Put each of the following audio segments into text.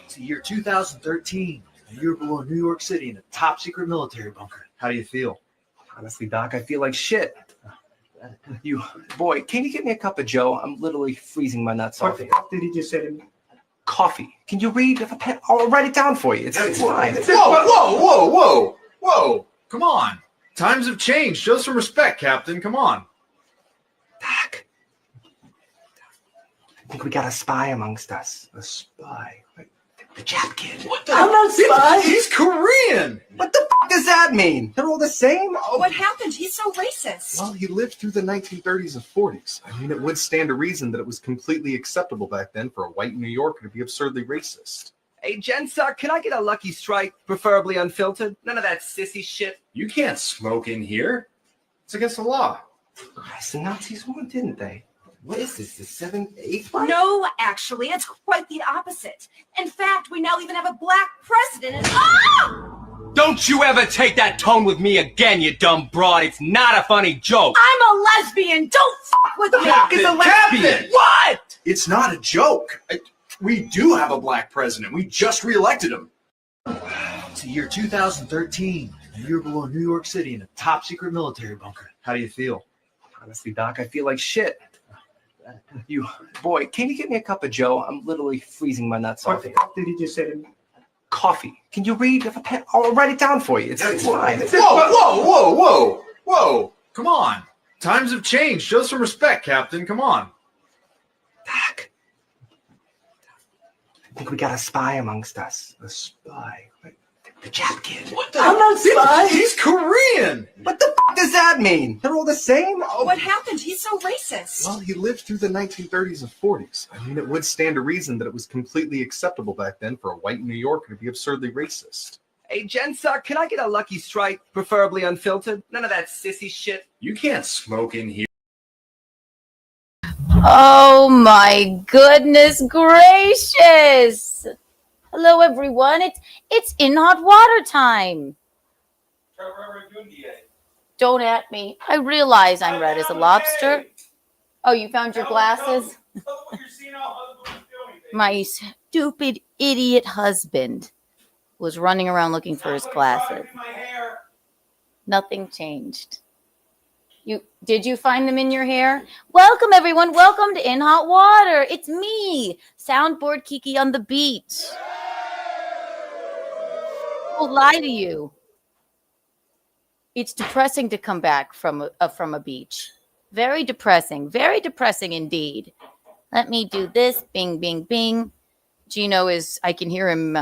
It's the year 2013. A year below New York City in a top secret military bunker. How do you feel? Honestly, Doc, I feel like shit. Boy, can you get me a cup of Joe? I'm literally freezing my nuts off. What did he just say to me? Coffee. Can you read? If a pen, I'll write it down for you. It's fine. Whoa! Come on. Times have changed. Show some respect, Captain. Come on. Doc, I think we got a spy amongst us. A spy? The Jap kid. What the? I'm not a spy. He's Korean. What the f does that mean? They're all the same? What happened? He's so racist. Well, he lived through the 1930s and 40s. I mean, it would stand to reason that it was completely acceptable back then for a white New Yorker to be absurdly racist. Hey, Gensuck, can I get a Lucky Strike, preferably unfiltered? None of that sissy shit. You can't smoke in here. It's against the law. Christ, the Nazis won, didn't they? What is this, the 7th, 8th one? No, actually, it's quite the opposite. In fact, we now even have a black president. And Don't you ever take that tone with me again, you dumb broad. It's not a funny joke. I'm a lesbian. Don't fuck with me. Is a lesbian. What? It's not a joke. We do have a black president. We just reelected him. It's the year 2013. A year below New York City in a top secret military bunker. How do you feel? Honestly, Doc, I feel like shit. Boy, can you get me a cup of Joe? I'm literally freezing my nuts off. What did he just say to me? Coffee. Can you read? If a pen, I'll write it down for you. It's fine. Whoa! Come on. Times have changed. Show some respect, Captain. Come on. Doc, I think we got a spy amongst us. A spy? The Jap kid. What the? I'm not a spy. He's Korean. What the f does that mean? They're all the same? what happened? He's so racist. Well, he lived through the 1930s and 40s. I mean, it would stand to reason that it was completely acceptable back then for a white New Yorker to be absurdly racist. Hey, Gensuck, can I get a Lucky Strike, preferably unfiltered? None of that sissy shit. You can't smoke in here. Oh my goodness gracious! Hello everyone, it's in hot water time. Don't at me. I realize I'm red as a lobster. Oh, you found your glasses? My stupid idiot husband was running around looking for his glasses. Nothing changed. Did you find them in your hair? Welcome everyone. Welcome to In Hot Water. It's me, Soundboard Kiki on the beach. I'll lie to you. It's depressing to come back from a beach. Very depressing indeed. Let me do this. Bing, bing, bing. Geno I can hear him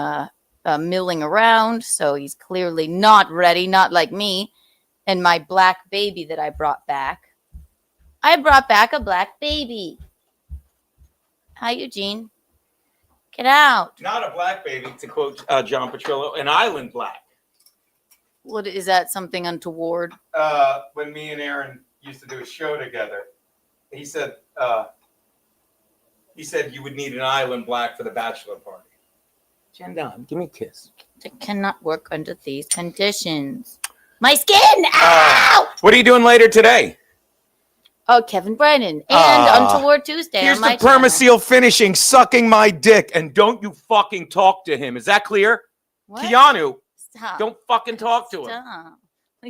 milling around, so he's clearly not ready, not like me. And my black baby that I brought back. I brought back a black baby. Hi, Eugene. Get out. Not a black baby, to quote John Petrillo, an island black. What is that? Something untoward? When me and Aaron used to do a show together, he said you would need an island black for the bachelor party. Jen down, give me a kiss. It cannot work under these conditions. My skin! Ow! What are you doing later today? Oh, Kevin Brennan and Untoward Tuesday. Here's on my the Permaseal finishing, sucking my dick, and don't you fucking talk to him. Is that clear? What? Keanu, Stop. don't fucking talk to him. Stop.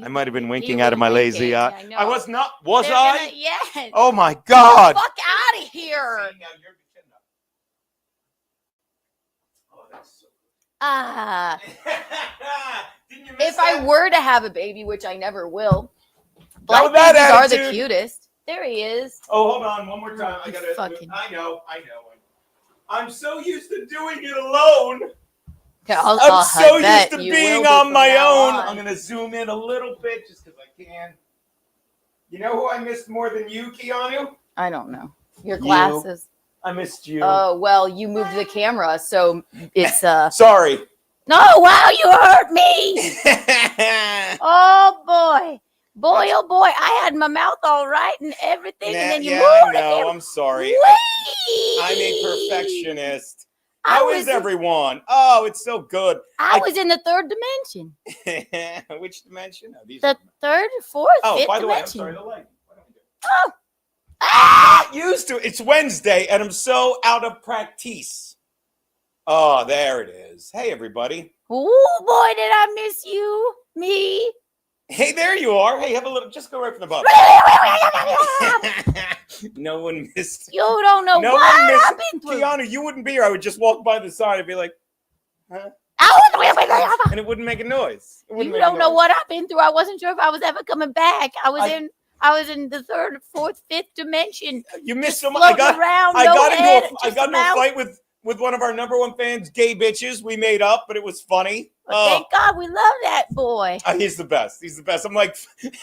I might have been winking You out of my were lazy winking. eye. I know. I was not. Was They're I? gonna- yes. Oh my God. Fuck out of here. Ah. If I were to have a baby, which I never will, black that babies are the attitude. cutest. There he is. Oh, hold on, one more time. I You gotta. fucking- I know. I'm so used to doing it alone. Okay, I'm I so bet used to you being will be on from my now own. on. I'm gonna zoom in a little bit just because I can. You know who I missed more than you, Keanu? I don't know. Your You. glasses. I missed you. Oh, well, you moved the camera, so it's Sorry. No, wow, you hurt me. Oh boy. Boy, oh boy, I had my mouth all right and everything, and then you moved I the know. camera. I'm sorry. Whee! I'm a perfectionist. I How was- is everyone? Oh, it's so good. I was in the third dimension. Which dimension? Oh, these The are- third, fourth, oh fifth by the way, I'm dimension. sorry. The light. Why don't we do it? Oh. I'm not used to it. It's Wednesday, and I'm so out of practice. Oh, there it is. Hey, everybody. Oh boy, did I miss you. Me. Hey, there you are. Hey, have a little. Just go right from the bottom. No one missed. You don't know No what one missed. I've been through. Keanu, you wouldn't be here. I would just walk by the side and be like, huh? And it wouldn't make a noise. It You wouldn't make a don't know noise. what I've been through. I wasn't sure if I was ever coming back. I was in the third, fourth, fifth dimension. You missed so much. Floating around, I no got head, into a just mouth. fight with one of our number one fans, Gay Bitches. We made up, but it was funny. But thank God we love that boy. He's the best. He's the best. I'm like,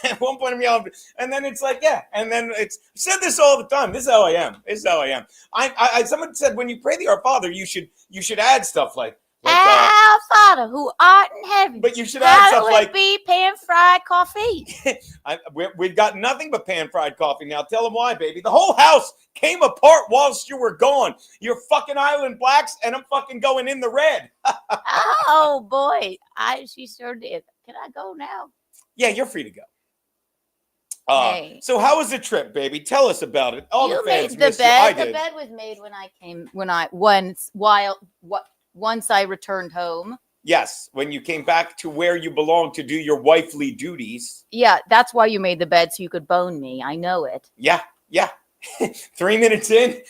at one point I'm yelling, and then it's like, yeah. And then it's said this all the time. This is how I am. This is how I am. I someone said when you pray the Our Father, you should add stuff like Our Father who art in heaven. but you should add stuff Hallowed like be pan-fried coffee. we've got nothing but pan-fried coffee now. Tell them why, baby. The whole house came apart whilst you were gone. You're fucking Island Blacks, and I'm fucking going in the red. Oh boy, she sure did. Can I go now? Yeah, you're free to go. Hey. So how was the trip, baby? Tell us about it. All You the fans made the missed you. I bed. The did. bed was made once I returned home. Yes, when you came back to where you belong to do your wifely duties. Yeah, that's why you made the bed so you could bone me. I know it. Yeah. 3 minutes in,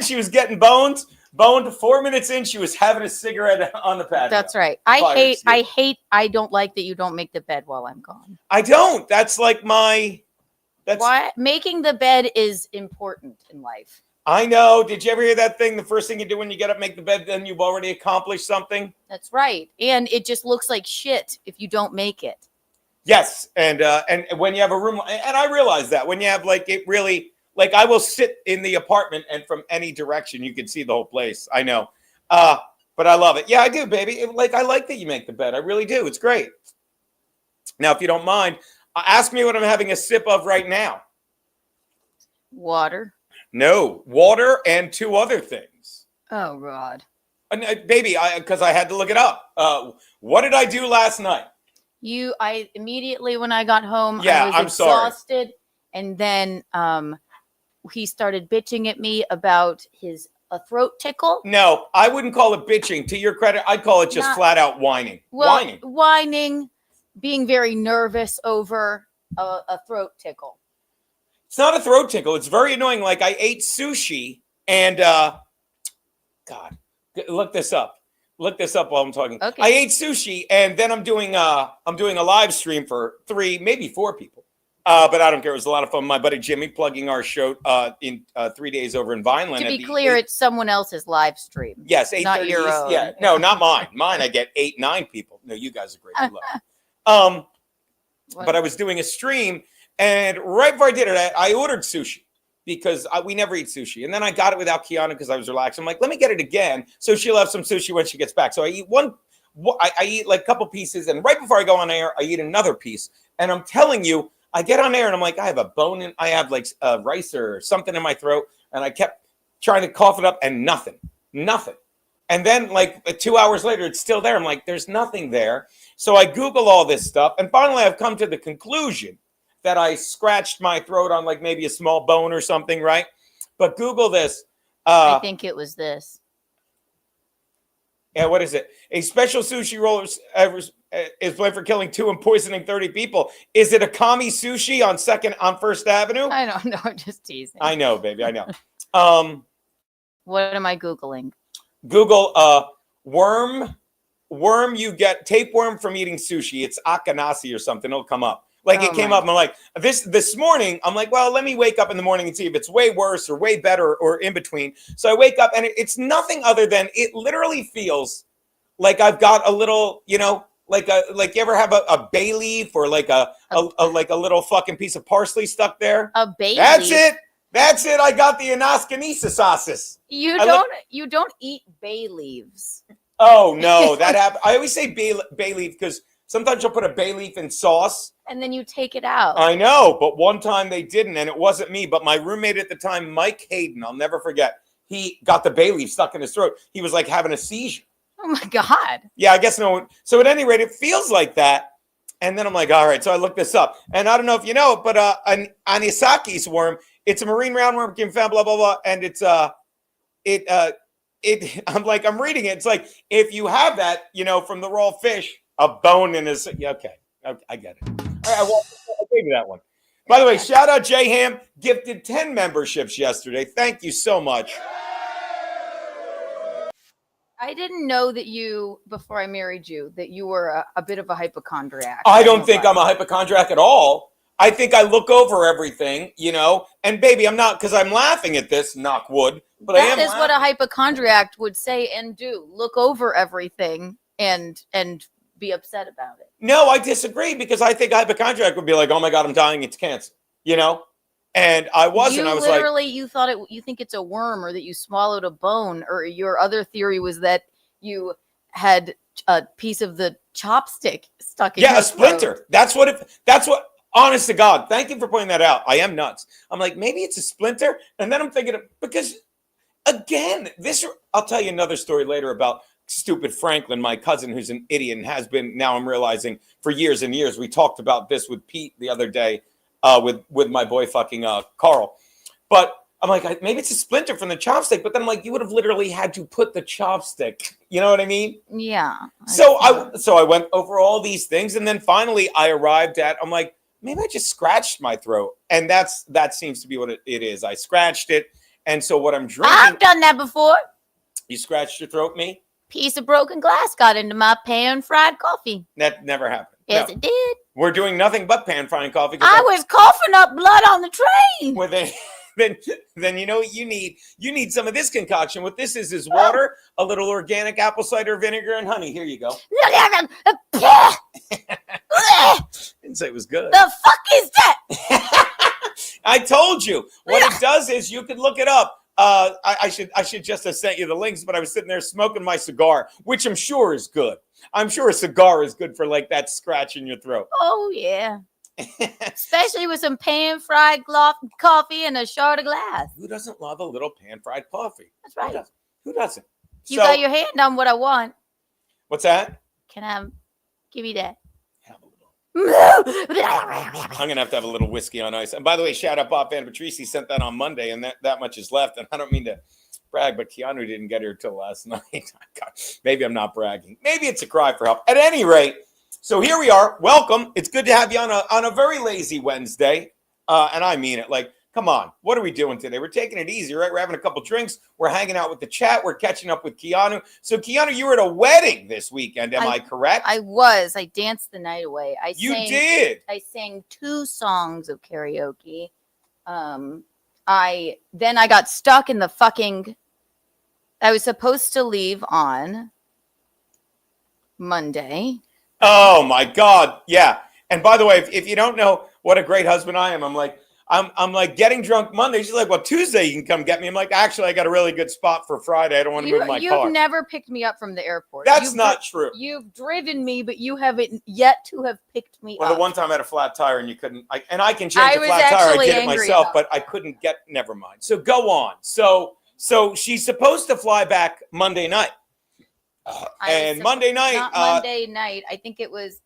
she was getting boned. 4 minutes in, she was having a cigarette on the patio. That's right. Fire I don't like that you don't make the bed while I'm gone. I don't. That's like Why making the bed is important in life. I know. Did you ever hear that thing? The first thing you do when you get up, make the bed, then you've already accomplished something. That's right. And it just looks like shit if you don't make it. Yes, and when you have a room, and I realize that when you have it really. Like I will sit in the apartment and from any direction you can see the whole place. I know. But I love it. Yeah, I do, baby. I like that you make the bed. I really do. It's great. Now, if you don't mind, ask me what I'm having a sip of right now. Water. No, water and two other things. Oh, Rod. Baby, because I had to look it up. What did I do last night? I immediately when I got home, Yeah, I was I'm sorry. exhausted. And then he started bitching at me about a throat tickle. No, I wouldn't call it bitching. To your credit, I'd call it just flat out whining. Whining, being very nervous over a throat tickle. It's not a throat tickle. It's very annoying. Like I ate sushi and God, look this up. Look this up while I'm talking. Okay. I ate sushi and then I'm doing a live stream for 3, maybe 4 people. But I don't care. It was a lot of fun. My buddy Jimmy plugging our show in 3 days over in Vineland. To be clear, it's someone else's live stream. Yes, 8:30. Not your own. Yeah, no, not mine. Mine, I get 8, 9 people. No, you guys are great. I love it. But I was doing a stream, and right before I did it, I ordered sushi because we never eat sushi. And then I got it without Keanu because I was relaxed. I'm like, let me get it again so she'll have some sushi when she gets back. So I eat I eat like a couple pieces, and right before I go on air, I eat another piece. And I'm telling you, I get on air and I'm like, I have a bone in, I have like rice or something in my throat. And I kept trying to cough it up and nothing. And then like 2 hours later, it's still there. I'm like, there's nothing there. So I Google all this stuff. And finally, I've come to the conclusion that I scratched my throat on like maybe a small bone or something, right? But Google this. I think it was this. Yeah, what is it? A special sushi roller is blamed for killing 2 and poisoning 30 people. Is it a kami sushi on First Avenue? I don't know. I'm just teasing. I know, baby. I know. What am I Googling? Google worm. You get tapeworm from eating sushi. It's akanasi or something. It'll come up. It came up. And I'm like, this morning, I'm like, well, let me wake up in the morning and see if it's way worse or way better or in between. So I wake up and it's nothing other than it literally feels like I've got a little, like you ever have a bay leaf or like a little fucking piece of parsley stuck there? A bay That's leaf? That's it. I got the anaskanesis. You don't eat bay leaves. Oh no, that happened. I always say bay leaf because sometimes you'll put a bay leaf in sauce. And then you take it out. I know, but one time they didn't, and it wasn't me, but my roommate at the time, Mike Hayden, I'll never forget, he got the bay leaf stuck in his throat. He was like having a seizure. Oh my God. Yeah, I guess no. So at any rate, it feels like that. And then I'm like, all right. So I looked this up. And I don't know if you know it, but an anisaki's worm, it's a marine roundworm, can found, blah, blah, blah. And it I'm reading it. It's like, if you have that, from the raw fish, a bone in his. Yeah, okay. I get it. All right. Well, I gave you that one. By the way, shout out J Ham, gifted 10 memberships yesterday. Thank you so much. I didn't know that before I married you, that you were a bit of a hypochondriac. I don't think I'm a hypochondriac at all. I think I look over everything, and baby, I'm not, because I'm laughing at this, knock wood, but that is what a hypochondriac would say and do. Look over everything and be upset about it. No, I disagree, because I think a hypochondriac would be like, oh my God, I'm dying, it's cancer, And I wasn't. I was literally, you thought you think it's a worm, or that you swallowed a bone, or your other theory was that you had a piece of the chopstick stuck in your a splinter. throat. That's what, honest to God, thank you for pointing that out. I am nuts. I'm like, maybe it's a splinter. And then I'm thinking, because again, I'll tell you another story later about stupid Franklin, my cousin, who's an idiot and has been, now I'm realizing, for years and years. We talked about this with Pete the other day. With my boy fucking Carl. But I'm like, maybe it's a splinter from the chopstick, but then I'm like, you would have literally had to put the chopstick. You know what I mean? Yeah. So I went over all these things, and then finally I arrived at, I'm like, maybe I just scratched my throat. And that seems to be what it is. I scratched it. And so what I'm drinking. I've done that before. You scratched your throat, me? Piece of broken glass got into my pan-fried coffee. That never happened. Yes, No. it did. We're doing nothing but pan-frying coffee. I was coughing up blood on the train. Well, then you know what you need? You need some of this concoction. What this is water, a little organic apple cider vinegar, and honey. Here you go. Didn't say it was good. The fuck is that? I told you. What it does is, you could look it up. I should just have sent you the links, but I was sitting there smoking my cigar, which I'm sure is good. I'm sure a cigar is good for like that scratch in your throat. Oh, yeah. Especially with some pan-fried coffee and a shard of glass. Who doesn't love a little pan-fried coffee? That's right. Who doesn't? You got your hand on what I want. What's that? Can I give you that? Have a little. I'm going to have a little whiskey on ice. And by the way, shout out Bob Van Patrici, sent that on Monday, and that much is left. And I don't mean to brag, but Keanu didn't get here till last night. God, maybe I'm not bragging. Maybe it's a cry for help. At any rate, so here we are. Welcome. It's good to have you on a very lazy Wednesday. And I mean it. Like, come on. What are we doing today? We're taking it easy, right? We're having a couple drinks. We're hanging out with the chat. We're catching up with Keanu. So, Keanu, you were at a wedding this weekend. Am I correct? I was. I danced the night away. You did? I sang 2 songs of karaoke. I got stuck in the fucking... I was supposed to leave on Monday. Oh my God. Yeah. And by the way, if you don't know what a great husband I am, I'm like getting drunk Monday. She's like, well, Tuesday you can come get me. I'm like, actually, I got a really good spot for Friday. I don't want to move my car. You've never picked me up from the airport. That's not true. You've driven me, but you haven't yet to have picked me up. Well, the one time I had a flat tire and you couldn't, and I can change a flat tire. I did it myself, but I couldn't get, never mind. So go on. So she's supposed to fly back Monday night. Monday night. Monday night. I think it was,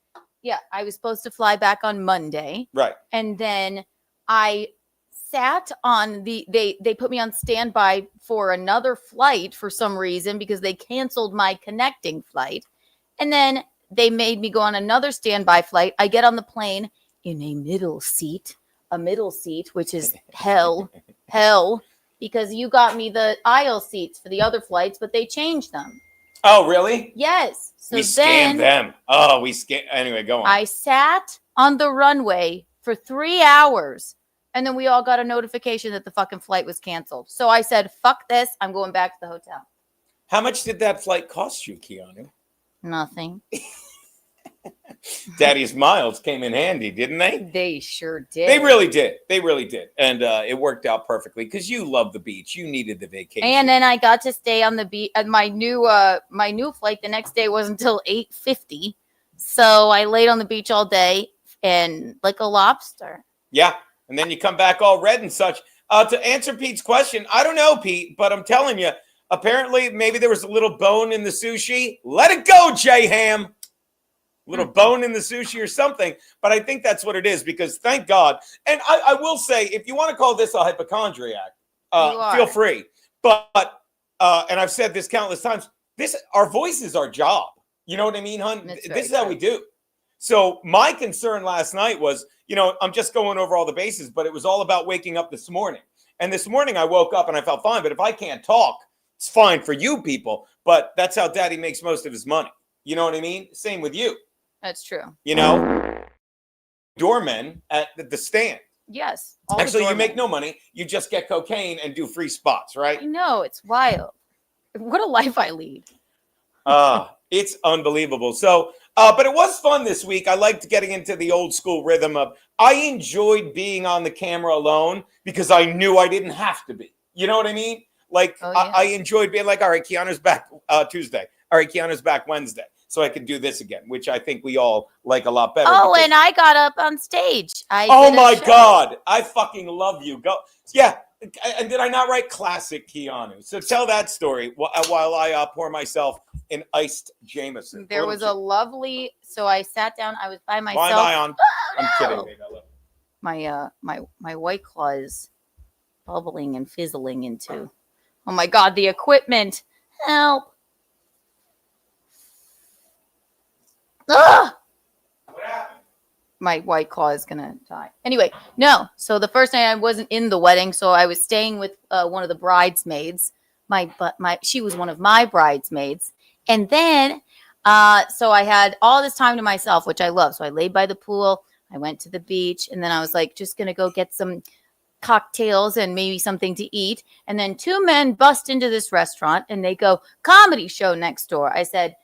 I was supposed to fly back on Monday. Right. And then I sat on they put me on standby for another flight for some reason, because they canceled my connecting flight. And then they made me go on another standby flight. I get on the plane in a middle seat, which is hell, because you got me the aisle seats for the other flights, but they changed them. Oh, really? Yes. So we scammed them. Oh, we scammed. Anyway, go on. I sat on the runway for 3 hours, and then we all got a notification that the fucking flight was canceled. So I said, fuck this. I'm going back to the hotel. How much did that flight cost you, Keanu? Nothing. Daddy's miles came in handy, didn't they? They sure did. They really did. And it worked out perfectly, because you love the beach. You needed the vacation. And then I got to stay on the beach. My new flight the next day was until 8:50. So I laid on the beach all day and like a lobster. Yeah. And then you come back all red and such. To answer Pete's question, I don't know, Pete, but I'm telling you, apparently maybe there was a little bone in the sushi. Let it go, J-Ham. Little bone in the sushi or something. But I think that's what it is, because thank God. And I will say, if you want to call this a hypochondriac, feel free. But and I've said this countless times, our voice is our job. You know what I mean, hon? That's This is very how we do. So my concern last night was, I'm just going over all the bases, but it was all about waking up this morning. And this morning I woke up and I felt fine. But if I can't talk, it's fine for you people. But that's how Daddy makes most of his money. You know what I mean? Same with you. That's true. Doormen at the stand. Yes. Actually, you make no money. You just get cocaine and do free spots, right? I know, it's wild. What a life I lead. It's unbelievable. So, but it was fun this week. I liked getting into the old school rhythm of, I enjoyed being on the camera alone because I knew I didn't have to be. You know what I mean? Like, I enjoyed being like, all right, Keanu's back Tuesday. All right, Keanu's back Wednesday. So I could do this again, which I think we all like a lot better. Oh, and I got up on stage. Oh my God. I fucking love you. Go. Yeah. And did I not write classic Keanu? So tell that story while I pour myself an iced Jameson. There was a lovely. So I sat down. I was by myself. Why am I on? Oh, I'm no. kidding. Babe. I love it. My White Claw is bubbling and fizzling into. Oh my God, the equipment! Help! Ugh! What happened? My White Claw is gonna die. Anyway, no. So the first night I wasn't in the wedding, so I was staying with one of the bridesmaids. She was one of my bridesmaids, and then so I had all this time to myself, which I love. So I laid by the pool. I went to the beach, and then I was like, just gonna go get some cocktails and maybe something to eat. And then two men bust into this restaurant, and they go, comedy show next door. I said,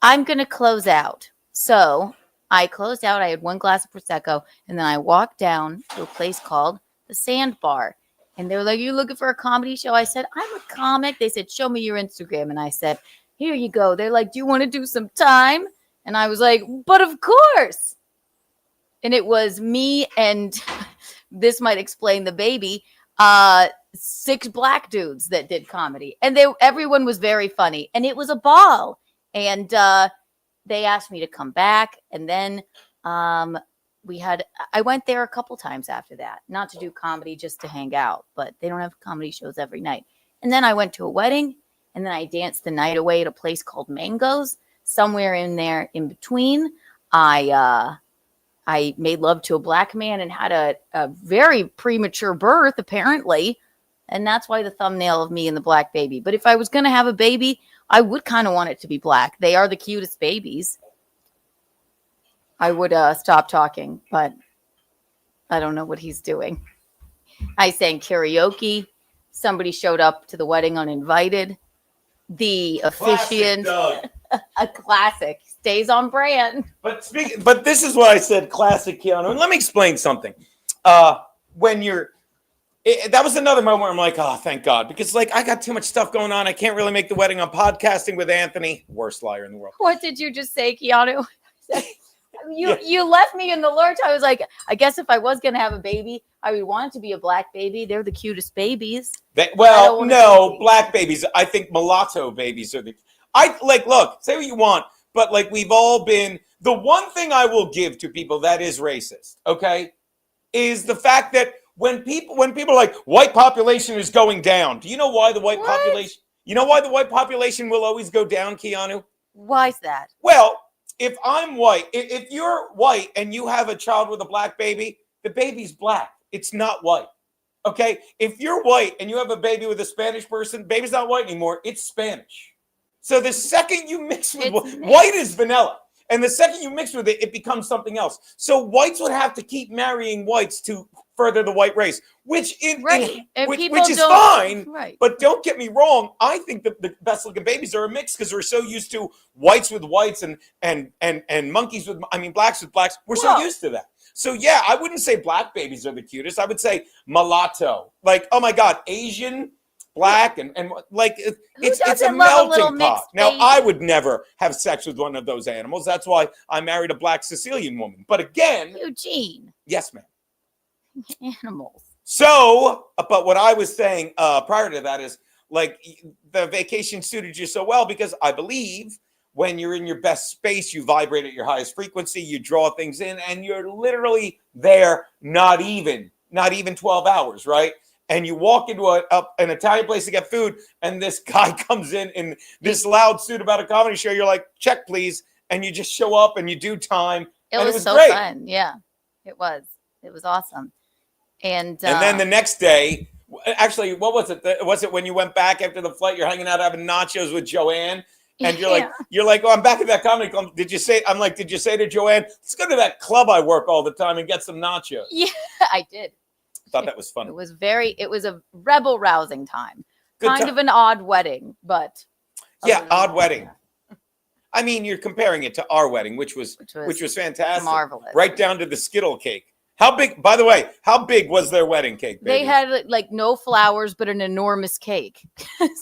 I'm gonna close out. So I closed out. I had one glass of Prosecco, and then I walked down to a place called the Sandbar. And they were like, you looking for a comedy show? I said, I'm a comic. They said, show me your Instagram. And I said, here you go. They're like, do you want to do some time? And I was like, but of course. And it was me and this might explain the baby, 6 black dudes that did comedy. And everyone was very funny. And it was a ball. And they asked me to come back. And then I went there a couple times after that, not to do comedy, just to hang out, but they don't have comedy shows every night. And then I went to a wedding, and then I danced the night away at a place called Mangoes. Somewhere in there in between, I made love to a black man and had a very premature birth, apparently. And that's why the thumbnail of me and the black baby. But if I was going to have a baby, I would kind of want it to be black. They are the cutest babies. I would stop talking, but I don't know what he's doing. I sang karaoke. Somebody showed up to the wedding uninvited. The officiant, a classic, stays on brand. But this is what I said, classic Keanu. And let me explain something. That was another moment where I'm like, oh, thank God. Because I got too much stuff going on. I can't really make the wedding. I'm podcasting with Anthony. Worst liar in the world. What did you just say, Keanu? You left me in the lurch. I was like, I guess if I was going to have a baby, I would want it to be a black baby. They're the cutest babies. No, black babies. I think mulatto babies are look, say what you want, but we've all been, the one thing I will give to people that is racist, okay, is the fact that when people are like, white population is going down. Do you know why the white population will always go down, Keanu? Why is that? Well, if I'm white, if you're white and you have a child with a black baby, the baby's black. It's not white. Okay? If you're white and you have a baby with a Spanish person, baby's not white anymore. It's Spanish. So the second you mix with white is vanilla. And the second you mix with it, it becomes something else. So whites would have to keep marrying whites to further the white race, which is fine. Right. But don't get me wrong. I think the best looking babies are a mix because we're so used to whites with whites and monkeys with, blacks with blacks. We're so used to that. So yeah, I wouldn't say black babies are the cutest. I would say mulatto. Oh my God, Asian, black, and it's a melting pot. Now, I would never have sex with one of those animals. That's why I married a black Sicilian woman. But again, Eugene. Yes, ma'am. Animals. So, but what I was saying prior to that is the vacation suited you so well because I believe when you're in your best space, you vibrate at your highest frequency, you draw things in, and you're literally there not even 12 hours, right? and you walk into an Italian place to get food, and this guy comes in this loud suit about a comedy show. You're like, check, please. And you just show up and you do time. It and was so great. fun. Yeah, it was. It was awesome. And then the next day, actually, what was it? Was it when you went back after the flight? You're hanging out having nachos with Joanne, and you're like, oh, I'm back at that comedy club. Did you say to Joanne, let's go to that club I work all the time and get some nachos? Yeah, I did. Thought that was funny. It was a rebel rousing time. Good Kind time. of an odd wedding, but Yeah, odd wedding. I mean, you're comparing it to our wedding, which was fantastic. marvelous. Right down to the Skittle cake. How big, by the way, how big was their wedding cake, baby? they had like no flowers, but an enormous cake.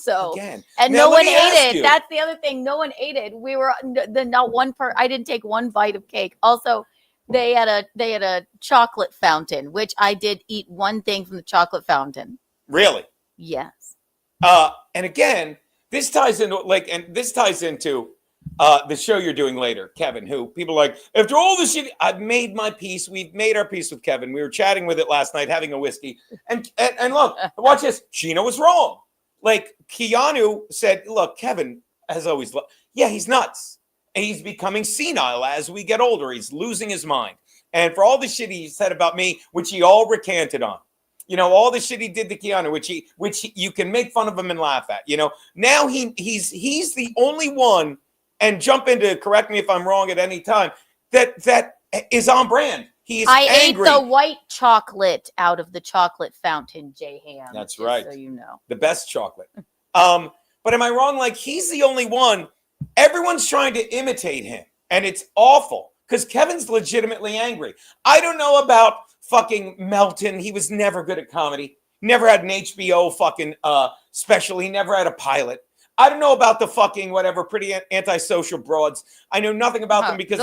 So, Again. and Now, no let one me ate ask it. you. That's the other thing. No one ate it. We were not one part. I didn't take one bite of cake. Also, they had a chocolate fountain, which I did eat one thing from the chocolate fountain. Really? Yes. And again, this ties into the show you're doing later, Kevin, who people are like, after all this shit, I've made my peace. We've made our peace with Kevin. We were chatting with it last night, having a whiskey. And look, watch this. Geno was wrong. Like Keanu said, look, Kevin has always, he's nuts. And he's becoming senile as we get older. He's losing his mind. And for all the shit he said about me, which he all recanted on. You know, all the shit he did to Keanu, which you can make fun of him and laugh at. You know, now he's the only one, and jump in to correct me if I'm wrong at any time, that is on brand. He's angry. Ate the white chocolate out of the chocolate fountain, J Ham. That's just right. So you know. The best chocolate. But am I wrong? Like, he's the only one. Everyone's trying to imitate him, and it's awful because Kevin's legitimately angry. I don't know about fucking Melton. He was never good at comedy. Never had an HBO fucking special. He never had a pilot. I don't know about the fucking whatever pretty antisocial broads. I know nothing about them because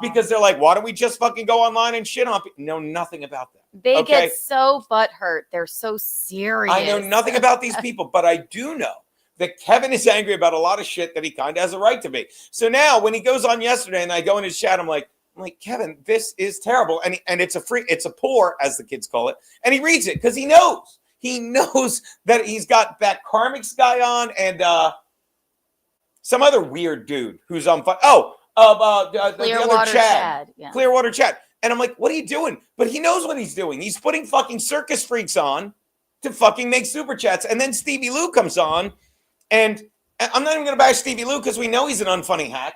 because they're like, why don't we just fucking go online and shit on people? Know nothing about them. They get so butthurt. They're so serious. I know nothing about these people, but I do know that Kevin is angry about a lot of shit that he kind of has a right to be. So now when he goes on yesterday and I go in his chat, I'm like, Kevin, this is terrible. And it's a pour, as the kids call it. And he reads it because he knows. He knows that he's got that Karmix guy on and some other weird dude who's on fire. The other Chad. Yeah. Clearwater Chad. And I'm like, what are you doing? But he knows what he's doing. He's putting fucking circus freaks on to fucking make super chats. And then Stevie Lou comes on. And I'm not even going to bash Stevie Lou because we know he's an unfunny hack.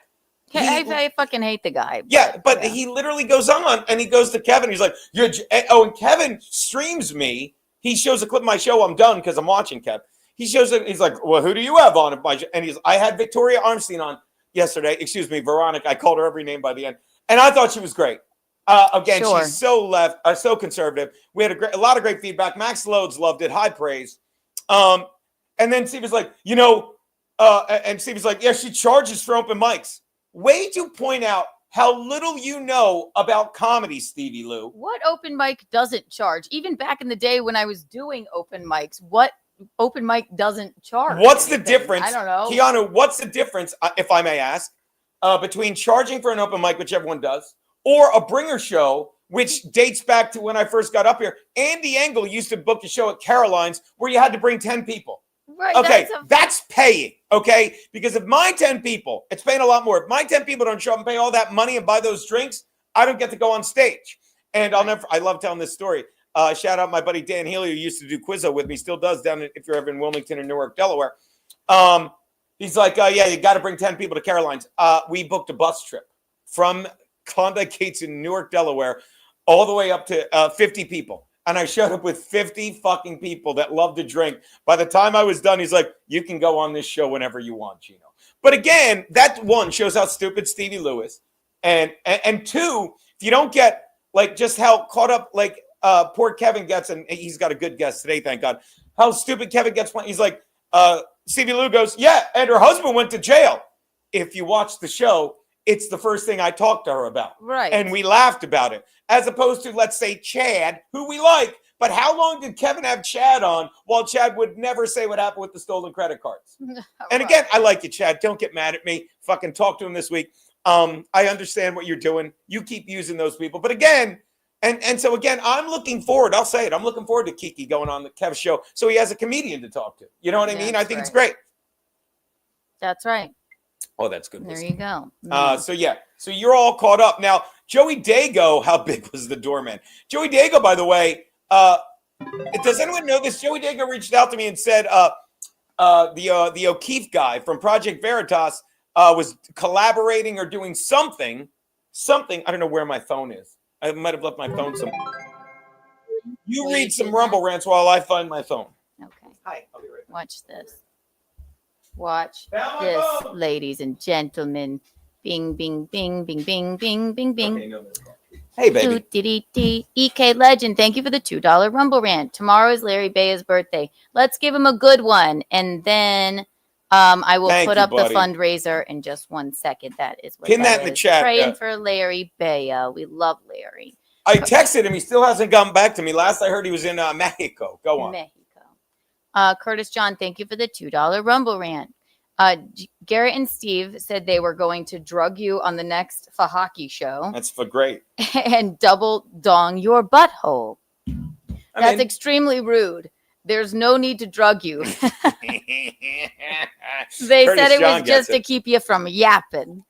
I fucking hate the guy. But he literally goes on and he goes to Kevin. He's like, and Kevin streams me. He shows a clip of my show. I'm done because I'm watching Kev. He shows it. He's like, well, who do you have on my show? And I had Victoria Armstein on yesterday. Excuse me, Veronica. I called her every name by the end. And I thought she was great. Again, she's so left, so conservative. We had a lot of great feedback. Max Loads loved it. High praise. And then Steve was like, and Steve was like, yeah, she charges for open mics. Way to point out how little you know about comedy, Stevie Lou. What open mic doesn't charge? Even back in the day when I was doing open mics, what open mic doesn't charge? What's the difference? I don't know. Keanu, what's the difference, if I may ask, between charging for an open mic, which everyone does, or a bringer show, which dates back to when I first got up here? Andy Engel used to book a show at Caroline's where you had to bring 10 people. Right. Okay, that's paying, okay? Because if my 10 people, it's paying a lot more. If my 10 people don't show up and pay all that money and buy those drinks, I don't get to go on stage. And I love telling this story. Shout out my buddy Dan Healy, who used to do Quizzo with me, still does if you're ever in Wilmington or Newark, Delaware. He's like, you got to bring 10 people to Caroline's. We booked a bus trip from Klondike Gates in Newark, Delaware, all the way up to 50 people. And I showed up with 50 fucking people that love to drink. By the time I was done, he's like, you can go on this show whenever you want, Geno. But again, that one shows how stupid Stevie Lou is. And two, if you don't get just how caught up poor Kevin gets, and he's got a good guest today, thank God, how stupid Kevin gets when he's like, Stevie Lou goes, yeah, and her husband went to jail. If you watch the show, it's the first thing I talked to her about. Right. And we laughed about it. As opposed to, let's say, Chad, who we like. But how long did Kevin have Chad on while Chad would never say what happened with the stolen credit cards? And again, I like you, Chad. Don't get mad at me. Fucking talk to him this week. I understand what you're doing. You keep using those people. But again, And so again, I'm looking forward. I'll say it. I'm looking forward to Kiki going on the Kev show, so he has a comedian to talk to. You know what I mean? I think it's great. That's right. Oh, that's good. There you go. So yeah, so you're all caught up now. Joey Dago, how big was the doorman? Joey Dago, by the way, does anyone know this? Joey Dago reached out to me and said the O'Keefe guy from Project Veritas was collaborating or doing something. I don't know where my phone is. I might have left my phone somewhere. You read some Rumble rants while I find my phone. Okay. Hi, I'll be right back. Watch this. Watch Found my this, phone. ladies and gentlemen. Bing, bing, bing, bing, bing, bing, bing, bing. Okay, no, hey, baby. Doo-dee-dee-dee. EK Legend, thank you for the $2 Rumble rant. Tomorrow is Larry Bea's birthday. Let's give him a good one. And then I will Thank put you, up buddy. the fundraiser in just 1 second. That is what Pin that in the is. chat. Praying for Larry Bea. We love Larry. I texted him. He still hasn't gotten back to me. Last I heard, he was in Mexico. Go on. Mexico. Curtis John, thank you for the $2 Rumble rant. Garrett and Steve said they were going to drug you on the next Fahaki show That's for great. and double dong your butthole. That's mean- extremely rude. There's no need to drug you. Curtis They said it John was gets just to keep you from yapping.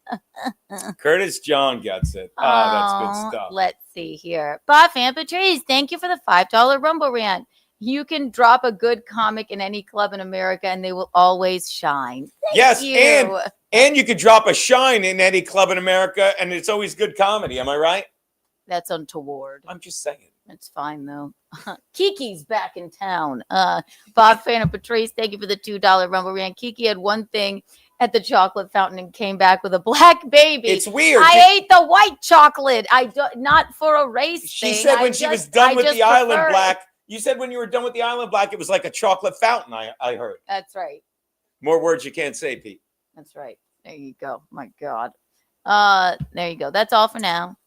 Curtis John gets it. Oh, that's good stuff. Let's see here. Bob Fan Patrice, thank you for the $5 Rumble rant. You can drop a good comic in any club in America and they will always shine. Thank Yes, you. and you could drop a shine in any club in America, and it's always good comedy. Am I right? That's untoward. I'm just saying. It's fine though. Kiki's back in town. Bob Fan and Patrice, thank you for the $2 Rumble rant. Kiki had one thing at the chocolate fountain and came back with a black baby. It's weird. I ate the white chocolate. Not for a race She thing. said when she was done with the island prefer it. black. You said when you were done with the island black, it was like a chocolate fountain. I heard. That's right. More words you can't say, Pete. That's right. There you go. My God. There you go. That's all for now.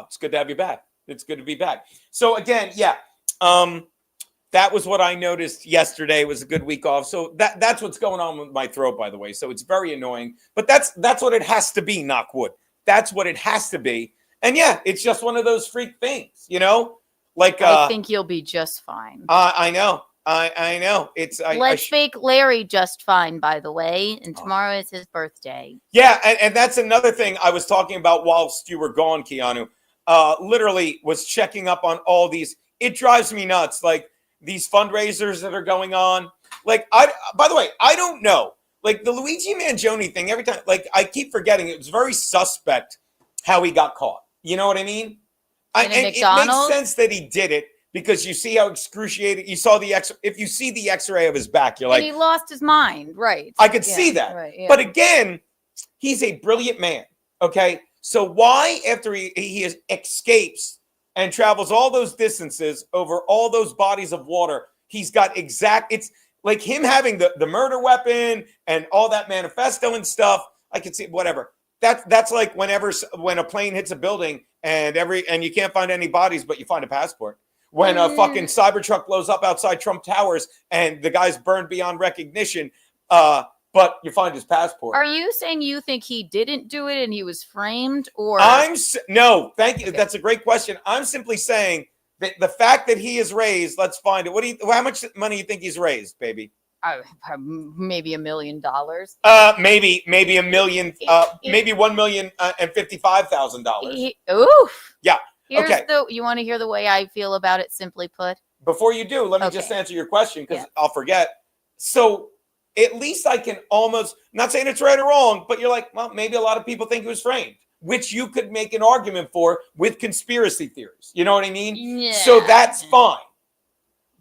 It's good to have you back. It's good to be back. So again, yeah. That was what I noticed yesterday. It was a good week off. So that's what's going on with my throat, by the way. So it's very annoying. But that's what it has to be, knock wood. That's what it has to be. And yeah, it's just one of those freak things, you know? Like I think you'll be just fine. I know. I know. It's Let's make Larry just fine, by the way. And tomorrow is his birthday. Yeah, and that's another thing I was talking about whilst you were gone, Keanu. Literally was checking up on all these. It drives me nuts. Like these fundraisers that are going on. Like by the way, I don't know. Like the Luigi Mangione thing, every time, like I keep forgetting, it was very suspect how he got caught. You know what I mean? And it makes sense that he did it because you see how excruciating. You saw if you see the X-ray of his back, you're like, and he lost his mind, right? I could see that. Right, yeah. But again, he's a brilliant man. Okay, so why after he escapes and travels all those distances over all those bodies of water, he's got it's like him having the murder weapon and all that manifesto and stuff. I could see whatever. That's like when a plane hits a building and you can't find any bodies, but you find a passport. When a fucking Cybertruck blows up outside Trump Towers and the guy's burned beyond recognition, but you find his passport. Are you saying you think he didn't do it and he was framed, or no? Thank you. Okay. That's a great question. I'm simply saying that the fact that he is raised. Let's find it. How much money do you think he's raised, baby? maybe $1 million? Maybe $1 million. Maybe $1,055,000. Oof. Yeah. Here's Okay. you want to hear the way I feel about it, simply put? Before you do, let me just answer your question because I'll forget. So at least I can almost, not saying it's right or wrong, but you're like, well, maybe a lot of people think he was framed, which you could make an argument for with conspiracy theories. You know what I mean? Yeah. So that's fine.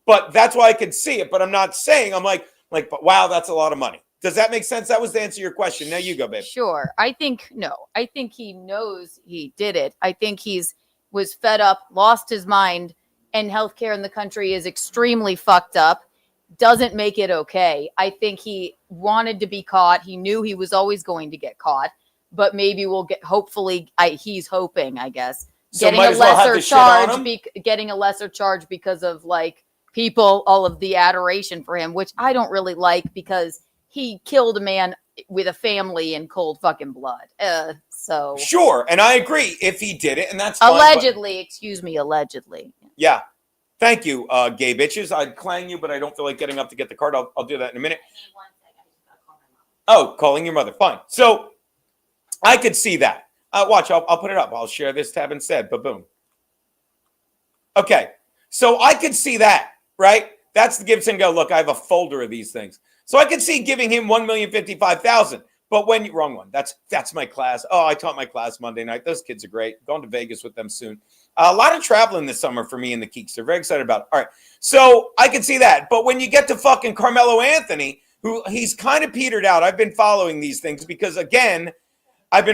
But that's why I could see it. But I'm not saying, I'm like, but wow, that's a lot of money. Does that make sense? That was to answer your question. Now you go, babe. Sure. I think he knows he did it. I think was fed up, lost his mind, and healthcare in the country is extremely fucked up. Doesn't make it okay. I think he wanted to be caught. He knew he was always going to get caught, but maybe we'll get, hopefully, he's hoping, I guess, So getting a might as well have lesser the shit on charge, him? getting a lesser charge because of like people, all of the adoration for him, which I don't really like because he killed a man with a family in cold fucking blood. So Sure, and I agree if he did it, and that's fine, but- allegedly, excuse me, allegedly. Yeah. Thank you, gay bitches. I'd clang you, but I don't feel like getting up to get the card. I'll do that in a minute. Oh, calling your mother. Fine. So I could see that. Watch, I'll put it up. I'll share this tab instead. Ba-boom. Okay. So I could see that, right? That's the Gibson go, look, I have a folder of these things. So I could see giving him $1,055,000. But when you wrong one, that's my class. Oh, I taught my class Monday night. Those kids are great. Going to Vegas with them soon. A lot of traveling this summer for me and the Keeks. They're very excited about it. All right. So I can see that. But when you get to fucking Karmelo Anthony, who he's kind of petered out. I've been following these things because again, what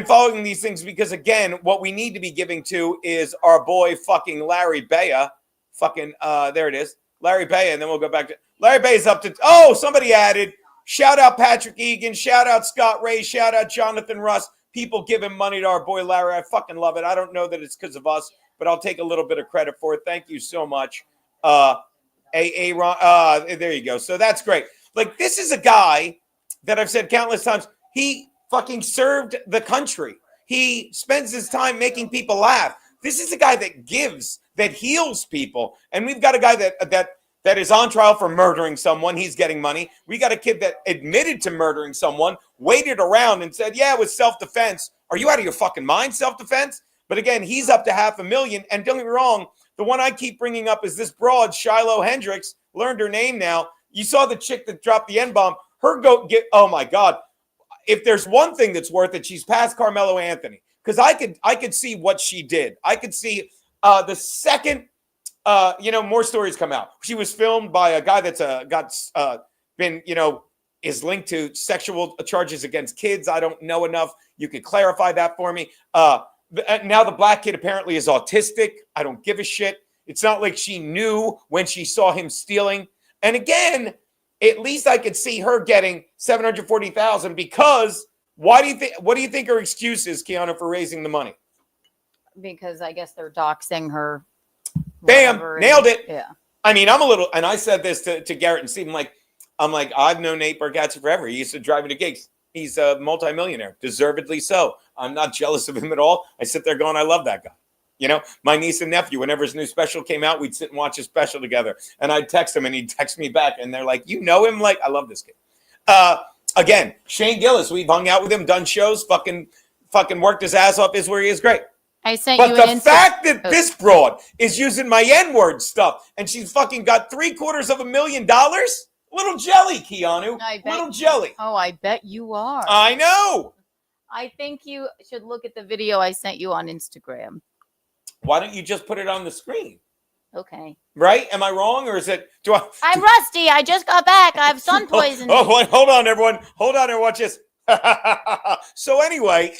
we need to be giving to is our boy fucking Larry Bea. Fucking there it is. Larry Bea, and then we'll go back to Larry Bea's up to somebody added. Shout out Patrick Egan, shout out Scott Ray, shout out Jonathan Russ. People giving money to our boy Larry. I fucking love it. I don't know that it's because of us, but I'll take a little bit of credit for it. Thank you so much. Ron, there you go. So that's great. Like, this is a guy that I've said countless times. He fucking served the country. He spends his time making people laugh. This is a guy that gives, that heals people. And we've got a guy that is on trial for murdering someone. He's getting money. We got a kid that admitted to murdering someone, waited around and said, yeah, it was self-defense. Are you out of your fucking mind, self-defense? But again, he's up to $500,000. And don't get me wrong, the one I keep bringing up is this broad, Shiloh Hendrix. Learned her name now. You saw the chick that dropped the N-bomb. Oh my God. If there's one thing that's worth it, she's past Karmelo Anthony. Because I could see what she did. I could see the second, more stories come out. She was filmed by a guy that's is linked to sexual charges against kids. I don't know enough. You could clarify that for me. Now the black kid apparently is autistic. I don't give a shit. It's not like she knew when she saw him stealing. And again, at least I could see her getting $740,000 because what do you think her excuse is, Keanu, for raising the money? Because I guess they're doxing her. Bam, nailed it. Yeah. I mean, and I said this to Garrett and Steve. I'm like, I've known Nate Bargatze forever. He used to drive me to gigs. He's a multimillionaire, deservedly so. I'm not jealous of him at all. I sit there going, I love that guy. My niece and nephew, whenever his new special came out, we'd sit and watch his special together. And I'd text him and he'd text me back. And they're like, you know him? Like, I love this kid. Again, Shane Gillis, we've hung out with him, done shows, fucking worked his ass off, is where he is great. I sent But you the fact that this broad is using my N-word stuff and she's fucking got $750,000, little jelly, Keanu. Little jelly. Oh, I bet you are. I know. I think you should look at the video I sent you on Instagram. Why don't you just put it on the screen? Okay. Right? Am I wrong, or is it? I'm rusty. I just got back. I have sun poisoning. Hold on, everyone. Hold on and watch this. So anyway.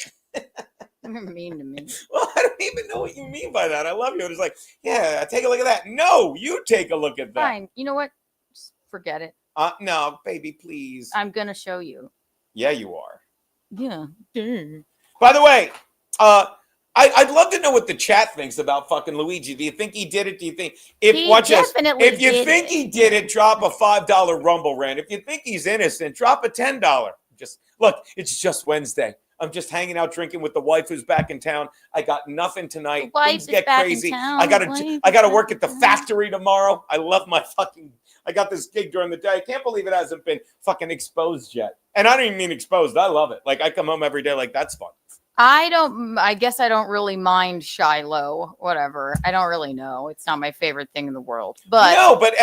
You're mean to me. Well, I don't even know what you mean by that. I love you. It's like, yeah, take a look at that. No, you take a look at that. Fine. You know what? Just forget it. No, baby, please. I'm going to show you. Yeah, you are. Yeah. By the way, I'd love to know what the chat thinks about fucking Luigi. Do you think he did it? Do you think if you think he did it, drop a $5 Rumble rant. If you think he's innocent, drop a $10. Just look, it's just Wednesday. I'm just hanging out drinking with the wife who's back in town. I got nothing tonight. Things get crazy. I gotta work at the factory tomorrow. I got this gig during the day. I can't believe it hasn't been fucking exposed yet. And I don't even mean exposed. I love it. Like I come home every day like that's fun. I guess I don't really mind Shiloh, whatever. I don't really know. It's not my favorite thing in the world. But no, but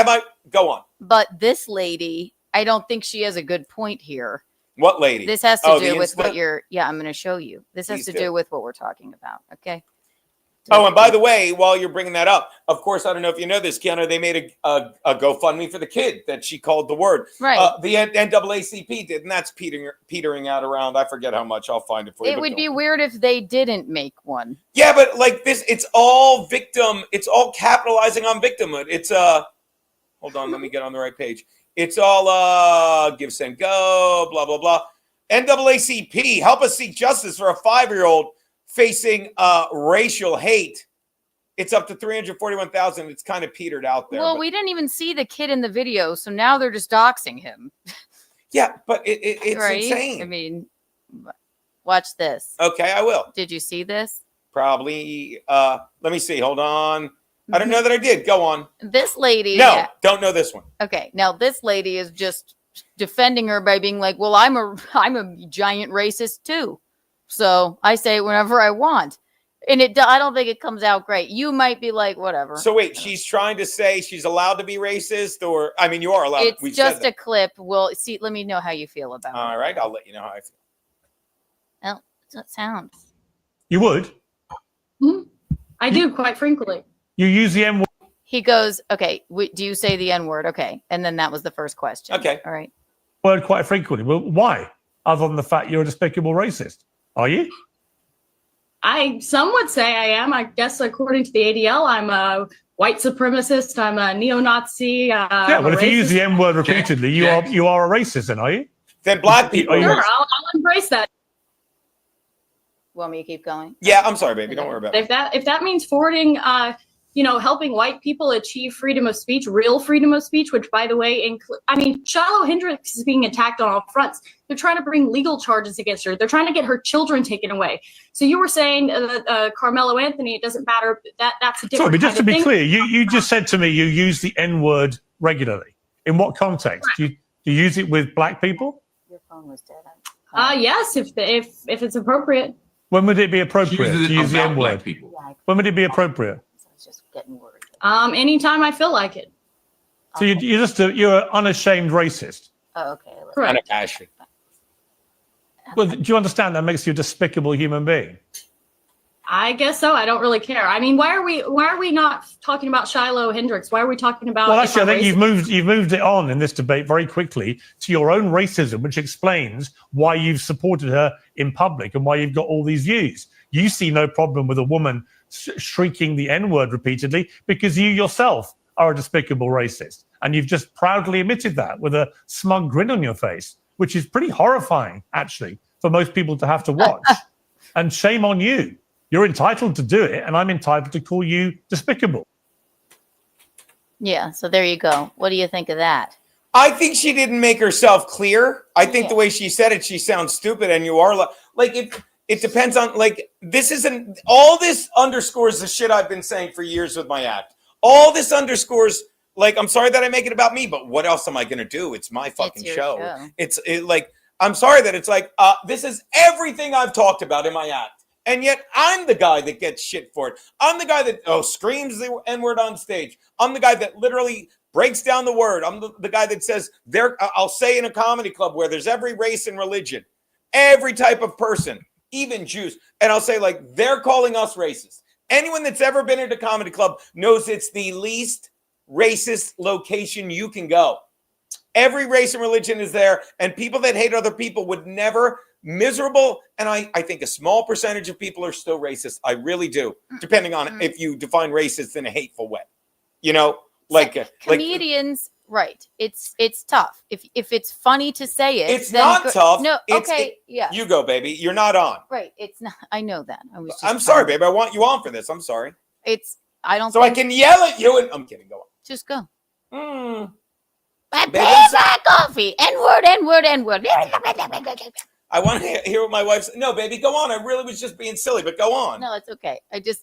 go on. But this lady, I don't think she has a good point here. What lady? This has to do with what I'm going to show you. This has Please to do. do with what we're talking about. Okay. Oh, and by the way, while you're bringing that up, of course, I don't know if you know this, Keanu, they made a GoFundMe for the kid that she called the word. Right. The NAACP did, and that's petering out around. I forget how much. I'll find it for you. It would be weird if they didn't make one. Yeah, but like this, it's all victim. It's all capitalizing on victimhood. It's hold on, let me get on the right page. It's all give, send, go, blah, blah, blah. NAACP, help us seek justice for a 5-year-old facing racial hate. It's up to 341,000. It's kind of petered out there. Well, we didn't even see the kid in the video, so now they're just doxing him. Yeah, but it's right? insane. I mean, Watch this. Okay, I will. Did you see this? Probably. Let me see. Hold on. I don't know that I did. Go on. This lady. No, don't know this one. Okay. Now this lady is just defending her by being like, "Well, I'm a giant racist too, so I say it whenever I want." And I don't think it comes out great. You might be like, whatever. So wait, she's trying to say she's allowed to be racist, or I mean, you are allowed. It's just a clip. Well, see, let me know how you feel about it. All right, I'll let you know how I feel. Oh, what's that sound? You would? I do quite frankly. You use the M word? He goes, okay, do you say the N word? Okay. And then that was the first question. Okay. All right. Quite frequently. Well, why? Other than the fact you're a despicable racist. Are you? Some would say I am. I guess according to the ADL, I'm a white supremacist. I'm a neo-Nazi. Yeah, well, if you use the M word repeatedly, you are a racist, then, are you? Then black people. Sure, I'll embrace that. Want me to keep going? Yeah, I'm sorry, baby. Don't worry about it. If that means forwarding, helping white people achieve freedom of speech, real freedom of speech, which, by the way, Shiloh Hendrix is being attacked on all fronts. They're trying to bring legal charges against her. They're trying to get her children taken away. So you were saying Karmelo Anthony, it doesn't matter. That's a different. Sorry, but just to be thing. clear, you just said to me you use the N word regularly. In what context? Do you use it with black people? Your phone was dead. Yes, if it's appropriate. When would it be appropriate to use the N word? When would it be appropriate? I was just getting worried. Anytime I feel like it. So you're an unashamed racist. Oh, okay. Kind of passion. Well, do you understand that makes you a despicable human being? I guess so. I don't really care. I mean, why are we not talking about Shiloh Hendrix? Why are we talking about? Well, actually, I think you've moved it on in this debate very quickly to your own racism, which explains why you've supported her in public and why you've got all these views. You see no problem with a woman shrieking the N-word repeatedly because you yourself are a despicable racist, and you've just proudly admitted that with a smug grin on your face, which is pretty horrifying, actually, for most people to have to watch. And shame on you. You're entitled to do it, and I'm entitled to call you despicable. Yeah, so there you go. What do you think of that? I think she didn't make herself clear. I think the way she said it, she sounds stupid, and you are it depends on this isn't all this underscores the shit I've been saying for years with my act. All this underscores I'm sorry that I make it about me, but what else am I going to do? It's my fucking show. I'm sorry that it's this is everything I've talked about in my act. And yet I'm the guy that gets shit for it. I'm the guy that screams the N-word on stage. I'm the guy that literally breaks down the word. I'm the guy that says I'll say in a comedy club where there's every race and religion, every type of person, even Jews. And I'll say they're calling us racist. Anyone that's ever been at a comedy club knows it's the least racist location you can go. Every race and religion is there. And people that hate other people would never miserable, and I think a small percentage of people are still racist. I really do, depending on if you define racist in a hateful way. Comedians, right? It's tough. If it's funny to say it, it's not tough. No, okay, yeah. You go, baby. You're not on. Right. It's not. I know that. I'm sorry, baby. I want you on for this. I'm sorry. I don't. So I can yell at you, and I'm kidding. Go on. Just go. Baby, coffee. N-word. I want to hear what my wife said. No, baby, go on. I really was just being silly, but go on. No, it's okay.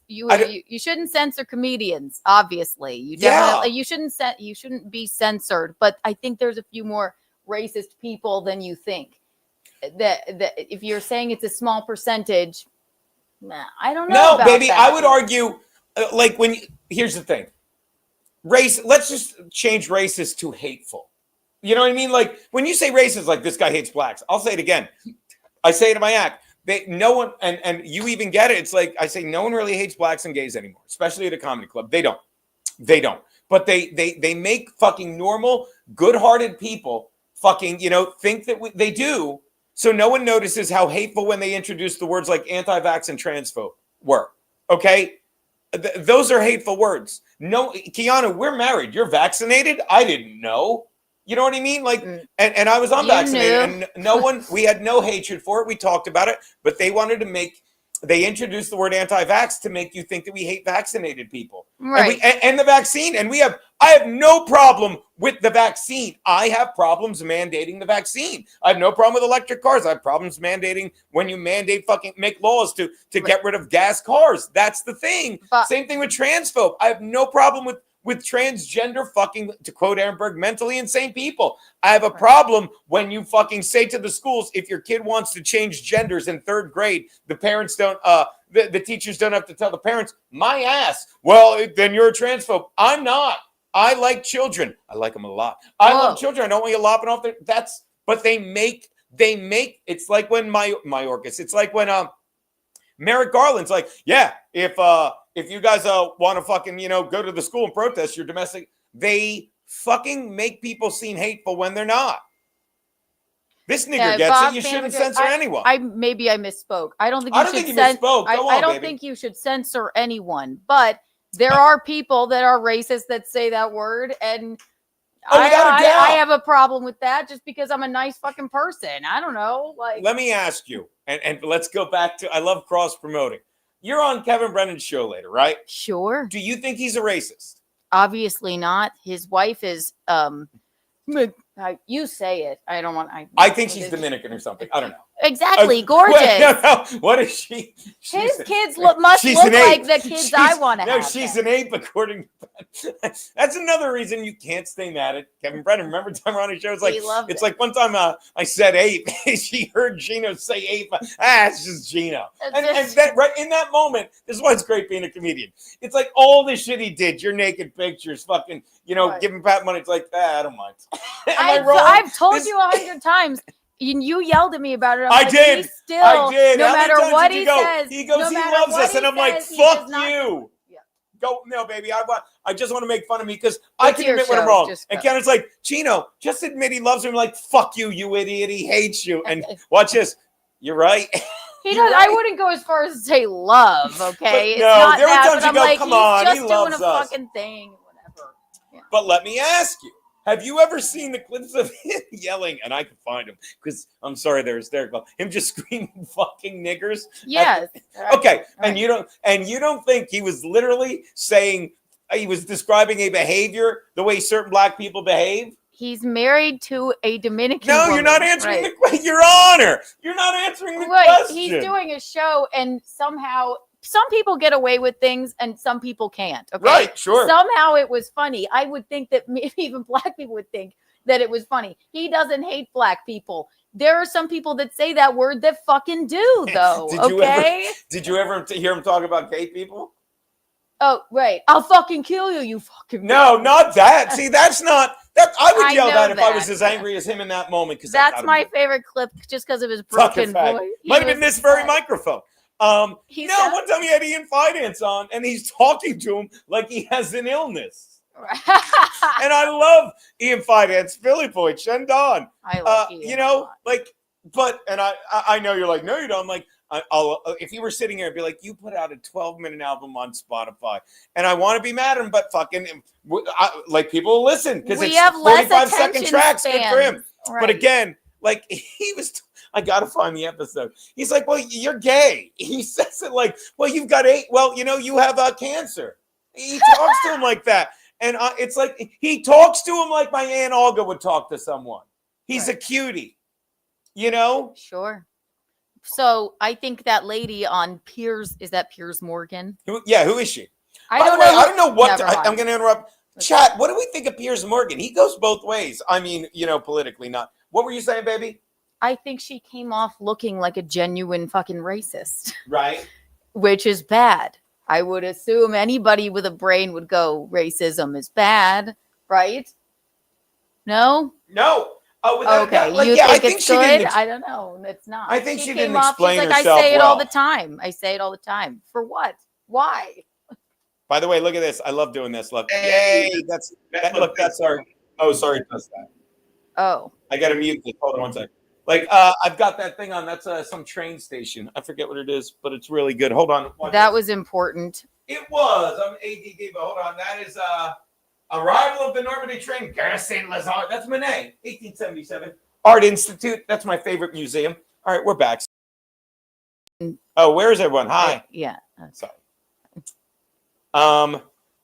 You shouldn't censor comedians. Obviously, you shouldn't be censored. But I think there's a few more racist people than you think. That if you're saying it's a small percentage, I don't know. No, about baby, that. I would argue here's the thing. Race. Let's just change racist to hateful. You know what I mean? When you say racist, this guy hates blacks. I'll say it again. I say it in my act. No one, and you even get it. It's I say no one really hates blacks and gays anymore, especially at a comedy club. They don't. But they make fucking normal, good-hearted people fucking, think that they do. So no one notices how hateful when they introduce the words like anti-vax and transphobe were. Okay? Those are hateful words. No, Keanu, we're married. You're vaccinated? I didn't know. You know what I mean? And I was unvaccinated, and we had no hatred for it. We talked about it, but they wanted to make they introduced the word anti-vax to make you think that we hate vaccinated people. Right. And the vaccine. And I have no problem with the vaccine. I have problems mandating the vaccine. I have no problem with electric cars. I have problems mandating when you make laws to get rid of gas cars. That's the thing. But, same thing with transphobe. I have no problem with transgender to quote Ehrenberg, mentally insane people. I have a problem when you fucking say to the schools, if your kid wants to change genders in 3rd grade, the parents don't, the teachers don't have to tell the parents, my ass. Well, then you're a transphobe. I'm not. I like children. I like them a lot. I love children. I don't want you lopping off their, but they make, it's like when Mayorkas, it's like when, Merrick Garland's like, yeah, if you guys want to fucking, go to the school and protest your domestic, they fucking make people seem hateful when they're not. This nigger gets Bob it. You shouldn't censor anyone. Maybe I misspoke. I don't think you misspoke. I don't think you should censor anyone, but there are people that are racist that say that word, and I have a problem with that just because I'm a nice fucking person. I don't know. Like, let me ask you, and let's go back to, I love cross promoting. You're on Kevin Brennan's show later, right? Sure. Do you think he's a racist? Obviously not. His wife is, you say it. I don't want. I think she's Dominican or something. I don't know. Exactly. Gorgeous. No. What is she? His kids must look like the kids I want to have. No, she's an ape, according to Ben. That's another reason you can't stay mad at Kevin Brennan. Remember time on his show? It's like one time I said ape. She heard Geno say ape. It's just Geno. And that, right in that moment, this is why it's great being a comedian. It's like all the shit he did, your naked pictures, fucking, giving Pat money. It's like, I don't mind. Am I wrong? I've told you 100 times. You yelled at me about it. I did. I did. No How many matter times what did he go? says, He goes, he loves us, and I'm like, fuck you. Yeah. Go, no, baby. I just want to make fun of me because I can admit when I'm wrong. And Keanu's like, Geno, just admit he loves him. I'm like, fuck you, you idiot. He hates you. And watch this. You're right. He does. I wouldn't go as far as to say love. Okay. But no, there were times you go, come on, he loves us. Doing a fucking thing. Whatever. Yeah. But let me ask you. Have you ever seen the clips of him yelling? And I can find him because I'm sorry, they're hysterical. Him just screaming "fucking niggers." Yes. Okay, and you don't think he was literally saying he was describing a behavior the way certain black people behave? He's married to a Dominican. No, woman. You're not answering the question. Your Honor, you're not answering the question. He's doing a show, and somehow. Some people get away with things and some people can't. Okay. Right, sure. Somehow it was funny. I would think that maybe even black people would think that it was funny. He doesn't hate black people. There are some people that say that word that fucking do, though. Did you ever hear him talk about gay people? Oh, right. I'll fucking kill you, you fucking. No, not that. See, that's not. That I would yell that if I was as angry as him in that moment. Because that's my favorite clip, just because of his broken voice. Might have been this very microphone. One time he had Ian Finance on, and he's talking to him like he has an illness. And I love Ian Finance, Philly boy, Shendon. I love Ian. And I know you're like, no, you don't. I'm like, I'll if you were sitting here, I'd be like, you put out a 12-minute album on Spotify, and I want to be mad at him, but fucking, people will listen because it's 45-second tracks. Good for him. Right. But again, like he was. I gotta find the episode. He's like, well, you're gay. He says it like, well, you've got AIDS. Well, you have cancer. He talks to him like that. And it's like, he talks to him like my Aunt Olga would talk to someone. He's a cutie, Sure. So I think that lady on Piers, is that Piers Morgan? Who is she? I don't know. I don't know what, I'm going to interrupt. Chat, what do we think of Piers Morgan? He goes both ways. I mean, politically not. What were you saying, baby? I think she came off looking like a genuine fucking racist. Right. Which is bad. I would assume anybody with a brain would go, racism is bad, right? No? No. Okay. I think it's good? I don't know. It's not. I think she didn't explain herself I say it well. all the time. I say it all the time. For what? Why? By the way, look at this. I love doing this. Look. Yay. That's our. Oh, sorry. That's that. Oh. I got to mute this. Hold on one second. I've got that thing on. That's some train station. I forget what it is, but it's really good. Hold on. That was important. It was. I'm ADD, but hold on. That is Arrival of the Normandy train. Gare Saint Lazare. That's Monet, 1877. Art Institute. That's my favorite museum. All right, we're back. Oh, where is everyone? Hi. Yeah. Sorry.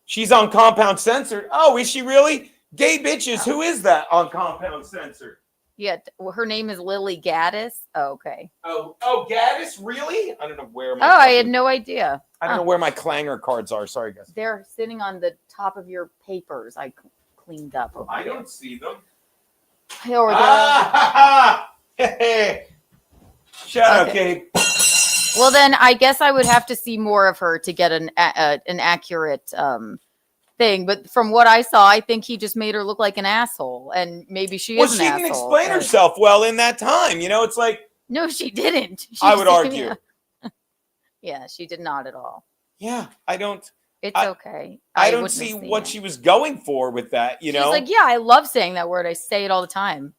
She's on Compound Censored. Oh, is she really? Gay bitches. Who is that on Compound Censored? Yeah. Her name is Lily Gaddis. Oh, okay. Oh, Gaddis, really? I don't know where my. I had no idea. I don't know where my clanger cards are. Sorry, guys. They're sitting on the top of your papers. I cleaned up. I don't see them. Or Shut up, Gabe. well, then I guess I would have to see more of her to get an accurate thing. But from what I saw, I think he just made her look like an asshole, and maybe she is an asshole. Well, she didn't explain herself well in that time. You know, it's like no, she didn't. I would argue. Yeah, she did not at all. Yeah, I don't. It's okay. I don't see what she was going for with that. You know, she's like, yeah, I love saying that word. I say it all the time.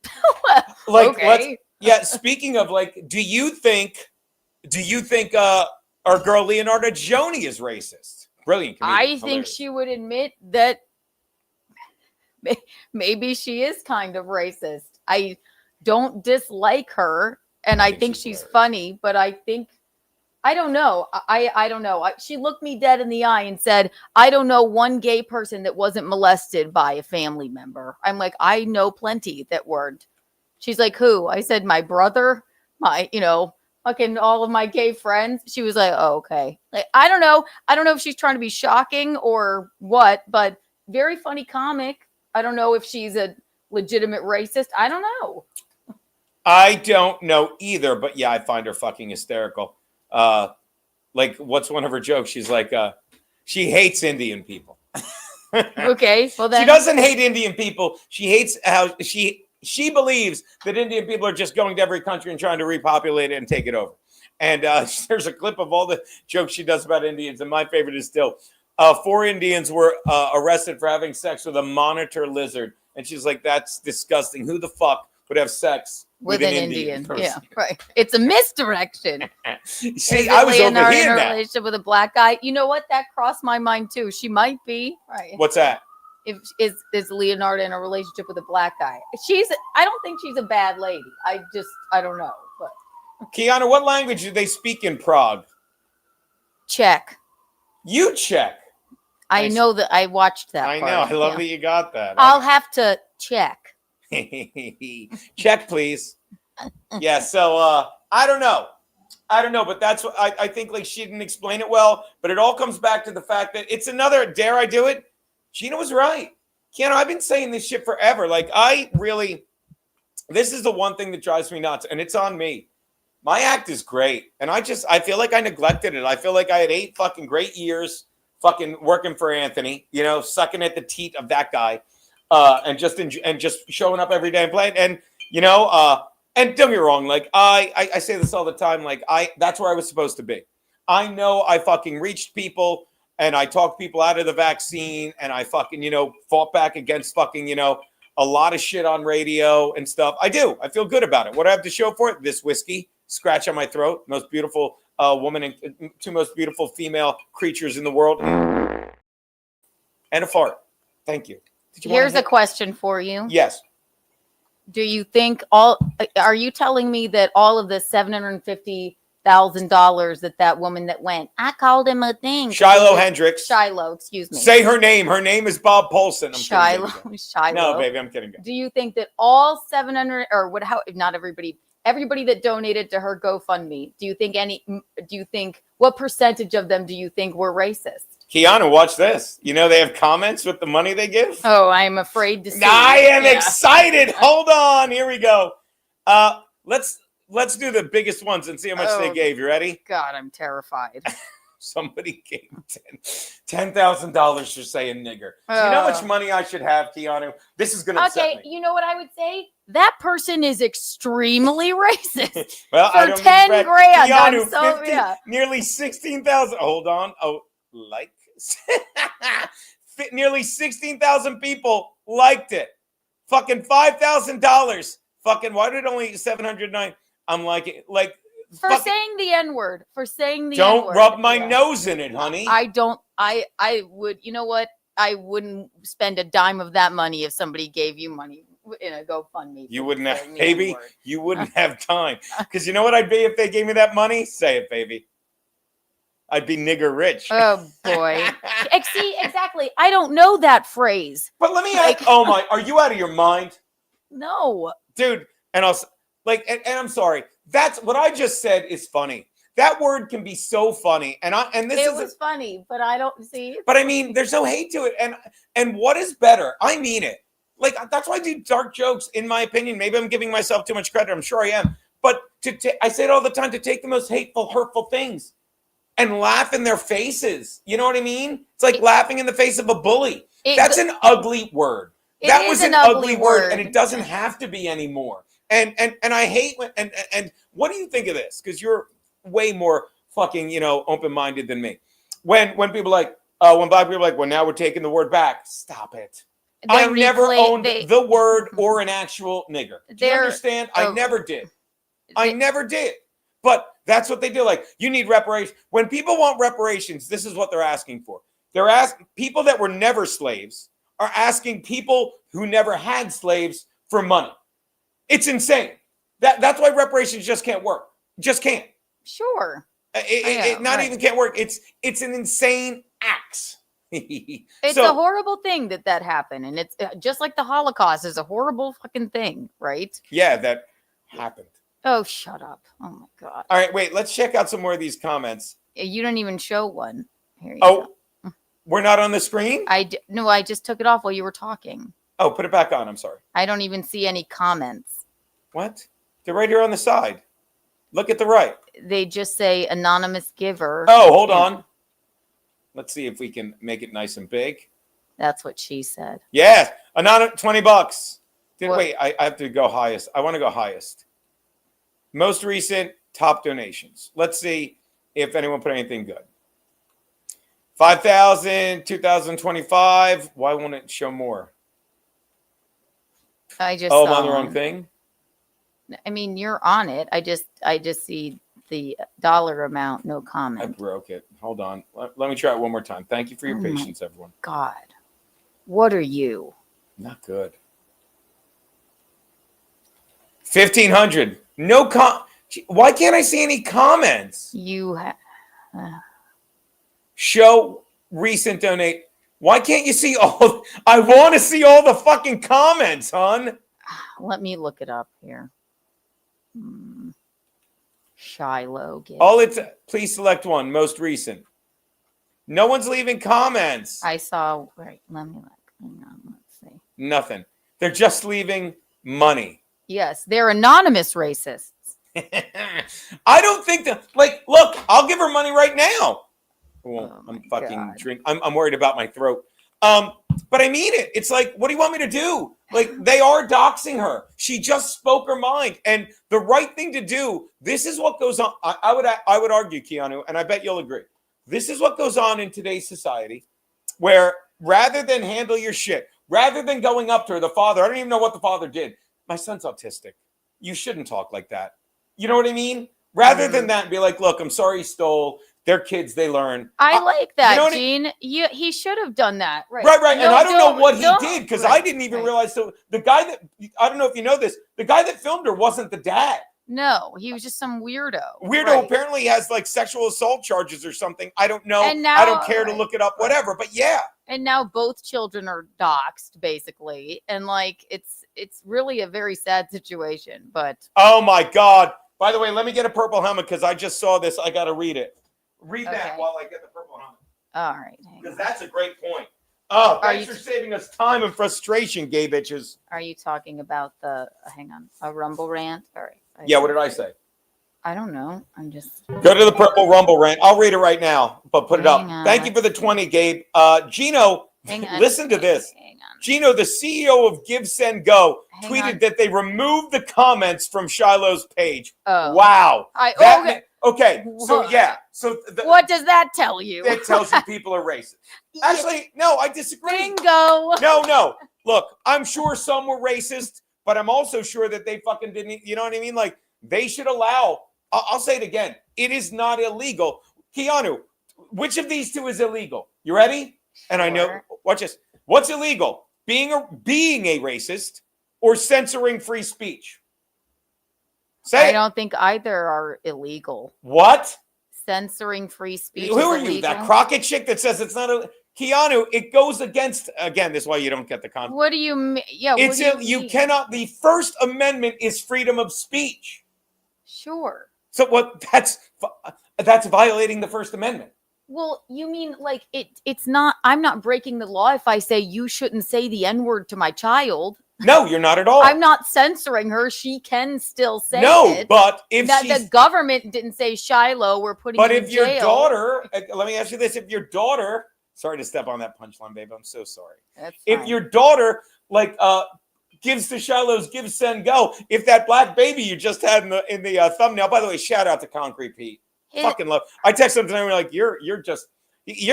like, okay. yeah. Speaking of, like, do you think our girl Leonardo Joni is racist? Brilliant comedian. I think Hilarious. she would admit that maybe she is kind of racist. I don't dislike her, and I think she's funny, but I don't know. I don't know. She looked me dead in the eye and said, I don't know one gay person that wasn't molested by a family member. I'm like, I know plenty that weren't. She's like, who? I said, my brother, fucking all of my gay friends. She was like, oh, okay. Like, I don't know. I don't know if she's trying to be shocking or what, but very funny comic. I don't know if she's a legitimate racist. I don't know. I don't know either, but yeah, I find her fucking hysterical. Like, what's one of her jokes? She's like, she hates Indian people. Okay, well then she doesn't hate Indian people. She hates how she believes that Indian people are just going to every country and trying to repopulate it and take it over. And there's a clip of all the jokes she does about Indians, and my favorite is still 4 Indians were arrested for having sex with a monitor lizard, and she's like, that's disgusting. Who the fuck would have sex with an Indian person? Yeah, right. It's a misdirection. See, I was Leonardo overhearing in a that. relationship with a black guy. You know what? That crossed my mind too. She might be. Right. What's that? If is Leonardo in a relationship with a black guy? I don't think she's a bad lady. I don't know. But Keanu, what language do they speak in Prague? Czech. You check. I know that I watched that. I part. know. I love Yeah. that you got that. I'll have to check. Check, please. Yeah, so I don't know, but that's what I think. Like, she didn't explain it well, but it all comes back to the fact that it's another. Dare I do it? Gina was right. Keanu, I've been saying this shit forever. Like, this is the one thing that drives me nuts, and it's on me. My act is great, and I feel like I neglected it. I feel like I had 8 fucking great years fucking working for Anthony, sucking at the teat of that guy, and just showing up every day and playing. And, and don't get me wrong, like, I say this all the time, like, that's where I was supposed to be. I know I fucking reached people, and I talked people out of the vaccine, and I fucking, fought back against fucking, a lot of shit on radio and stuff. I do. I feel good about it. What do I have to show for it? This whiskey, scratch on my throat, most beautiful woman and 2 most beautiful female creatures in the world, and a fart. Thank you. Here's a question for you. Yes. Do you think are you telling me that all of the $750,000 that woman that went, I called him a thing. Shiloh Hendrix. Shiloh, excuse me. Say her name. Her name is Bob Polson. Shiloh. No, baby, I'm kidding. Do you think that all 700 or not everybody that donated to her GoFundMe, do you think what percentage of them do you think were racist? Keanu, watch this. They have comments with the money they give. Oh, I'm afraid to see. I am excited. Hold on. Here we go. Let's do the biggest ones and see how much they gave. You ready? God, I'm terrified. Somebody gave $10,000 for saying nigger. Do you know how much money I should have, Keanu? This is going to upset me. You know what I would say? That person is extremely racist. Well, for 10 grand. Keanu, nearly 16,000. Hold on. Oh, nearly 16,000 people liked it. Fucking $5,000. Fucking, why did only 709? I'm saying the N-word. For saying the N-word. Don't rub my yeah. nose in it, honey. I would, you know what? I wouldn't spend a dime of that money if somebody gave you money in a GoFundMe. You wouldn't have, baby. You wouldn't have time. Because you know what I'd be if they gave me that money? Say it, baby. I'd be nigger rich. Oh boy. See, exactly. I don't know that phrase. But let me ask, oh my, are you out of your mind? No. Dude, and and I'm sorry. That's what I just said is funny. That word can be so funny. And this It is was funny, but I don't see. but I mean, there's no hate to it. And what is better? I mean it. Like, that's why I do dark jokes, in my opinion. Maybe I'm giving myself too much credit. I'm sure I am. But I say it all the time, to take the most hateful, hurtful things and laugh in their faces. You know what I mean? It's like laughing in the face of a bully. That's an ugly word. That was an ugly word, and it doesn't have to be anymore. And I hate when, and what do you think of this? Because you're way more fucking, open-minded than me. When people when black people are like, well, now we're taking the word back. Stop it. I never owned the word or an actual nigger. Do you understand? I never did. I never did. But that's what they do. Like, you need reparations. When people want reparations, this is what they're asking for. They're asking people that were never slaves are asking people who never had slaves for money. It's insane. That's why reparations just can't work. Just can't. Sure. It even can't work. It's an insane axe. It's a horrible thing that happened, and it's just like the Holocaust is a horrible fucking thing, right? Yeah, that happened. Oh, shut up! Oh my god! All right, wait. Let's check out some more of these comments. You don't even show one. Here you go. We're not on the screen? No, I just took it off while you were talking. Oh, put it back on. I'm sorry. I don't even see any comments. What? They're right here on the side. Look at the right. They just say anonymous giver. Oh, hold on. Let's see if we can make it nice and big. That's what she said. Yes. Anonymous, $20. Wait, I have to go highest. I want to go highest. Most recent top donations. Let's see if anyone put anything good. 5,000, 2025. Why won't it show more? I'm on the wrong thing. I mean, you're on it. I just see the dollar amount, no comment. I broke it. Hold on. Let me try it one more time. Thank you for your patience, everyone. God, what are you? Not good. 1,500. No Why can't I see any comments? Show recent donate. Why can't you see all? I want to see all the fucking comments, hon. Let me look it up here. Shiloh. Please select one. Most recent. No one's leaving comments. I saw. Right. Let me look. Hang on. Let's see. Nothing. They're just leaving money. Yes, they're anonymous racists. I don't think that. Like, look, I'll give her money right now. Well, I'm fucking drink. I'm worried about my throat. But I mean it. It's like, what do you want me to do? Like, they are doxing her. She just spoke her mind, and the right thing to do. This is what goes on. I would argue, Keanu, and I bet you'll agree. This is what goes on in today's society, where rather than handle your shit, rather than going up to her, the father. I don't even know what the father did. My son's autistic. You shouldn't talk like that. You know what I mean? Rather than that, be like, look, I'm sorry he stole. They're kids, they learn. I like that, you know Gene. He should have done that. Right. Right. And I don't know what he did, because I didn't even realize. So the guy that, I don't know if you know this, the guy that filmed her wasn't the dad. No, he was just some weirdo. Apparently has like sexual assault charges or something. I don't know. And now, I don't care to look it up, whatever. But yeah. And now both children are doxxed, basically. And like, it's really a very sad situation. But oh my God. By the way, let me get a purple helmet, because I just saw this. I got to read it. Read that while I get the purple helmet. All right. Because that's a great point. Oh, thanks for saving us time and frustration, gay bitches. Are you talking about a Rumble rant? All right. Yeah, what did I say? I don't know. I'm just... Go to the purple Rumble rant. I'll read it right now, but put it up. Thank you for the 20, Gabe. Geno, listen to this. Geno, the CEO of Give, Send, Go, tweeted that they removed the comments from Shiloh's page. Oh. Wow. Okay, so yeah. So what does that tell you? That tells you people are racist. Actually, no, I disagree. Bingo. No. Look, I'm sure some were racist, but I'm also sure that they fucking didn't. You know what I mean? Like, they should allow. I'll say it again. It is not illegal. Keanu, which of these two is illegal? You ready? And I know. Watch this. What's illegal? Being a racist or censoring free speech? I don't think either are illegal. What? censoring free speech. Who is are you? illegal? That Crockett chick that says it's not a Keanu? It goes against again. This is why you don't get the concept. What do you mean? Yeah, what It's do you mean? cannot. The First Amendment is freedom of speech. Sure. So what? That's violating the First Amendment. Well, you mean like it's not, I'm not breaking the law if I say you shouldn't say the N-word to my child. No, you're not at all. I'm not censoring her. She can still say no, it. but if that she's, the government didn't say Shiloh, we're putting but you in if your jail. daughter, let me ask you this: if your daughter, sorry to step on that punchline, babe, I'm so sorry. That's If fine. your daughter gives to Shiloh's give, send, go, if that black baby you just had in the thumbnail, by the way, shout out to Concrete Pete. Fucking love. I text him tonight. We're like, you're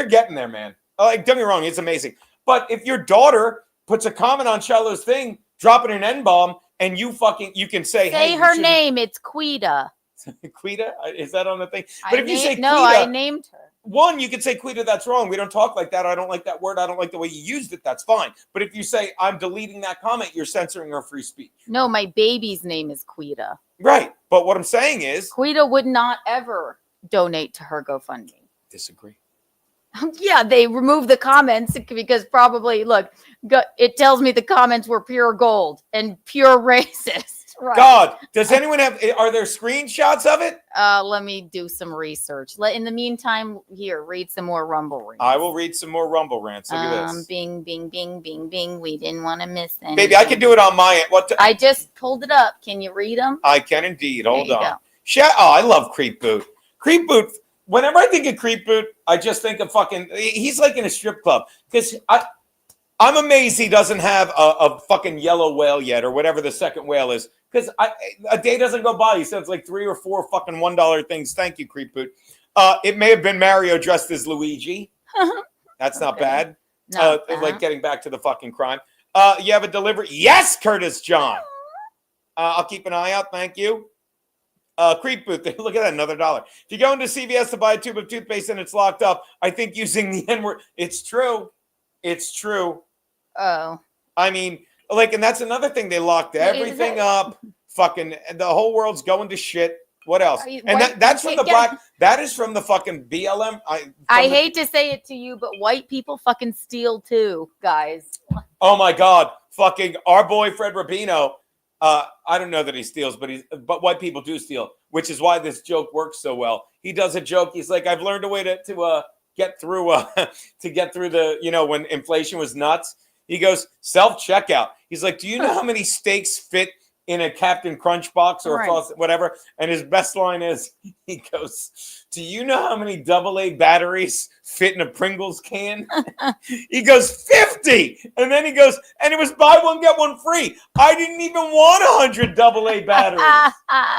getting there, man. Like, don't get me wrong, it's amazing. But if your daughter puts a comment on Shiloh's thing, dropping an N-bomb, and you can say, hey, her name. It's Quita. Quita? Is that on the thing? But if you say no, Quita, I named her. one, you could say Quita, that's wrong. We don't talk like that. I don't like that word. I don't like the way you used it. That's fine. But if you say, I'm deleting that comment, you're censoring her free speech. No, my baby's name is Quita. Right. But what I'm saying is, Quita would not ever donate to her GoFundMe. Disagree. Yeah, they removed the comments because probably, look, it tells me the comments were pure gold and pure racist. Right. God, does anyone are there screenshots of it? Let me do some research. In the meantime, here, read some more Rumble rants. I will read some more Rumble rants. Look at this. Bing, bing, bing, bing, bing. We didn't want to miss anything. Baby, I can do it on my end. I just pulled it up. Can you read them? I can indeed. Hold There you on. I love Creep Boot. Creep Boot. Whenever I think of Creep Boot, I just think of he's like in a strip club. Because I'm amazed he doesn't have a fucking yellow whale yet, or whatever the second whale is. Because a day doesn't go by. He sends like 3 or 4 fucking $1 things. Thank you, Creep Boot. It may have been Mario dressed as Luigi. That's not bad. Not bad. Like getting back to the fucking crime. You have a delivery. Yes, Curtis John. I'll keep an eye out. Thank you. Creep Booth, look at that, another $1. If you go into CVS to buy a tube of toothpaste and it's locked up, I think using the N-word, it's true. It's true. Oh. I mean, and that's another thing. They locked everything up. Fucking, the whole world's going to shit. What else? And that's from the black, that is from the fucking BLM. I hate to say it to you, but white people fucking steal too, guys. Oh my God. Fucking our boy, Fred Rubino. I don't know that he steals, but white people do steal, which is why this joke works so well. He does a joke. He's like, I've learned a way to get through the, when inflation was nuts. He goes, self-checkout. He's like, do you know how many steaks fit in a Captain Crunch box or whatever? And his best line is, he goes, do you know how many AA batteries fit in a Pringles can? He goes, 50. And then he goes, and it was buy one, get one free. I didn't even want 100 AA batteries.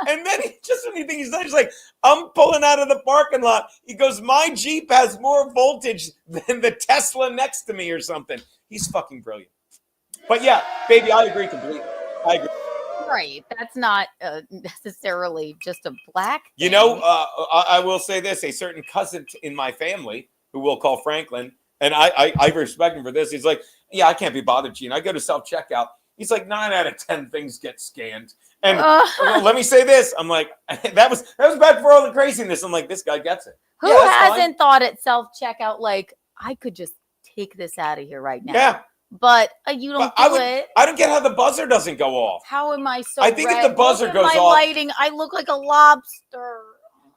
And then he's like, I'm pulling out of the parking lot. He goes, my Jeep has more voltage than the Tesla next to me or something. He's fucking brilliant. But yeah, baby, I agree completely. I agree. Right. That's not necessarily just a black thing. You know, I will say this. A certain cousin in my family, who we'll call Franklin, and I respect him for this. He's like, yeah, I can't be bothered, Gene. I go to self-checkout. He's like, 9 out of 10 things get scanned. And let me say this. I'm like, that was back for all the craziness. I'm like, this guy gets it. Who hasn't thought at self-checkout, like, I could just take this out of here right now? Yeah. But you don't do it. I don't get how the buzzer doesn't go off. How am I so I think red? if the buzzer Look at goes my off. lighting, I look like a lobster.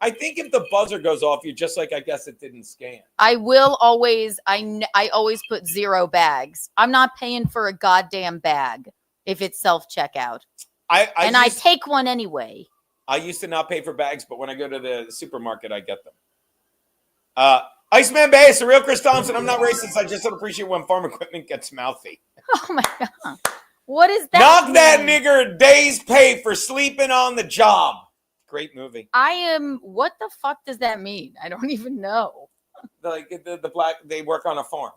I think if the buzzer goes off, you're just like, I guess it didn't scan. I will always, I always put 0 bags. I'm not paying for a goddamn bag if it's self-checkout. I take one anyway. I used to not pay for bags, but when I go to the supermarket, I get them. Iceman Bay, it's the real Chris Thompson. I'm not racist. I just don't appreciate when farm equipment gets mouthy. Oh my God. What is that? Knock that nigger a day's pay for sleeping on the job. Great movie. What the fuck does that mean? I don't even know. Like the black, they work on a farm.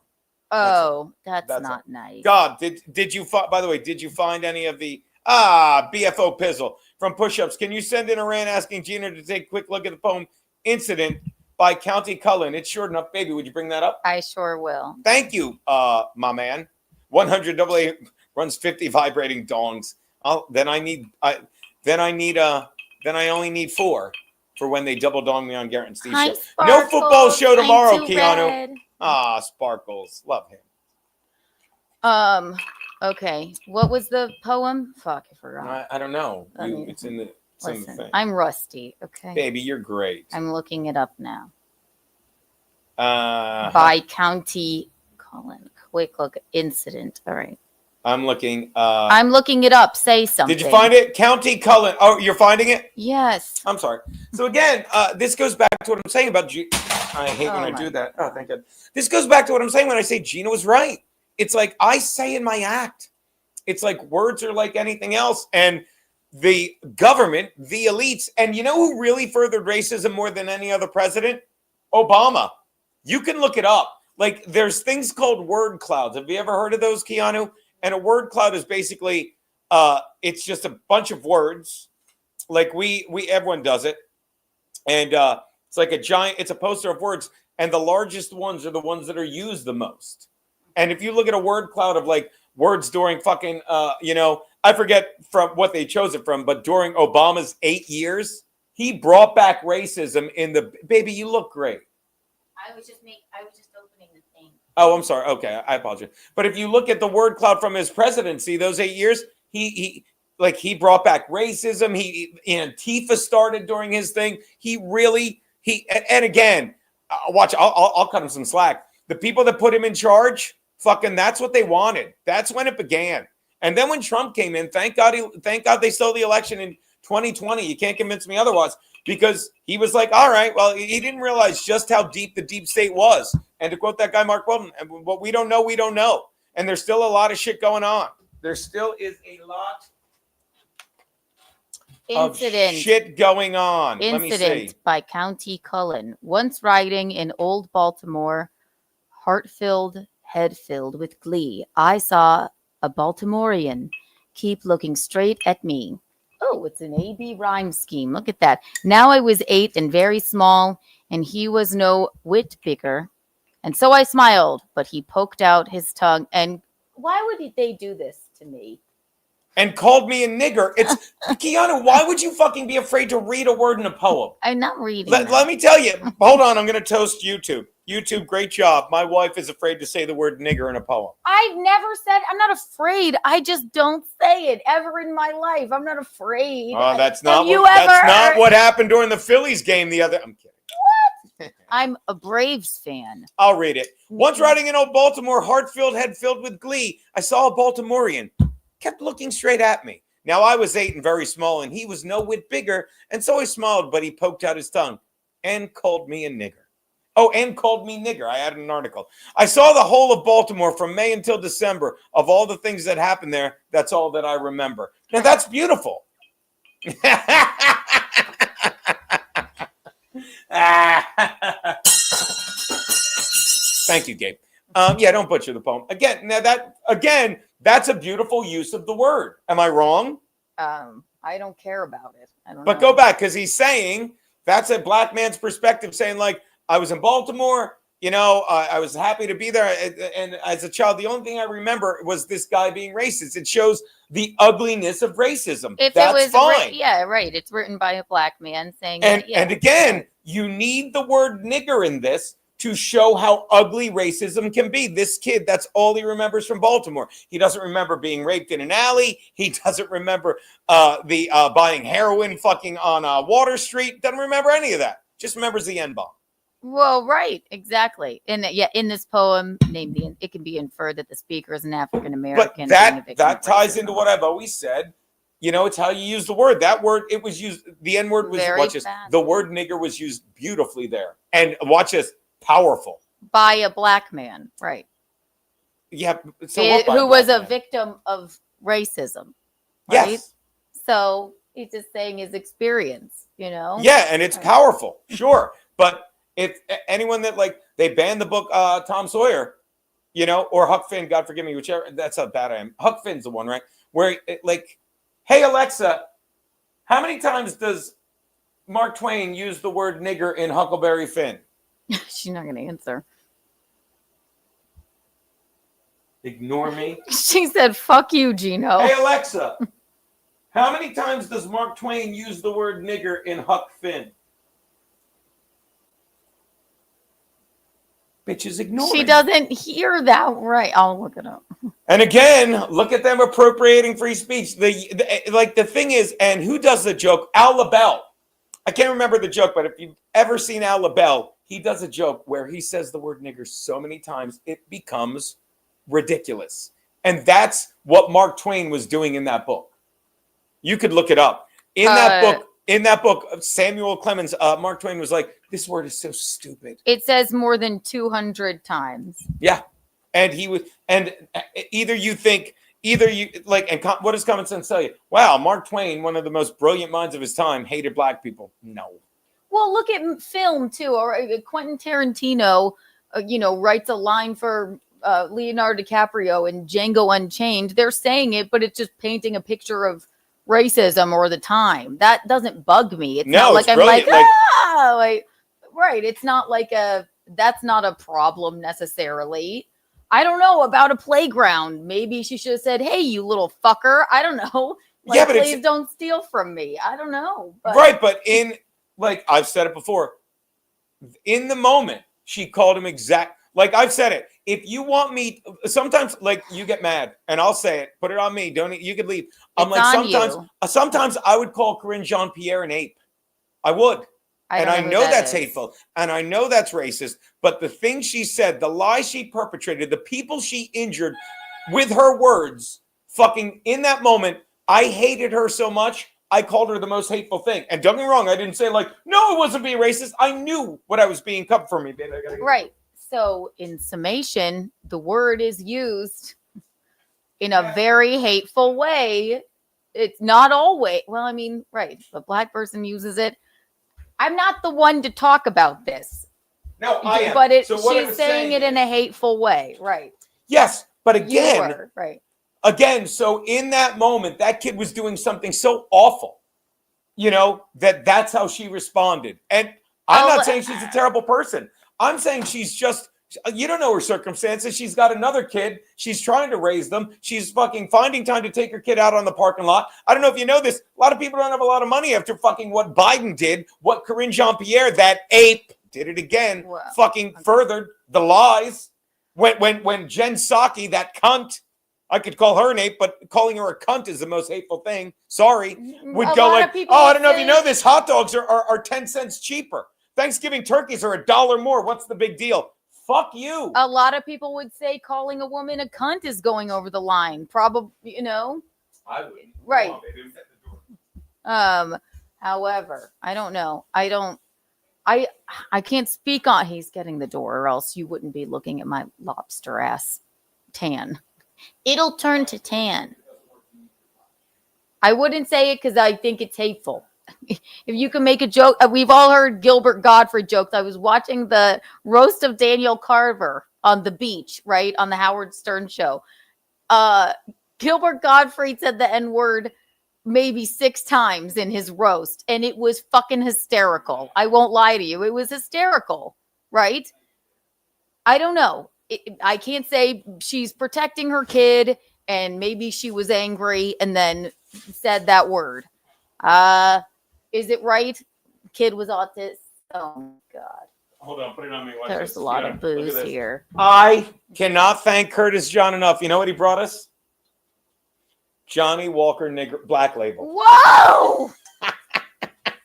Oh, that's not nice. God, did you by the way, did you find any of the BFO Pizzle from Push-Ups? Can you send in a rant asking Geno to take a quick look at the poem Incident by County Cullen? It's short enough, baby. Would you bring that up? I sure will. Thank you, my man. 100 AA runs 50 vibrating dongs. Then I only need 4. for when they doubled on me on Garrett and Steve Hi, show. No football Sparkles. show tomorrow, I'm too Keanu. red. Ah, Sparkles. Love him. Okay. What was the poem? Fuck, I forgot. I don't know. Let me- It's in the Listen, thing. I'm rusty. Okay. Baby, you're great. I'm looking it up now. Uh, By county, Colin. Quick look incident. All right. I'm looking. I'm looking it up. Say something. Did you find it? County Cullen. Oh, you're finding it? Yes. I'm sorry. So again, this goes back to what I'm saying about I hate when I my do that. Oh, thank God. This goes back to what I'm saying when I say Geno was right. It's like I say in my act. It's like words are like anything else. And the government, the elites, and you know who really furthered racism more than any other president? Obama. You can look it up. Like there's things called word clouds. Have you ever heard of those, Keanu? And a word cloud is basically it's just a bunch of words. Like we everyone does it. And it's like it's a poster of words, and the largest ones are the ones that are used the most. And if you look at a word cloud of like words during fucking I forget from what they chose it from, but during Obama's 8 years, he brought back racism in the baby, you look great. I was just opening the thing. Oh, I'm sorry. Okay, I apologize. But if you look at the word cloud from his presidency, those 8 years, he brought back racism. Antifa started during his thing. And again, watch. I'll cut him some slack. The people that put him in charge, fucking, that's what they wanted. That's when it began. And then when Trump came in, thank God they stole the election in 2020. You can't convince me otherwise. Because he was like, all right, well, he didn't realize just how deep the deep state was. And to quote that guy, Mark Weldon, what we don't know, we don't know. And there's still a lot of shit going on. There still is a lot of shit going on. Let me see. Incident by County Cullen. Once riding in old Baltimore, heart-filled, head-filled with glee, I saw a Baltimorean keep looking straight at me. Oh, it's an A-B rhyme scheme. Look at that. Now I was 8 and very small, and he was no whit bigger. And so I smiled, but he poked out his tongue. And why would they do this to me? And called me a nigger. It's Keanu, why would you fucking be afraid to read a word in a poem? I'm not reading. Let me tell you. Hold on, I'm going to toast YouTube. YouTube, great job. My wife is afraid to say the word nigger in a poem. I've never said, I'm not afraid. I just don't say it ever in my life. I'm not afraid. Oh, that's Have not what happened during the Phillies game the other. I'm kidding. I'm a Braves fan. I'll read it. Once riding in old Baltimore, heart-filled, head-filled with glee, I saw a Baltimorean. Kept looking straight at me. Now I was 8 and very small, and he was no whit bigger, and so I smiled, but he poked out his tongue and called me a nigger. Oh, and called me nigger. I added an article. I saw the whole of Baltimore from May until December. Of all the things that happened there, that's all that I remember. Now, that's beautiful. Thank you, Gabe. Yeah, don't butcher the poem. That's a beautiful use of the word. Am I wrong? I don't care about it. I don't But know. go back, because he's saying, that's a black man's perspective, saying like, I was in Baltimore, I was happy to be there. And as a child, the only thing I remember was this guy being racist. It shows the ugliness of racism. If That's it was fine. yeah, right. It's written by a black man saying And that, yeah. and again, you need the word nigger in this to show how ugly racism can be. This kid, that's all he remembers from Baltimore. He doesn't remember being raped in an alley. He doesn't remember buying heroin fucking on Water Street. Doesn't remember any of that. Just remembers the N-bomb. Well, right, exactly. And in this poem, it can be inferred that the speaker is an African American. But that ties into what I've always said. It's how you use the word. That word, it was used. The N word was the word nigger was used beautifully there. And watch this, powerful by a black man, right? Yeah, who was a victim of racism. Right? Yes. So he's just saying his experience. Yeah, and it's powerful, sure, but. If anyone that they banned the book Tom Sawyer, or Huck Finn, God forgive me, whichever, that's how bad I am. Huck Finn's the one, right? Where hey Alexa, how many times does Mark Twain use the word nigger in Huckleberry Finn? She's not going to answer. Ignore me. She said, "Fuck you, Geno." Hey Alexa, how many times does Mark Twain use the word nigger in Huck Finn? Bitch is ignoring. She doesn't hear that right. I'll look it up. And again, look at them appropriating free speech. The thing is, and who does the joke? Al LaBelle. I can't remember the joke, but if you've ever seen Al LaBelle, he does a joke where he says the word nigger so many times it becomes ridiculous. And that's what Mark Twain was doing in that book. You could look it up. In that book, Samuel Clemens, Mark Twain was like, this word is so stupid. It says more than 200 times. Yeah. And he was, and either you like, and what does common sense tell you? Wow, Mark Twain, one of the most brilliant minds of his time, hated black people. No. Well, look at film too. Or Quentin Tarantino, writes a line for Leonardo DiCaprio in Django Unchained. They're saying it, but it's just painting a picture of racism or the time. That doesn't bug me. It's not like I'm like, right. It's not like that's not a problem necessarily. I don't know about a playground. Maybe she should have said, hey, you little fucker. I don't know. Like, yeah, but please don't steal from me. I don't know. But. Right. But I've said it before, in the moment, she called him like I've said it. If you want me, sometimes like you get mad and I'll say it, put it on me. You could leave. I'm sometimes I would call Corinne Jean-Pierre an ape. I would. I know that's hateful and I know that's racist, but the thing she said, the lie she perpetrated, the people she injured with her words, fucking in that moment, I hated her so much. I called her the most hateful thing. And don't get me wrong, I didn't say no, it wasn't being racist. I knew what I was being cut for me, baby. Right. So in summation, the word is used in a very hateful way. It's not always, right. A black person uses it. I'm not the one to talk about this. No, I am. But she's saying it in a hateful way. Right. Yes. But again, right. Again, so in that moment, that kid was doing something so awful, that's how she responded. And I'm not saying she's a terrible person. I'm saying she's just, you don't know her circumstances. She's got another kid. She's trying to raise them. She's fucking finding time to take her kid out on the parking lot. I don't know if you know this. A lot of people don't have a lot of money after fucking what Biden did, what Corinne Jean-Pierre, that ape, did it again, furthered the lies. When Jen Psaki, that cunt, I could call her an ape, but calling her a cunt is the most hateful thing. Sorry. Would go like, I don't know if you know this. Hot dogs are 10 cents cheaper. Thanksgiving turkeys are $1 more. What's the big deal? Fuck you. A lot of people would say calling a woman a cunt is going over the line. Probably, I would. Right. However, I don't know. I can't speak on. He's getting the door, or else you wouldn't be looking at my lobster ass tan. It'll turn to tan. I wouldn't say it because I think it's hateful. If you can make a joke, we've all heard Gilbert Gottfried jokes. I was watching the roast of Daniel Carver on the beach, right, on the Howard Stern show. Gilbert Gottfried said the N-word maybe 6 times in his roast, and it was fucking hysterical. I won't lie to you. It was hysterical, right? I don't know. I can't say she's protecting her kid, and maybe she was angry and then said that word. Is it right? Kid was autistic. Oh my God. Hold on, put it on me. Watch There's this. a lot of booze here. I cannot thank Curtis John enough. You know what he brought us? Johnny Walker Black Label. Whoa!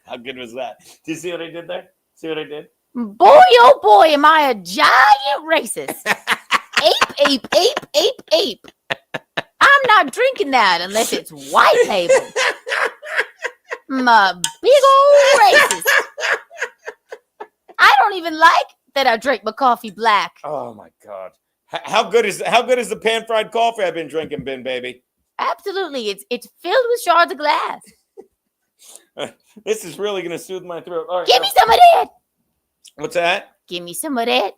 How good was that? Do you see what I did there? See what I did? Boy, oh boy, am I a giant racist. Ape. I'm not drinking that unless it's white label. I'm a big old racist. I don't even like that I drink my coffee black. Oh my God. How good is the pan-fried coffee I've been drinking, baby? Absolutely. It's filled with shards of glass. This is really going to soothe my throat. All right, Give me some of that. What's that? Give me some of that.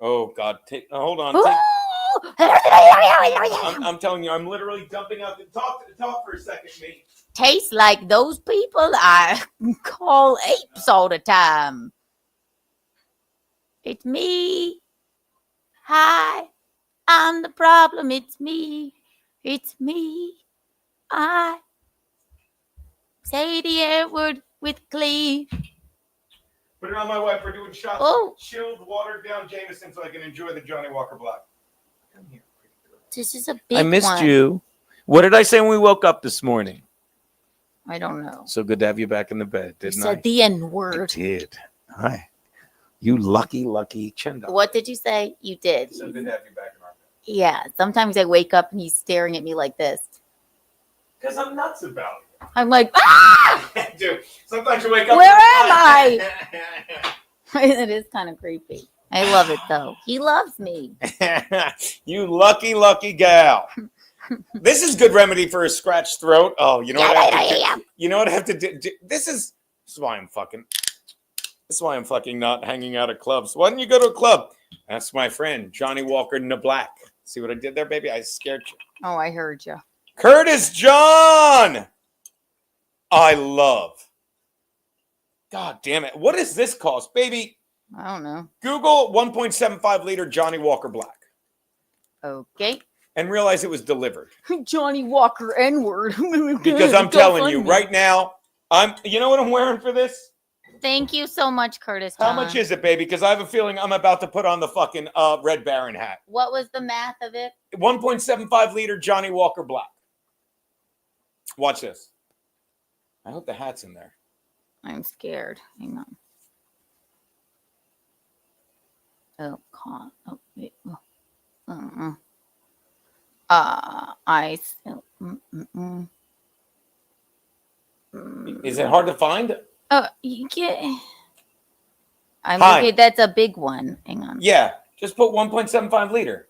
Oh, God. Hold on. I'm telling you, I'm literally dumping out. Talk for a second, mate. Tastes like those people I call apes all the time. It's me. Hi. I'm the problem. It's me. It's me. I say the N word with glee. Put it on my wife. We're doing shots Oh. of chilled, watered down Jameson so I can enjoy the Johnny Walker Black. Come here. This is a big I missed one. you. What did I say when we woke up this morning? I don't know. So good to have you back in the bed, You didn't said I? the N I word. did. Hi. You lucky Chenda. What did you say? You did. So good to have you back in our bed. Yeah. Sometimes I wake up and he's staring at me like this. Because I'm nuts about I'm like, ah! it. Dude, sometimes you wake up. Where am I? It is kind of creepy. I love it though. He loves me. You lucky gal. This is good remedy for a scratched throat. Oh, you know what I have to do? You know what I have to do? This is why I'm fucking. This is why I'm fucking not hanging out at clubs. Why don't you go to a club? That's my friend Johnny Walker in the Black. See what I did there, baby? I scared you. Oh, I heard you. Curtis John. I love. God damn it! What does this cost, baby? I don't know. Google 1.75 liter Johnny Walker Black Okay. and realize it was delivered. Johnny Walker N-word. Because I'm telling you right now, you know what I'm wearing for this? Thank you so much, Curtis. How John. much is it, baby? Because I have a feeling I'm about to put on the fucking Red Baron hat. What was the math of it? 1.75 liter Johnny Walker Black. Watch this. I hope the hat's in there. I'm scared. Hang on. Oh, God. Oh, wait. I. Is it hard to find? Oh, you get. I'm Hi. okay. That's a big one. Hang on. Yeah. Just put 1.75 liter.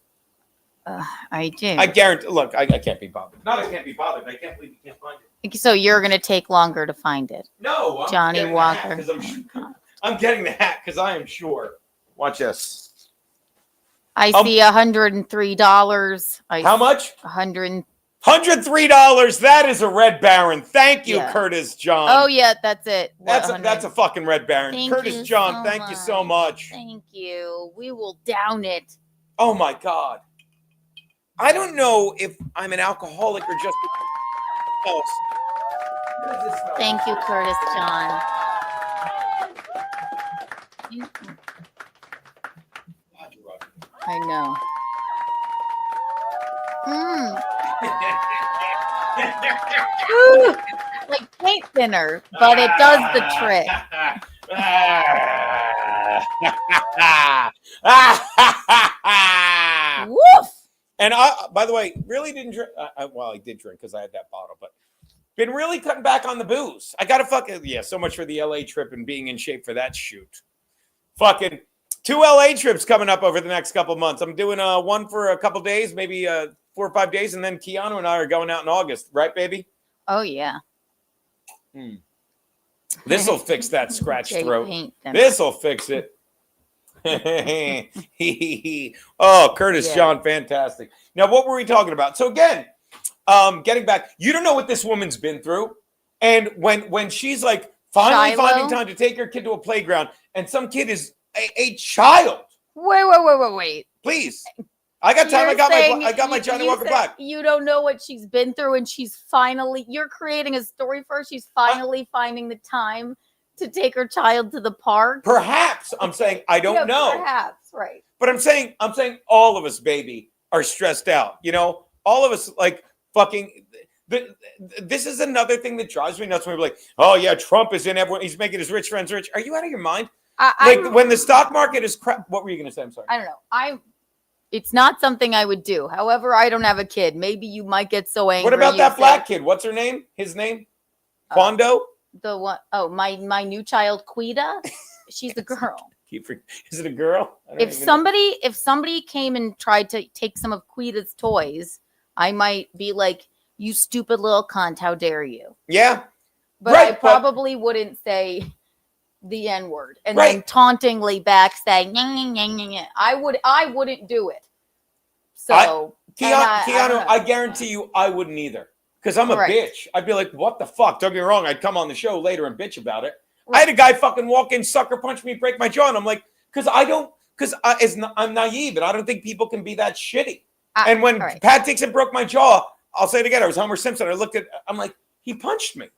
I do. I guarantee. Look, I can't be bothered. Not I can't be bothered. I can't believe you can't find it. So you're gonna take longer to find it. No, I'm Johnny getting Walker. The hat 'cause I'm getting the hat because I am sure. Watch this. I see $103. How much? $100. $103. That is a Red Baron. Thank you, Yeah. Curtis John. Oh yeah, that's it. That's What, a fucking Red Baron. Thank Curtis you John, so thank you so much. Thank you. We will down it. Oh my God. I don't know if I'm an alcoholic or just. Thank you, Curtis John. I know. Like paint thinner, but it does the trick. Woof! And I, by the way, really didn't drink. Well, I did drink because I had that bottle, but been really cutting back on the booze. I got to so much for the LA trip and being in shape for that shoot. Fucking 2 LA trips coming up over the next couple months. I'm doing one for a couple days, maybe 4 or 5 days, and then Keanu and I are going out in August, right, baby? Oh yeah. This will fix that scratched Okay, throat. paint them. This will fix it. Oh, Curtis Yeah. John, fantastic. Now, what were we talking about? So again, getting back, you don't know what this woman's been through, and when she's like finally Shiloh? finding time to take her kid to a playground, and some kid is a child. Wait. Please, I got time. You're I got my saying- Johnny you Walker said Black. You don't know what she's been through, and you're creating a story for her. She's finally finding the time to take her child to the park. Perhaps I'm saying I don't know. Perhaps, right. But I'm saying all of us, baby, are stressed out. You know, all of us like fucking. This is another thing that drives me nuts when we're like, oh yeah, Trump is in everyone. He's making his rich friends rich. Are you out of your mind? When the stock market is crap. What were you going to say? I'm sorry. I don't know. It's not something I would do. However, I don't have a kid. Maybe you might get so angry. What about you that say- black kid? What's her name? His name? Quando? The one oh my new child, Quita. She's a girl. Is it a girl? I don't If even know. somebody came and tried to take some of Quita's toys, I might be like, "You stupid little cunt! How dare you!" Yeah. But Right, I probably wouldn't say the N word and then Right. tauntingly back saying, "Nyah, nyah, nyah, nyah, nyah." I wouldn't do it. So Keanu, I don't know. guarantee you I wouldn't either. Because I'm a Right. bitch. I'd be like, what the fuck? Don't get me wrong. I'd come on the show later and bitch about it. I had a guy fucking walk in, sucker punch me, break my jaw. And I'm like, I'm naive and I don't think people can be that shitty. And when all right. Pat Dixon broke my jaw, I'll say it again. I was Homer Simpson. I'm like, he punched me.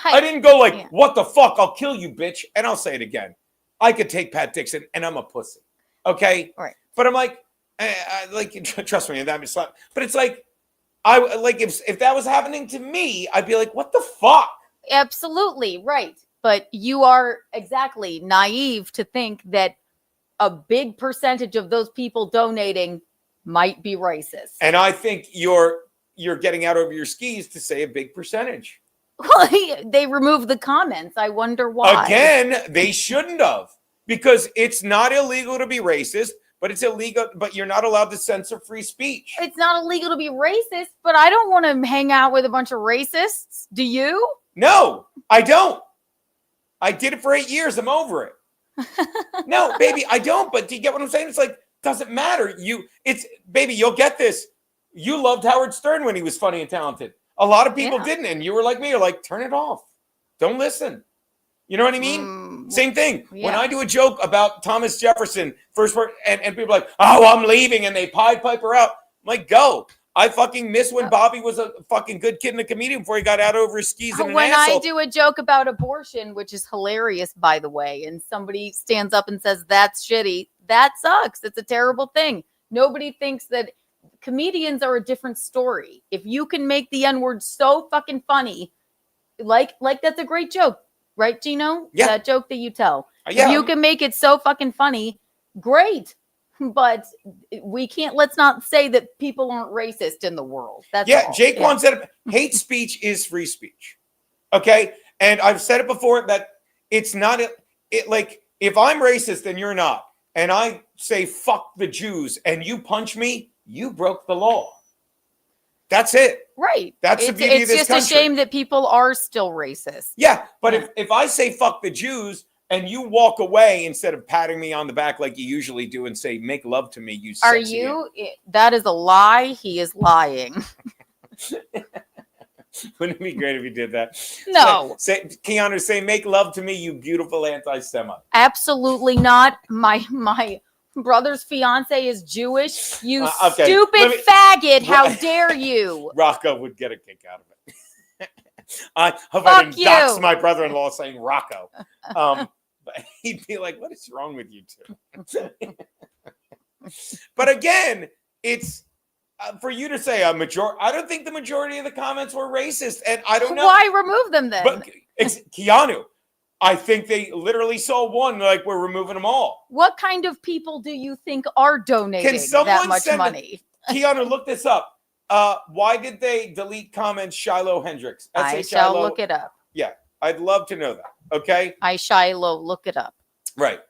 I didn't go like, what the fuck? I'll kill you, bitch. And I'll say it again. I could take Pat Dixon, and I'm a pussy. Okay, Right. But I'm like, trust me, that was slap. But it's like, I like if that was happening to me, I'd be like, what the fuck? Absolutely right. But you are exactly naive to think that a big percentage of those people donating might be racist. And I think you're getting out over your skis to say a big percentage. Well, they removed the comments. I wonder why. Again, they shouldn't have, because it's not illegal to be racist, but it's illegal, but you're not allowed to censor free speech. It's not illegal to be racist, but I don't want to hang out with a bunch of racists. Do you? No, I don't. I did it for 8 years. I'm over it. No, baby, I don't. But do you get what I'm saying? It's like, doesn't matter. Baby, you'll get this. You loved Howard Stern when he was funny and talented. A lot of people didn't. And you were like me. You're like, turn it off. Don't listen. You know what I mean? Same thing. Yeah. When I do a joke about Thomas Jefferson, first word, and people are like, oh, I'm leaving, and they Pied Piper out. I'm like, go. I fucking miss when Bobby was a fucking good kid and a comedian before he got out over his skis and an When asshole. I do a joke about abortion, which is hilarious, by the way, and somebody stands up and says, that's shitty, that sucks. It's a terrible thing. Nobody thinks that comedians are a different story. If you can make the N-word so fucking funny, like that's a great joke. Right, Geno? Yeah. That joke that you tell. Yeah. If you can make it so fucking funny, great. But let's not say that people aren't racist in the world. That's all. Jake Wan said it. Hate speech is free speech. Okay? And I've said it before that it's not, like, if I'm racist and you're not, and I say fuck the Jews and you punch me, you broke the law. That's it. Right. That's the beauty of this It's just a shame that people are still racist. Yeah, but if I say fuck the Jews and you walk away instead of patting me on the back like you usually do and say make love to me, you Are sexy you? That is a lie. He is lying. Wouldn't it be great if you did that? No. Say Keanu, say make love to me, you beautiful anti-Semite. Absolutely not. My brother's fiance is Jewish. You stupid faggot. How dare you? Rocco would get a kick out of it. I hope I didn't dox my brother-in-law saying Rocco. But he'd be like, what is wrong with you two? But again, it's for you to say a majority. I don't think the majority of the comments were racist. And I don't know. Why remove them then? But it's Keanu. I think they literally saw one, like we're removing them all. What kind of people do you think are donating that much money? Keanu, look this up. Why did they delete comments Shiloh Hendrix? I shall look it up. Yeah, I'd love to know that. Okay. I Shiloh, look it up. Right.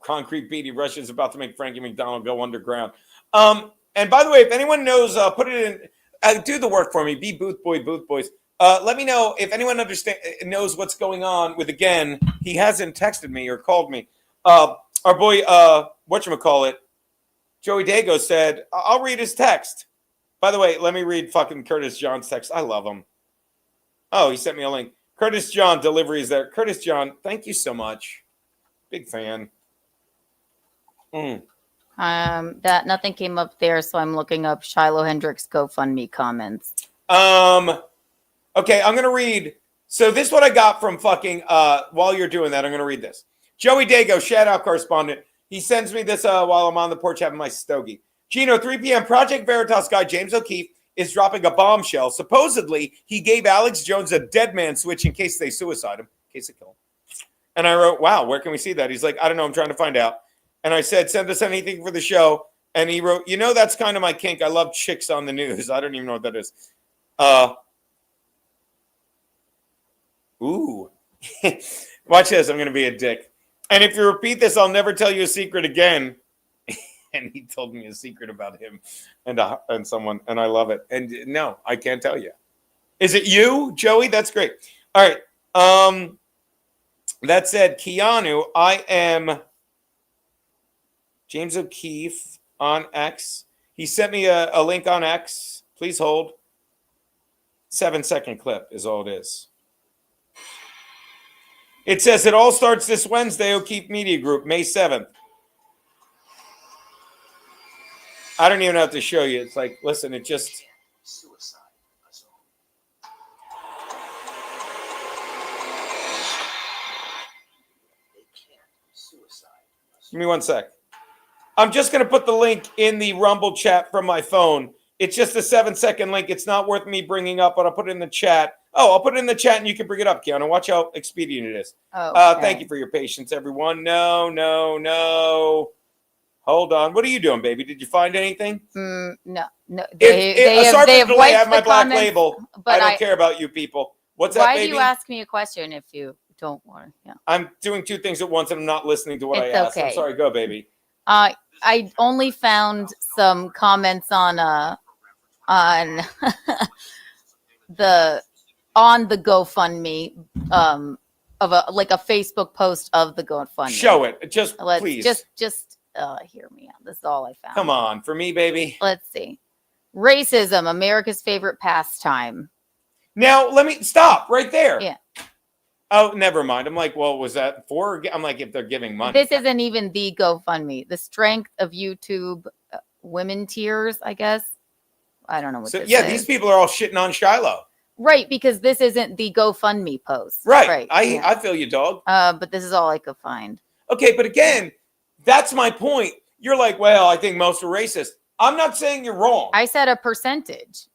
Concrete Beatty Russia's about to make Frankie McDonald go underground. And by the way, if anyone knows, put it in. Do the work for me. Be Booth Boys. Let me know if anyone knows what's going on with, again, he hasn't texted me or called me. Our boy, whatchamacallit, Joey Dago said, I'll read his text. By the way, let me read fucking Curtis John's text. I love him. Oh, he sent me a link. Curtis John delivery is there. Curtis John, thank you so much. Big fan. That nothing came up there, so I'm looking up Shiloh Hendrix GoFundMe comments. Okay, I'm going to read. So this is what I got from fucking, while you're doing that, I'm going to read this. Joey Dago, shout out correspondent. He sends me this while I'm on the porch having my stogie. Geno, 3 p.m. Project Veritas guy James O'Keefe is dropping a bombshell. Supposedly, he gave Alex Jones a dead man switch in case they suicide him, in case they kill him. And I wrote, wow, where can we see that? He's like, I don't know, I'm trying to find out. And I said, send us anything for the show. And he wrote, you know, that's kind of my kink. I love chicks on the news. I don't even know what that is. Ooh. Watch this. I'm going to be a dick. And if you repeat this, I'll never tell you a secret again. And he told me a secret about him and someone, and I love it. And no, I can't tell you. Is it you, Joey? That's great. All right. That said, Keanu, I am James O'Keefe on X. He sent me a link on X. Please hold. 7-second clip is all it is. It says it all starts this Wednesday, O'Keefe Media Group, May 7th. I don't even have to show you. It's like, listen, it just... Suicide. Give me 1 sec. I'm just going to put the link in the Rumble chat from my phone. It's just a 7-second link. It's not worth me bringing up, but I'll put it in the chat. Oh, I'll put it in the chat and you can bring it up, Keanu. Watch how expedient it is. Oh, okay. Thank you for your patience, everyone. No. Hold on. What are you doing, baby? Did you find anything? No. Sorry for the delay. I have my black comments, label. but I don't care about you people. What's why that, baby? do you ask me a question if you don't want to? Yeah. I'm doing 2 things at once and I'm not listening to what I It's asked. okay. I'm sorry. Go, baby. I only found some comments on the GoFundMe of a Facebook post of the GoFundMe. Show it. Just please. Just hear me out. This is all I found. Come on, for me, baby. Let's see. Racism, America's favorite pastime. Now, let me stop right there. Yeah. Oh, never mind. I'm like, well, was that for? I'm like, if they're giving money. This isn't even the GoFundMe. The strength of YouTube women tears, I guess. I don't know what this is. These people are all shitting on Shiloh. Right, because this isn't the GoFundMe post. Right. I feel you, dog. But this is all I could find. Okay, but again, that's my point. You're like, well, I think most are racist. I'm not saying you're wrong. I said a percentage.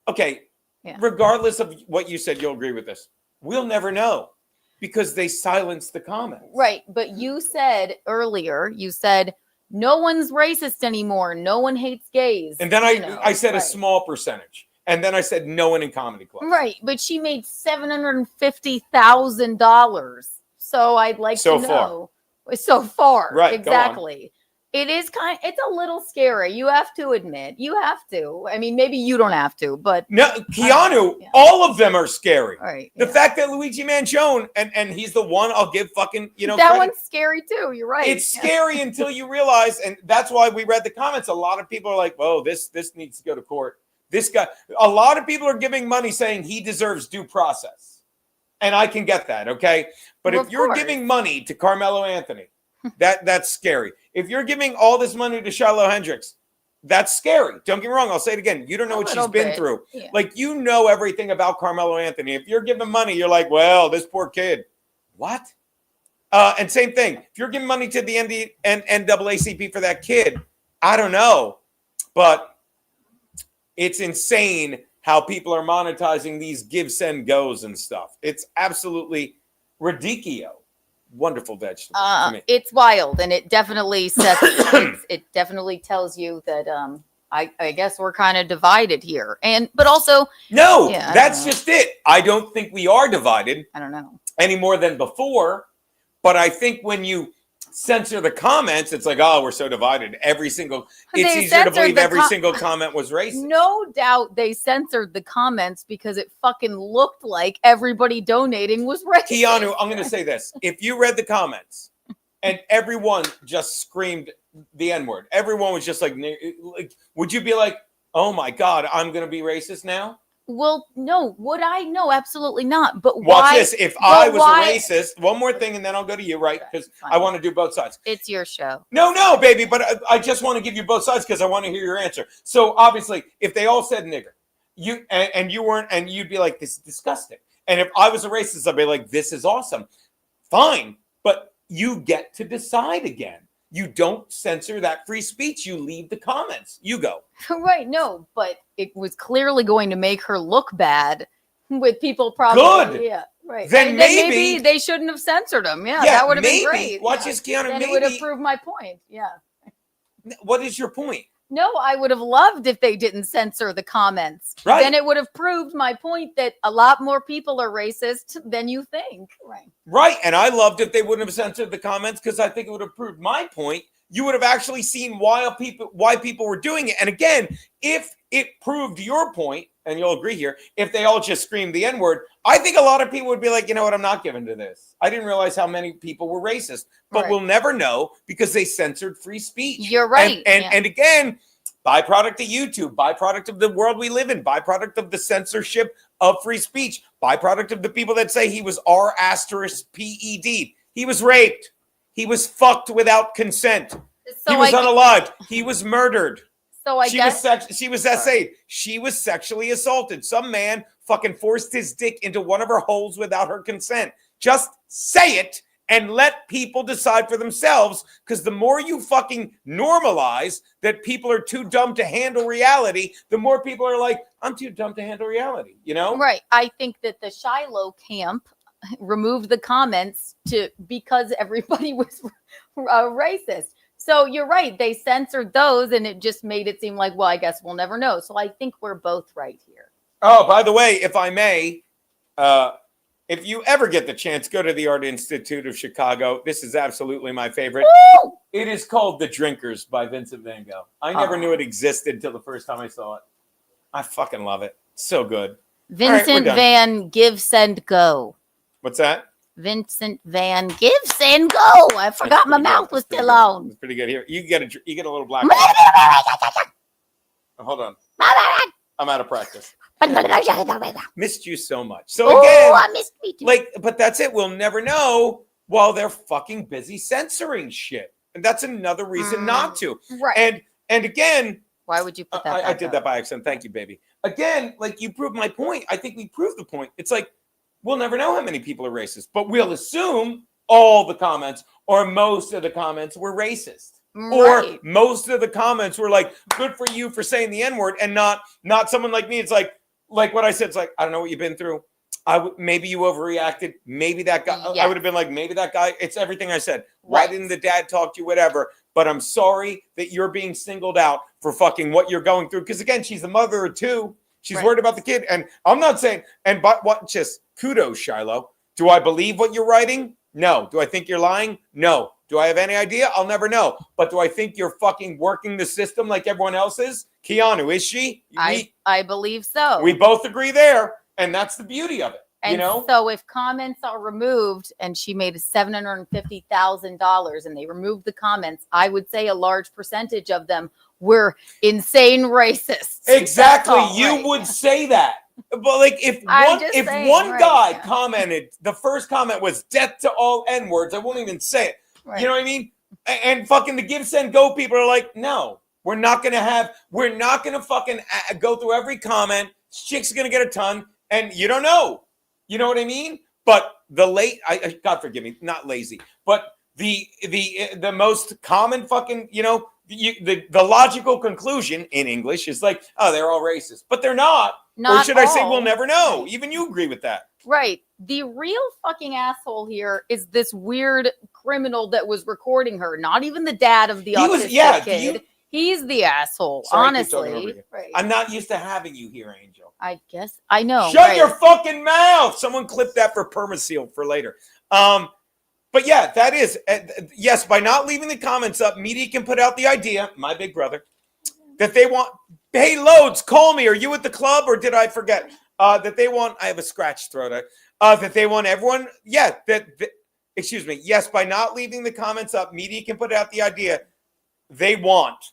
Okay. Yeah. Regardless of what you said, you'll agree with this. We'll never know because they silenced the comments. Right, but you said earlier, no one's racist anymore. No one hates gays. And then I said a small percentage. And then I said no one in comedy clubs. Right, but she made $750,000. So I'd like to know. So far. Right, exactly. It is it's a little scary. You have to admit. You have to. I mean, maybe you don't have to, but no, Keanu, all of them are scary. Right. The fact that Luigi Mangione, and he's the one I'll give fucking, that credit. one's scary too. You're right. It's scary until you realize, and that's why we read the comments. A lot of people are like, whoa, this needs to go to court. This guy, a lot of people are giving money saying he deserves due process. And I can get that, okay? But if you're giving money to Karmelo Anthony, that's scary. If you're giving all this money to Shiloh Hendrix, that's scary. Don't get me wrong. I'll say it again. You don't know what she's been through. Yeah. Like, you know everything about Karmelo Anthony. If you're giving money, you're like, well, this poor kid. What? And same thing. If you're giving money to the NAACP for that kid, I don't know. But it's insane how people are monetizing these give, send, goes and stuff. It's absolutely ridiculous. Wonderful vegetable. It's wild, and it definitely sets. It definitely tells you that I guess we're kind of divided here, but also that's just it. I don't think we are divided. I don't know any more than before, but I think when you censor the comments, it's like, oh, we're so divided. It's easier to believe every single comment was racist. No doubt they censored the comments because it fucking looked like everybody donating was racist. Keanu, I'm going to say this. If you read the comments and everyone just screamed the N-word, everyone was just like, would you be like, oh my God, I'm going to be racist now? Well, no. Would I? No, absolutely not. But watch this. If I was a racist, one more thing, and then I'll go to you, right? Because I want to do both sides. It's your show. No, baby. But I just want to give you both sides because I want to hear your answer. So obviously, if they all said nigger, you weren't, and you'd be like, this is disgusting. And if I was a racist, I'd be like, this is awesome. Fine, but you get to decide again. You don't censor that free speech. You leave the comments. You go. Right. No, but it was clearly going to make her look bad with people probably. Good. Yeah. Right. Then maybe they shouldn't have censored him. Yeah. That would have been great. Watch this, Keanu. Then maybe it would have proved my point. Yeah. What is your point? No, I would have loved if they didn't censor the comments. Right. Then it would have proved my point that a lot more people are racist than you think. Right. Right. And I loved if they wouldn't have censored the comments because I think it would have proved my point. You would have actually seen why people were doing it. And again, if it proved your point, and you'll agree here, if they all just screamed the N-word, I think a lot of people would be like, you know what, I'm not giving to this. I didn't realize how many people were racist. But we'll never know because they censored free speech. You're right. And again, byproduct of YouTube, byproduct of the world we live in, byproduct of the censorship of free speech, byproduct of the people that say he was R*PED. He was raped. He was fucked without consent. So he was unalived. He was murdered. So she was essayed. She was sexually assaulted. Some man fucking forced his dick into one of her holes without her consent. Just say it and let people decide for themselves. Because the more you fucking normalize that people are too dumb to handle reality, the more people are like, I'm too dumb to handle reality, you know? Right. I think that the Shiloh camp removed the comments because everybody was racist. So you're right. They censored those and it just made it seem like, well, I guess we'll never know. So I think we're both right here. Oh, by the way, if I may, if you ever get the chance, go to the Art Institute of Chicago. This is absolutely my favorite. Woo! It is called The Drinkers by Vincent Van Gogh. I never knew it existed until the first time I saw it. I fucking love it. So good. Vincent done. Van Give, Send, Go. What's that? Vincent Van Give, Send, Go. I forgot my mouth was still on. It's pretty good. Here, you get a little black. Oh, hold on. I'm out of practice. Missed you so much. So again, I missed me too. but that's it. We'll never know while they're fucking busy censoring shit. And that's another reason not to. Right. And again, Why would you put that? I did that by accident. Thank you, baby. Again, like you proved my point. I think we proved the point. It's like, we'll never know how many people are racist, but we'll assume all the comments or most of the comments were racist. Or most of the comments were like, good for you for saying the N-word, and not someone like me. It's like what I said. It's like, I don't know what you've been through. Maybe you overreacted. Maybe that guy, I would have been like, maybe that guy, it's everything I said. Why didn't the dad talk to you? Whatever. But I'm sorry that you're being singled out for fucking what you're going through. Because again, she's a mother of two. She's worried about the kid. And I'm not saying, just kudos, Shiloh. Do I believe what you're writing? No. Do I think you're lying? No. Do I have any idea? I'll never know. But do I think you're fucking working the system like everyone else is? Keanu, is she? I believe so. We both agree there. And that's the beauty of it. And you know? So if comments are removed and she made $750,000 and they removed the comments, I would say a large percentage of them were insane racists. Exactly. You would say that. But like if one guy commented, the first comment was death to all N-words, I won't even say it. Right. You know what I mean? And fucking the give, send, go people are like, no, we're not going to fucking go through every comment. Chick's going to get a ton. And you don't know. You know what I mean? But God forgive me, not lazy, but the most common fucking, the logical conclusion in English is like, oh, they're all racist, but they're not. Or should I say we'll never know? Even you agree with that. Right. The real fucking asshole here is this weird criminal that was recording her. Not even the dad of the autistic kid. He's the asshole, honestly. Right. I'm not used to having you here, Angel. I guess I know. Shut your fucking mouth. Someone clip that for permaseal for later. But yeah, that is yes. By not leaving the comments up, media can put out the idea. My big brother, that they want. Hey, Loads, call me. Are you at the club or did I forget? That they want. I have a scratched throat. That they want everyone. Yeah. Excuse me. Yes. By not leaving the comments up, media can put out the idea. They want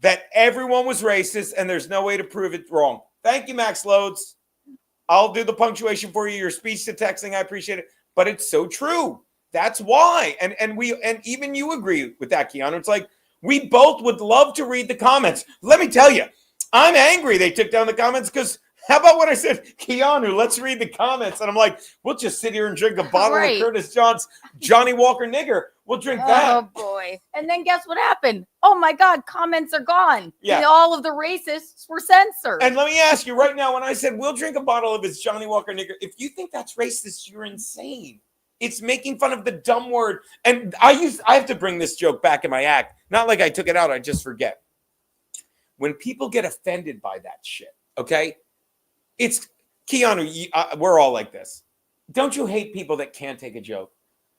that everyone was racist and there's no way to prove it wrong. Thank you, Max Loads. I'll do the punctuation for you. Your speech to texting, I appreciate it. But it's so true. That's why. And even you agree with that, Keanu. It's like we both would love to read the comments. Let me tell you, I'm angry they took down the comments because how about when I said, Keanu, let's read the comments? And I'm like, we'll just sit here and drink a bottle of Curtis John's Johnny Walker Nigger. We'll drink that. Oh, boy. And then guess what happened? Oh, my God. Comments are gone. Yeah. And all of the racists were censored. And let me ask you right now, when I said, we'll drink a bottle of his Johnny Walker Nigger, if you think that's racist, you're insane. It's making fun of the dumb word. And I have to bring this joke back in my act. Not like I took it out. I just forget. When people get offended by that shit, okay? It's Keanu, we're all like this. Don't you hate people that can't take a joke?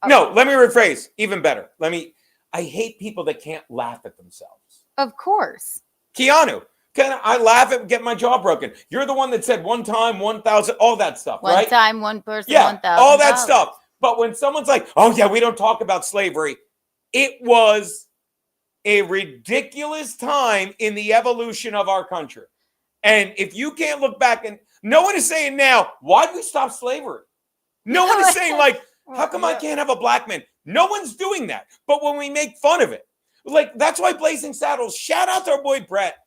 No, let me rephrase. Even better. I hate people that can't laugh at themselves. Of course. Keanu, I laugh at get my jaw broken. You're the one that said one time, 1,000, all that stuff, right? One time, one person, yeah, 1,000. all that stuff. But when someone's like, oh yeah, we don't talk about slavery. It was a ridiculous time in the evolution of our country. And if you can't look back, and no one is saying now, why did we stop slavery? No one is saying like, how come I can't have a black man? No one's doing that. But when we make fun of it, like that's why Blazing Saddles, shout out to our boy Brett.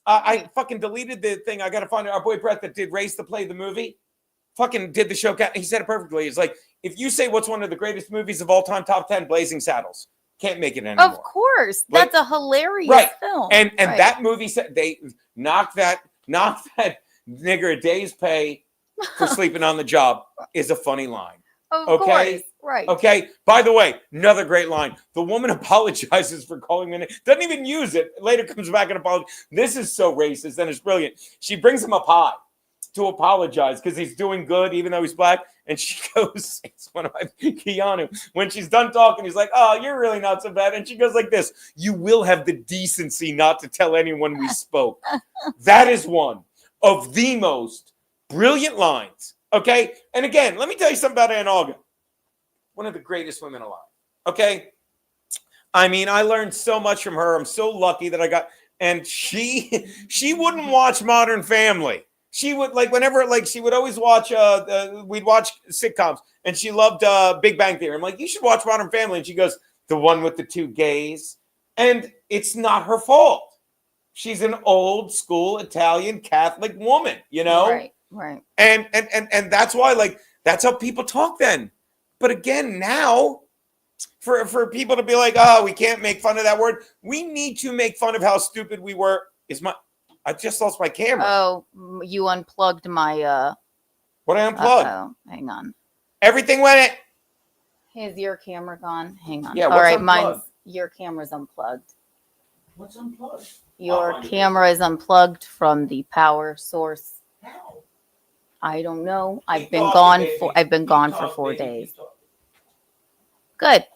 I fucking deleted the thing. I got to find our boy Brett that did Race to Play the movie. fucking did the show. He said it perfectly. It's like, if you say what's one of the greatest movies of all time, top 10, Blazing Saddles. Can't make it anymore. Of course. Like, That's a hilarious right. film. And Right. that movie said they knocked that nigger a day's pay for sleeping on the job is a funny line. Of Okay. course. Right. Okay. By the way, another great line. The woman apologizes for calling me. Doesn't even use it. Later comes back and apologizes. This is so racist and it's brilliant. She brings him a pie to apologize because he's doing good, even though he's black. And she goes, it's one of my Keanu. When she's done talking, he's like, oh, you're really not so bad. And she goes like this: you will have the decency not to tell anyone we spoke. That is one of the most brilliant lines. Okay. And again, let me tell you something about Aunt Olga. One of the greatest women alive. Okay. I mean, I learned so much from her. I'm so lucky that I got, and she wouldn't watch Modern Family. She would, like, whenever, like, she would always watch, we'd watch sitcoms, and she loved Big Bang Theory. I'm like, you should watch Modern Family. And she goes, the one with the two gays. And it's not her fault. She's an old school Italian Catholic woman, you know? Right. Right. And that's why, like, that's how people talk then. But again, now, for people to be like, oh, we can't make fun of that word. We need to make fun of how stupid we were. I just lost my camera. Oh, you unplugged my What I unplugged? oh, hang on. Everything went in. Is your camera gone? Hang on. Yeah, All what's right, unplugged? your camera's unplugged. What's unplugged? Your camera is unplugged from the power source. How? I don't know. I've Keep been talking, gone baby. for I've been Keep gone for talking, 4 baby. days. Keep talking. Good.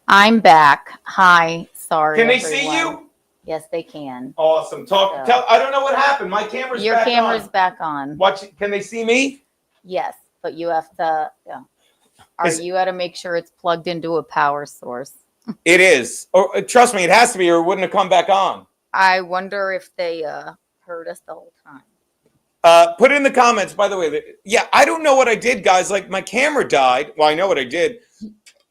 I'm back. Hi. Sorry. Can they see everyone. you? Yes, they can. Awesome. Tell. I don't know what happened. My camera's Your back camera's on. back on. Watch. Can they see me? Yes, but you have to. Yeah. You got to make sure it's plugged into a power source. It is. Or trust me, it has to be, or it wouldn't have come back on. I wonder if they heard us the whole time. Put it in the comments, by the way. Yeah, I don't know what I did, guys. Like, my camera died. Well, I know what I did.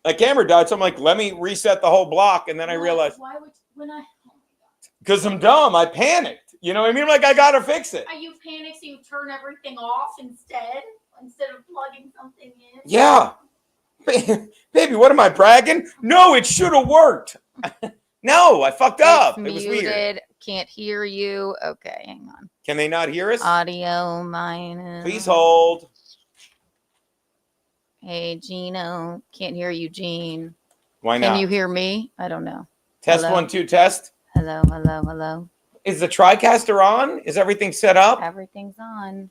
My camera died, so I'm like, let me reset the whole block. And then I realized, Why would when I? because I'm dumb, I panicked. You know what I mean? Like, I got to fix it. Are you panicked so you turn everything off instead? instead of plugging something in. Yeah. Baby, what am I bragging? No, it should have worked. No, I fucked up. It's It was muted. weird. Can't hear you. Okay, hang on. Can they not hear us? Audio minus. Please hold. Hey, Geno. Can't hear you, Gene. Why not? Can you hear me? I don't know. Test Hello? 1, 2, test. Hello, hello, hello. Is the TriCaster on? Is everything set up? Everything's on.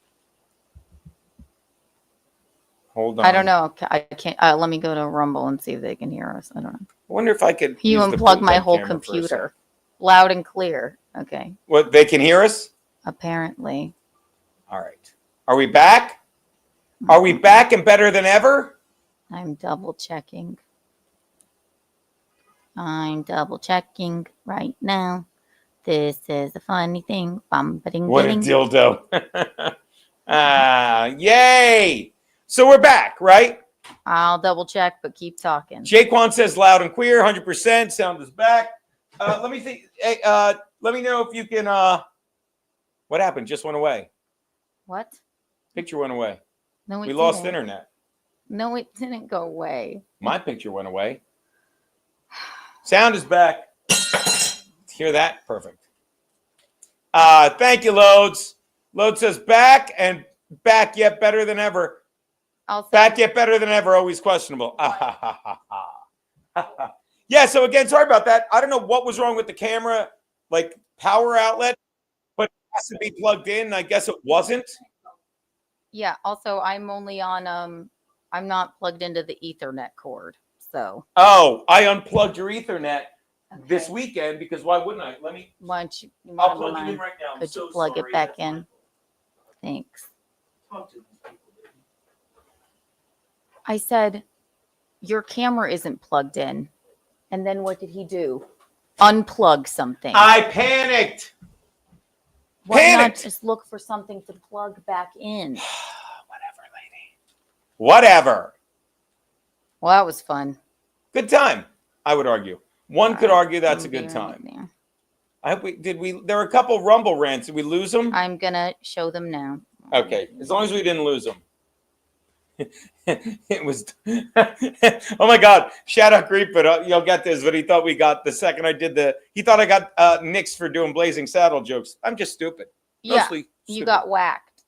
Hold on. I don't know. I can't. Let me go to Rumble and see if they can hear us. I don't know. I wonder if I could. You use the unplug my built-in whole camera for a computer. second. Loud and clear. Okay. What? They can hear us? Apparently. All right. Are we back? Are we back and better than ever? I'm double checking. I'm double checking right now. This is a funny thing. What a dildo. Yay. So we're back, right? I'll double check, but keep talking. Jaquan says loud and clear, 100%. Sound is back. Let me think. Hey, let me know if you can. What happened? Just went away. What? Picture went away. No, We lost internet. No, it didn't go away. My picture went away. Sound is back. Hear that? Perfect. Thank you, Loads. Load says back and back yet better than ever. Back yet better than ever. Always questionable. Yeah. So again, sorry about that. I don't know what was wrong with the camera, like power outlet, but it has to be plugged in. I guess it wasn't. Yeah. Also, I'm only on. I'm not plugged into the Ethernet cord. So. Oh, I unplugged your Ethernet this weekend because why wouldn't I? Let me. Why don't you? I'll plug it in right now. Could you plug it back in? Thanks. I said, your camera isn't plugged in. And then what did he do? Unplug something. I panicked. Why not just look for something to plug back in? Whatever, lady. Whatever. Well, that was fun. Good time, I would argue. One could argue that's a good There. time. I hope we did. There were a couple Rumble rants. Did we lose them? I'm gonna show them now. Okay, as long as we didn't lose them. It was. Oh my God! Shout out Creepwood. You'll get this, but he thought we got the second I did the. He thought I got nixed for doing Blazing Saddle jokes. I'm just stupid. Mostly You stupid. got whacked.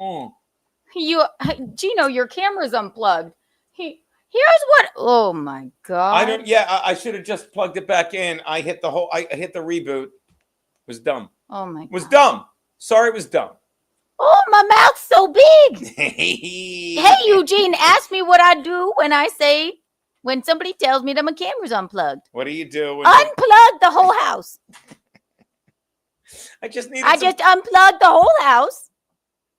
Geno, your camera's unplugged. Here's what. Oh my God. I don't. Yeah, I should have just plugged it back in. I hit the whole. I hit the reboot. It was dumb. Oh my God. It was dumb. Sorry, it was dumb. Oh, my mouth's so big. Hey, Eugene, ask me what I do when somebody tells me that my camera's unplugged. What do you do? Unplug the whole house. I just unplugged the whole house.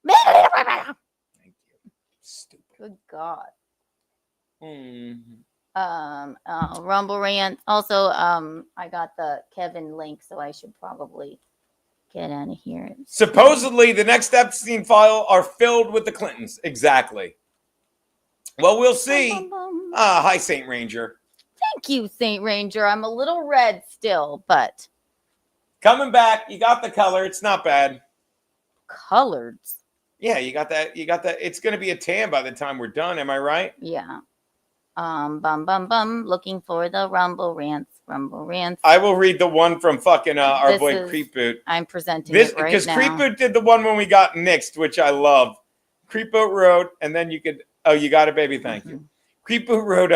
Thank you. Stupid. Good God. Mm-hmm. Rumble rant. Also, I got the Kevin link, so I should probably get out of here. Supposedly, the next Epstein file are filled with the Clintons. Exactly. Well, we'll see. Hi, Saint Ranger. Thank you, Saint Ranger. I'm a little red still, but coming back. You got the color. It's not bad. Coloreds. Yeah, you got that. It's going to be a tan by the time we're done. Am I right? Yeah. Looking for the Rumble rants. I will read the one from fucking our boy Creepboot. I'm presenting this it right because now. Creepboot did the one when we got nixed, which I love. Creepboot wrote, and then you could. Oh, you got it, baby. Thank you. Creepboot wrote.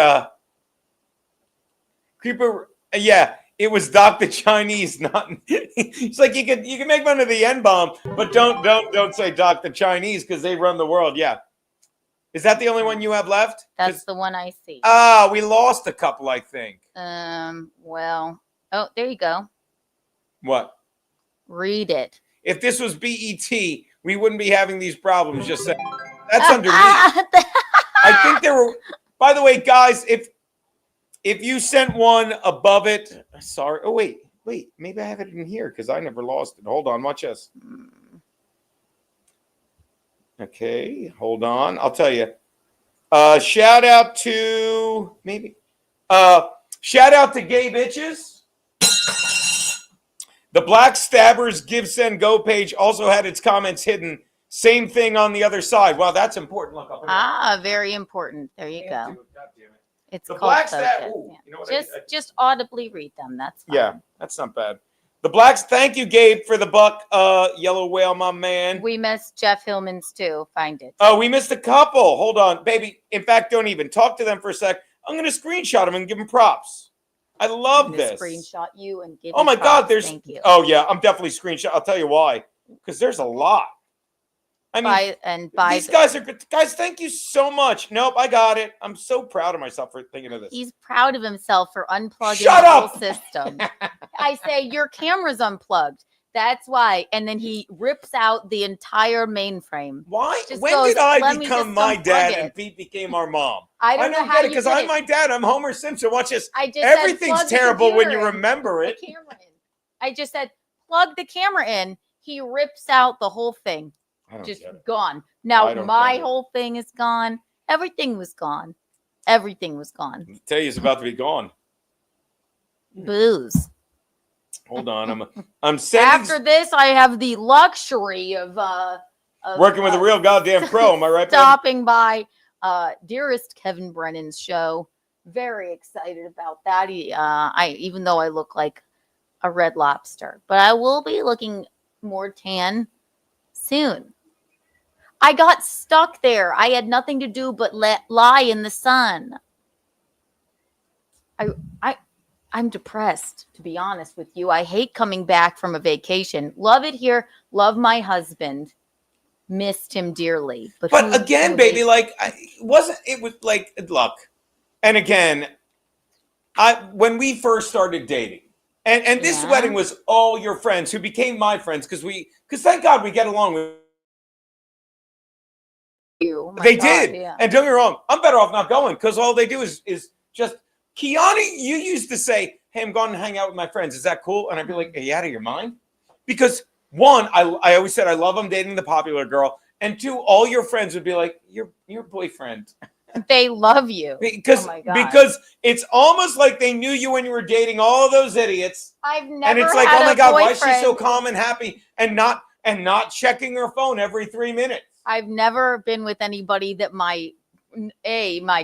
Creepboot. Yeah, it was Dr. Chinese. Not. It's like you can make fun of the N bomb, but don't say Dr. Chinese because they run the world. Yeah. Is that the only one you have left? That's the one I see. We lost a couple, I think. Well, oh, there you go. What? Read it. If this was BET, we wouldn't be having these problems. Just saying. That's underneath. I think there were. By the way, guys, if you sent one above it, sorry. Oh wait. Maybe I have it in here because I never lost it. Hold on, watch this. Okay, hold on. I'll tell you. Shout out to maybe. Shout out to Gay Bitches. The Black Stabbers Give Send Go page also had its comments hidden. Same thing on the other side. Wow, that's important. Look up. Ah, very important. There you God go. damn it. It's The called blacks that. focus. Ooh, Yeah. you know what? Just audibly read them. That's fine. Yeah, that's not bad. The blacks. Thank you, Gabe, for the buck. Yellow whale, my man. We missed Jeff Hillman's too. Find it. Oh, we missed a couple. Hold on, baby. In fact, don't even talk to them for a sec. I'm going to screenshot them and give them props. I love I'm gonna this. Screenshot you and give. Oh you my God, props. there's. Thank you. Oh yeah, I'm definitely screenshot. I'll tell you why. Because there's a lot. I mean, these guys are good. Guys, thank you so much. Nope, I got it. I'm so proud of myself for thinking of this. He's proud of himself for unplugging Shut the up! whole system. I say your camera's unplugged. That's why. And then he rips out the entire mainframe. Why? Just When goes, did I "Let me become just my unplug dad it." and Pete became our mom? I don't know how get it you because did I'm it. my dad. I'm Homer Simpson. Watch this. I just Everything's said, plug the terrible when you computer in, remember the it. camera in. I just said plug the camera in. He rips out the whole thing. I don't Just get it. gone. I Now don't my get it. whole thing is gone. Everything was gone. Everything was gone. I tell you, it's about to be gone. Booze. Hold on. I'm sending. After this, I have the luxury of Working with a real goddamn pro. Am I right, babe? stopping by dearest Kevin Brennan's show. Very excited about that. Even though I look like a red lobster, but I will be looking more tan soon. I got stuck there. I had nothing to do but lie in the sun. I'm depressed, to be honest with you. I hate coming back from a vacation. Love it here. Love my husband. Missed him dearly. But again, baby, like it was like luck. And again, when we first started dating, and this Yeah. wedding was all your friends who became my friends because thank God we get along with. you. My They God, did. yeah. And don't get me wrong, I'm better off not going because all they do is just Keanu, you used to say, "Hey, I'm going to hang out with my friends. Is that cool?" And I'd be like, "Are you out of your mind?" Because one, I always said I love him dating the popular girl. And two, all your friends would be like, your boyfriend. They love you. Because Oh my God. because it's almost like they knew you when you were dating all those idiots. I've never And it's like, had oh my a God, why is she so boyfriend. calm and happy and not checking her phone every 3 minutes? I've never been with anybody that my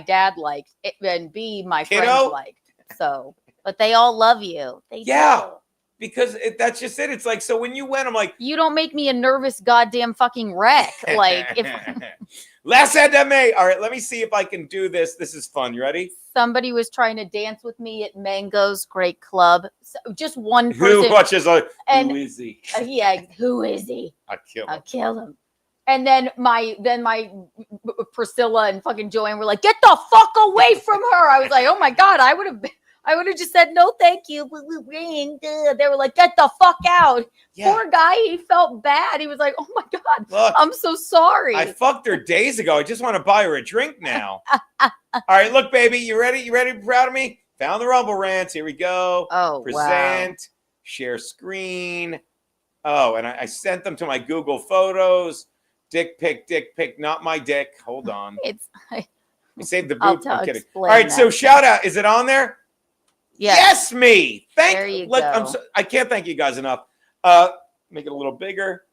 dad liked and B, my Kiddo? friends liked. So, but they all love you. They Yeah. do. Because that's just it. It's like, so when you went, I'm like, You don't make me a nervous goddamn fucking wreck. Like if last May. All right, let me see if I can do this. This is fun. You ready? somebody was trying to dance with me at Mango's Great Club, so just one person. Who watches like, And- who is he? Yeah, who is he? I kill him. I'll kill him. And then my Priscilla and fucking Joanne were like, "Get the fuck away from her!" I was like, "Oh my God, I would have just said no, thank you." They were like, "Get the fuck out!" Yeah. Poor guy, he felt bad. He was like, "Oh my God, Look, I'm so sorry." I fucked her days ago. I just want to buy her a drink now. All right, look, baby, you ready? You ready? Proud of me? Found the Rumble Rants. Here we go. Oh, Present. Share screen. Oh, and I sent them to my Google Photos. Dick pic, not my dick. Hold on. It's We saved the I'll boob. I'm kidding. All explain right, so that. shout out. Is it on there? Yes, me. There you go. I can't thank you guys enough. Make it a little bigger.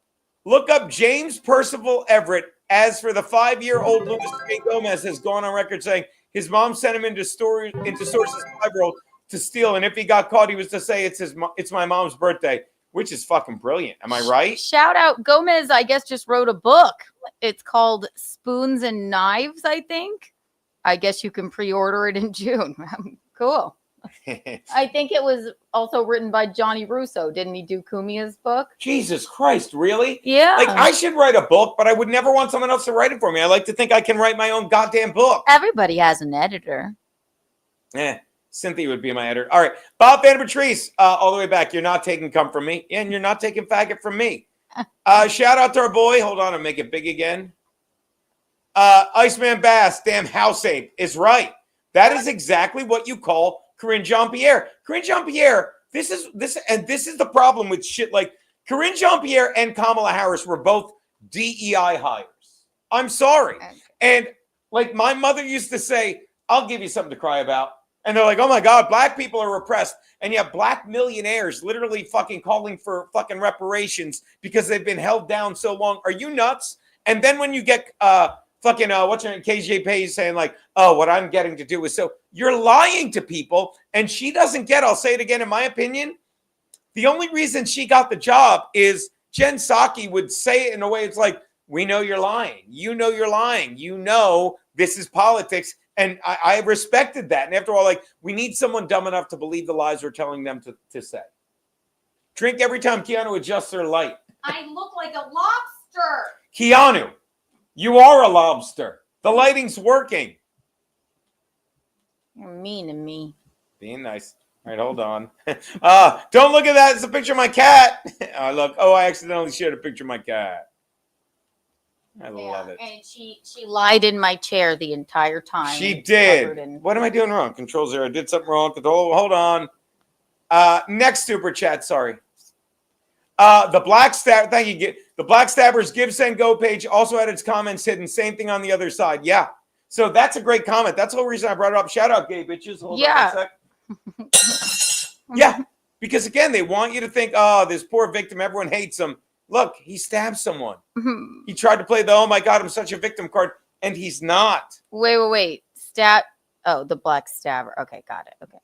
Look up James Percival Everett. As for the 5-year-old Luis J. Gomez has gone on record saying his mom sent him into sources 5-year-old to steal, and if he got caught, he was to say it's my mom's birthday, which is fucking brilliant. Am I right? Shout out Gomez, I guess, just wrote a book. It's called Spoons and Knives, I think. I guess you can pre-order it in June. Cool. I think it was also written by Johnny Russo. Didn't he do Kumia's book? Jesus Christ, really? Yeah. Like, I should write a book, but I would never want someone else to write it for me. I like to think I can write my own goddamn book. Everybody has an editor. Cynthia would be my editor. All right. Bob Van Patrice, all the way back. You're not taking cum from me. And you're not taking faggot from me. Shout out to our boy. Hold on. I'll make it big again. Iceman Bass, damn house ape, is right. That is exactly what you call Corinne Jean-Pierre. Corinne Jean-Pierre, this is the problem with shit like Corinne Jean-Pierre and Kamala Harris were both DEI hires. I'm sorry. Okay. And like my mother used to say, I'll give you something to cry about. And they're like, oh my God, black people are repressed. And you have black millionaires literally fucking calling for fucking reparations because they've been held down so long. Are you nuts? And then when you get fucking what's her name, KJ Page saying like, oh, what I'm getting to do is so you're lying to people, and she doesn't get. I'll say it again. In my opinion, the only reason she got the job is Jen Psaki would say it in a way it's like, we know you're lying. You know you're lying. You know this is politics. And I respected that. And after all, like, we need someone dumb enough to believe the lies we're telling them to say. Drink every time Keanu adjusts her light. I look like a lobster. Keanu, you are a lobster. The lighting's working. You're mean to me. Being nice. All right, hold on. Don't look at that. It's a picture of my cat. I accidentally shared a picture of my cat. I love it. And she lied in my chair the entire time. She did. What am I doing wrong? Control 0. I did something wrong. Hold on. Next super chat. Sorry. The Black Stab. Thank you. The Black Stabbers Give Send Go page also had its comments hidden. Same thing on the other side. Yeah. So that's a great comment. That's the whole reason I brought it up. Shout out, gay bitches. Hold on a sec. Yeah. Because again, they want you to think, oh, this poor victim. Everyone hates him. Look, he stabbed someone. He tried to play the, oh my God, I'm such a victim card, and he's not. Wait. The Black Stabber. Okay, got it. Okay.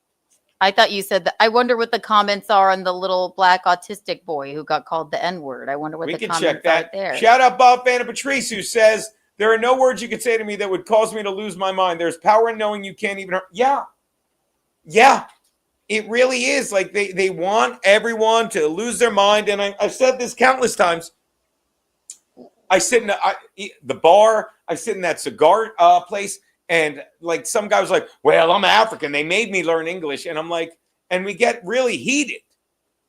I thought you said that. I wonder what the comments are on the little black autistic boy who got called the N-word. I wonder what we the can comments check that. are there. Shout out Bob Fan of Patrice, who says, there are no words you could say to me that would cause me to lose my mind. There's power in knowing you can't even hurt. Yeah. It really is. Like they want everyone to lose their mind. And I've said this countless times. I sit in the bar. I sit in that cigar place. And like some guy was like, well, I'm African. They made me learn English. And I'm like, and we get really heated,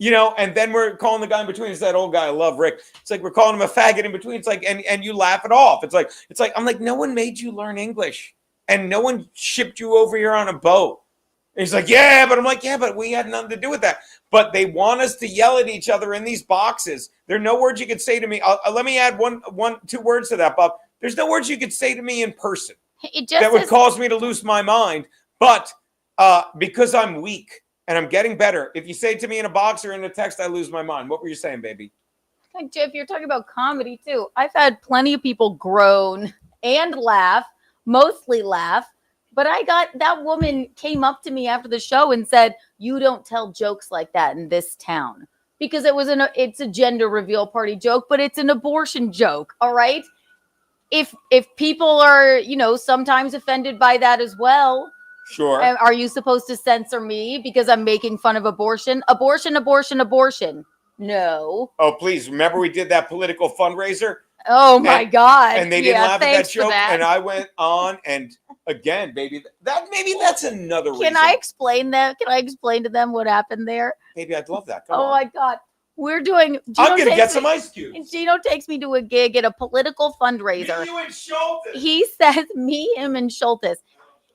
and then we're calling the guy in between. It's that old guy. I love Rick. It's like, we're calling him a faggot in between. It's like, and you laugh it off. It's like, I'm like, no one made you learn English and no one shipped you over here on a boat. And he's like, yeah, but I'm like, yeah, but we had nothing to do with that. But they want us to yell at each other in these boxes. There are no words you could say to me. Let me add two words to that, Bob. There's no words you could say to me in person that would cause me to lose my mind. But because I'm weak and I'm getting better, if you say it to me in a box or in a text, I lose my mind. What were you saying, baby? Like, Jeff, you're talking about comedy too. I've had plenty of people groan and laugh, mostly laugh. But that woman came up to me after the show and said, you don't tell jokes like that in this town. Because it's a gender reveal party joke, but it's an abortion joke. All right. If people are, sometimes offended by that as well. Sure. Are you supposed to censor me because I'm making fun of abortion? Abortion. No. Oh, please. Remember we did that political fundraiser? Oh my God. And they didn't laugh at that joke. And I went on and again, baby, that's another reason. Can I explain that? Can I explain to them what happened there? Baby, I'd love that. Come on. My God. We're doing. I'm going to get some ice cubes. And Geno takes me to a gig at a political fundraiser. Me, you, and Schultes. He says, him, and Schultes.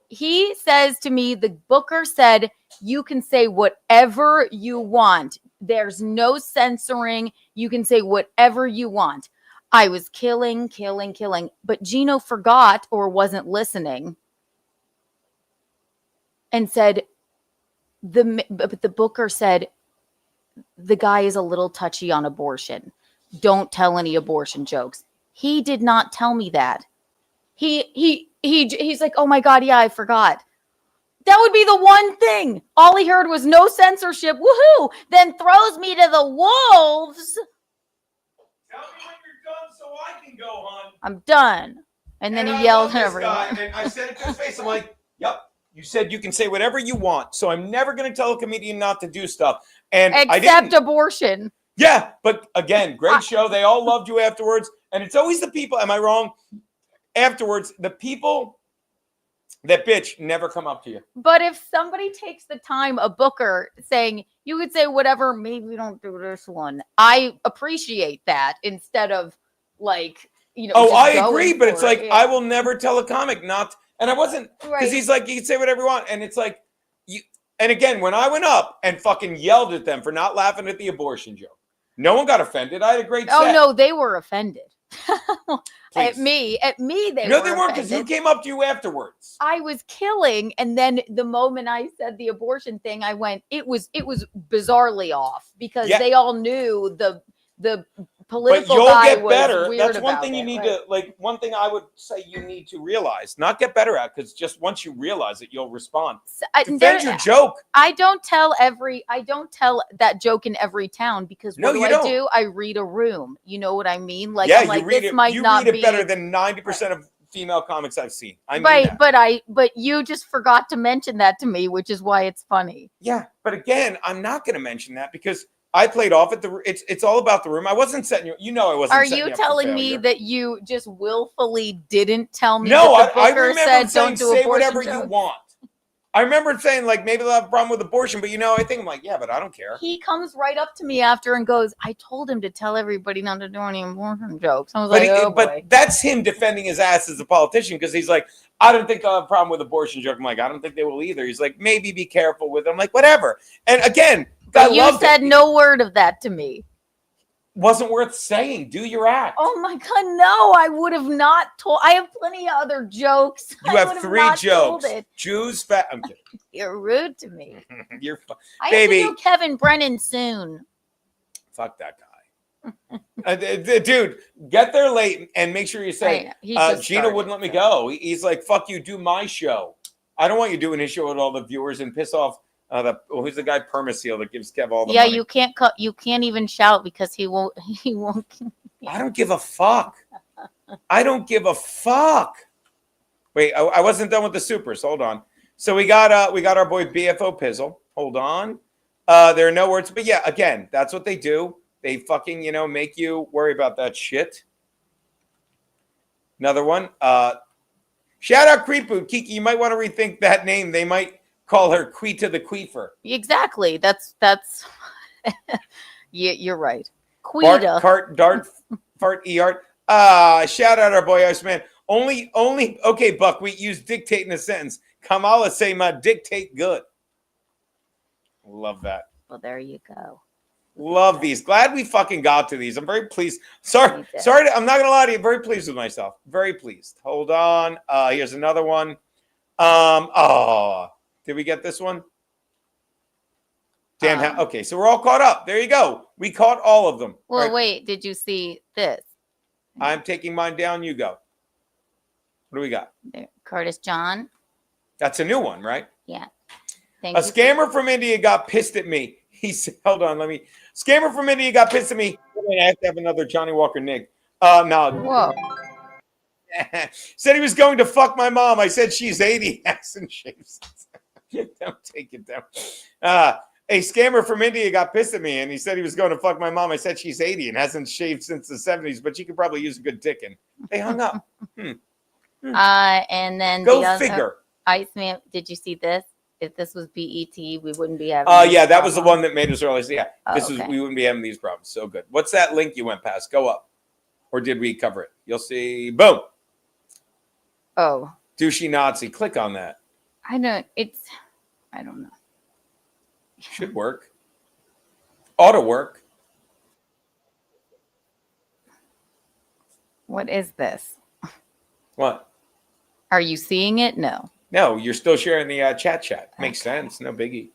He says to me, the booker said, you can say whatever you want. There's no censoring. You can say whatever you want. I was killing. But Geno forgot or wasn't listening and said, the booker said, the guy is a little touchy on abortion. Don't tell any abortion jokes. He did not tell me that. He's like, oh my God, yeah, I forgot. That would be the one thing. All he heard was no censorship. Woohoo! Then throws me to the wolves. Tell me when you're done so I can go, hon. I'm done. And then he yelled at everyone. And I said it to his face. I'm like, yep. You said you can say whatever you want. So I'm never going to tell a comedian not to do stuff. And except abortion. Yeah. But again, great show. They all loved you afterwards. And it's always the people. Am I wrong? Afterwards, the people that bitch never come up to you. But if somebody takes the time, a booker saying, you could say whatever, maybe don't do this one. I appreciate that instead of like, Oh, I agree. But it's like, I will never tell a comic not. And I wasn't, because he's like, you can say whatever you want. And it's like, and again, when I went up and fucking yelled at them for not laughing at the abortion joke, no one got offended. I had a great set. Oh, no, they were offended. At me, they no, they weren't, because who came up to you afterwards? I was killing, and then the moment I said the abortion thing, I went, it was bizarrely off, because they all knew the political you'll guy get was better. weird That's one about thing you it, need right. to like. One thing I would say you need to realize, not get better at, because just once you realize it, you'll respond. Defend your joke. I don't tell that joke in every town because No, what you I don't. do? I read a room. You know what I mean? Like, Yeah, I'm like, you read this it. might You not read it be better than 90% of female comics I've seen. I mean right, that. but you just forgot to mention that to me, which is why it's funny. Yeah, but again, I'm not going to mention that because I played off at the. It's all about the room. I wasn't setting you. You know, I wasn't. Are setting you you up for telling me failure. that you just willfully didn't tell me No, that the I booker remember said saying don't do say abortion whatever jokes? you want. I remember saying like maybe they'll have a problem with abortion, but I think I'm like but I don't care. He comes right up to me after and goes, I told him to tell everybody not to do any abortion jokes. I was But like, oh boy. but that's him defending his ass as a politician because he's like, I don't think they'll have a problem with abortion joke. I'm like, I don't think they will either. He's like, maybe be careful with them. I'm like, whatever. And again, But you said no word of that to me. Wasn't worth saying. Do your act. Oh my God, no, I would have not told. I have plenty of other jokes. You I have would 3 not jokes. told it. Jews, fat. I'm kidding. You're rude to me. You're I baby. have to do Kevin Brennan soon. Fuck that guy. Dude, get there late and make sure you say, Geno wouldn't let me go. He's like, fuck you, do my show. I don't want you doing his show with all the viewers and piss off who's the guy Permaseal that gives Kev all the money. You can't even shout because he won't. I don't give a fuck. I don't give a fuck. Wait, I wasn't done with the supers. Hold on. So we got our boy BFO Pizzle. Hold on. There are no words, but yeah, again, that's what they do. They fucking, make you worry about that shit. Another one. Shout out Creepoot. Kiki, you might want to rethink that name. They might call her Quita the Queefer. Exactly. That's you're right. Quita. Cart, dart, fart, eart. Shout out our boy Iceman. Only, okay, Buckwheat, use dictate in a sentence. Kamala say my dictate good. Love that. Well, there you go. Love these. Glad we fucking got to these. I'm very pleased. Sorry. I'm not gonna lie to you. Very pleased with myself. Very pleased. Hold on. Here's another one. Did we get this one? Damn. Okay, so we're all caught up. There you go. We caught all of them. Well, right. Wait. Did you see this? I'm taking mine down. You go. What do we got? There, Curtis John. That's a new one, right? Yeah. A scammer from India got pissed at me. He said, hold on, Scammer from India got pissed at me. I have to have another Johnny Walker Nig. No. Whoa. Said he was going to fuck my mom. I said she's 80. Hasn't shaved. Don't take it down. A scammer from India got pissed at me and he said he was going to fuck my mom. I said she's 80 and hasn't shaved since the 70s, but she could probably use a good dicking. They hung up. And then go figure. Iceman, did you see this? If this was BET, we wouldn't be having. Yeah, that was the one that made us realize. Yeah, okay. We wouldn't be having these problems. So good. What's that link you went past? Go up, or did we cover it? You'll see. Boom. Oh. Douchey Nazi. Click on that. I don't know. Should work. Ought to work. What is this? What? Are you seeing it? No. No, you're still sharing the chat. Makes sense. No biggie.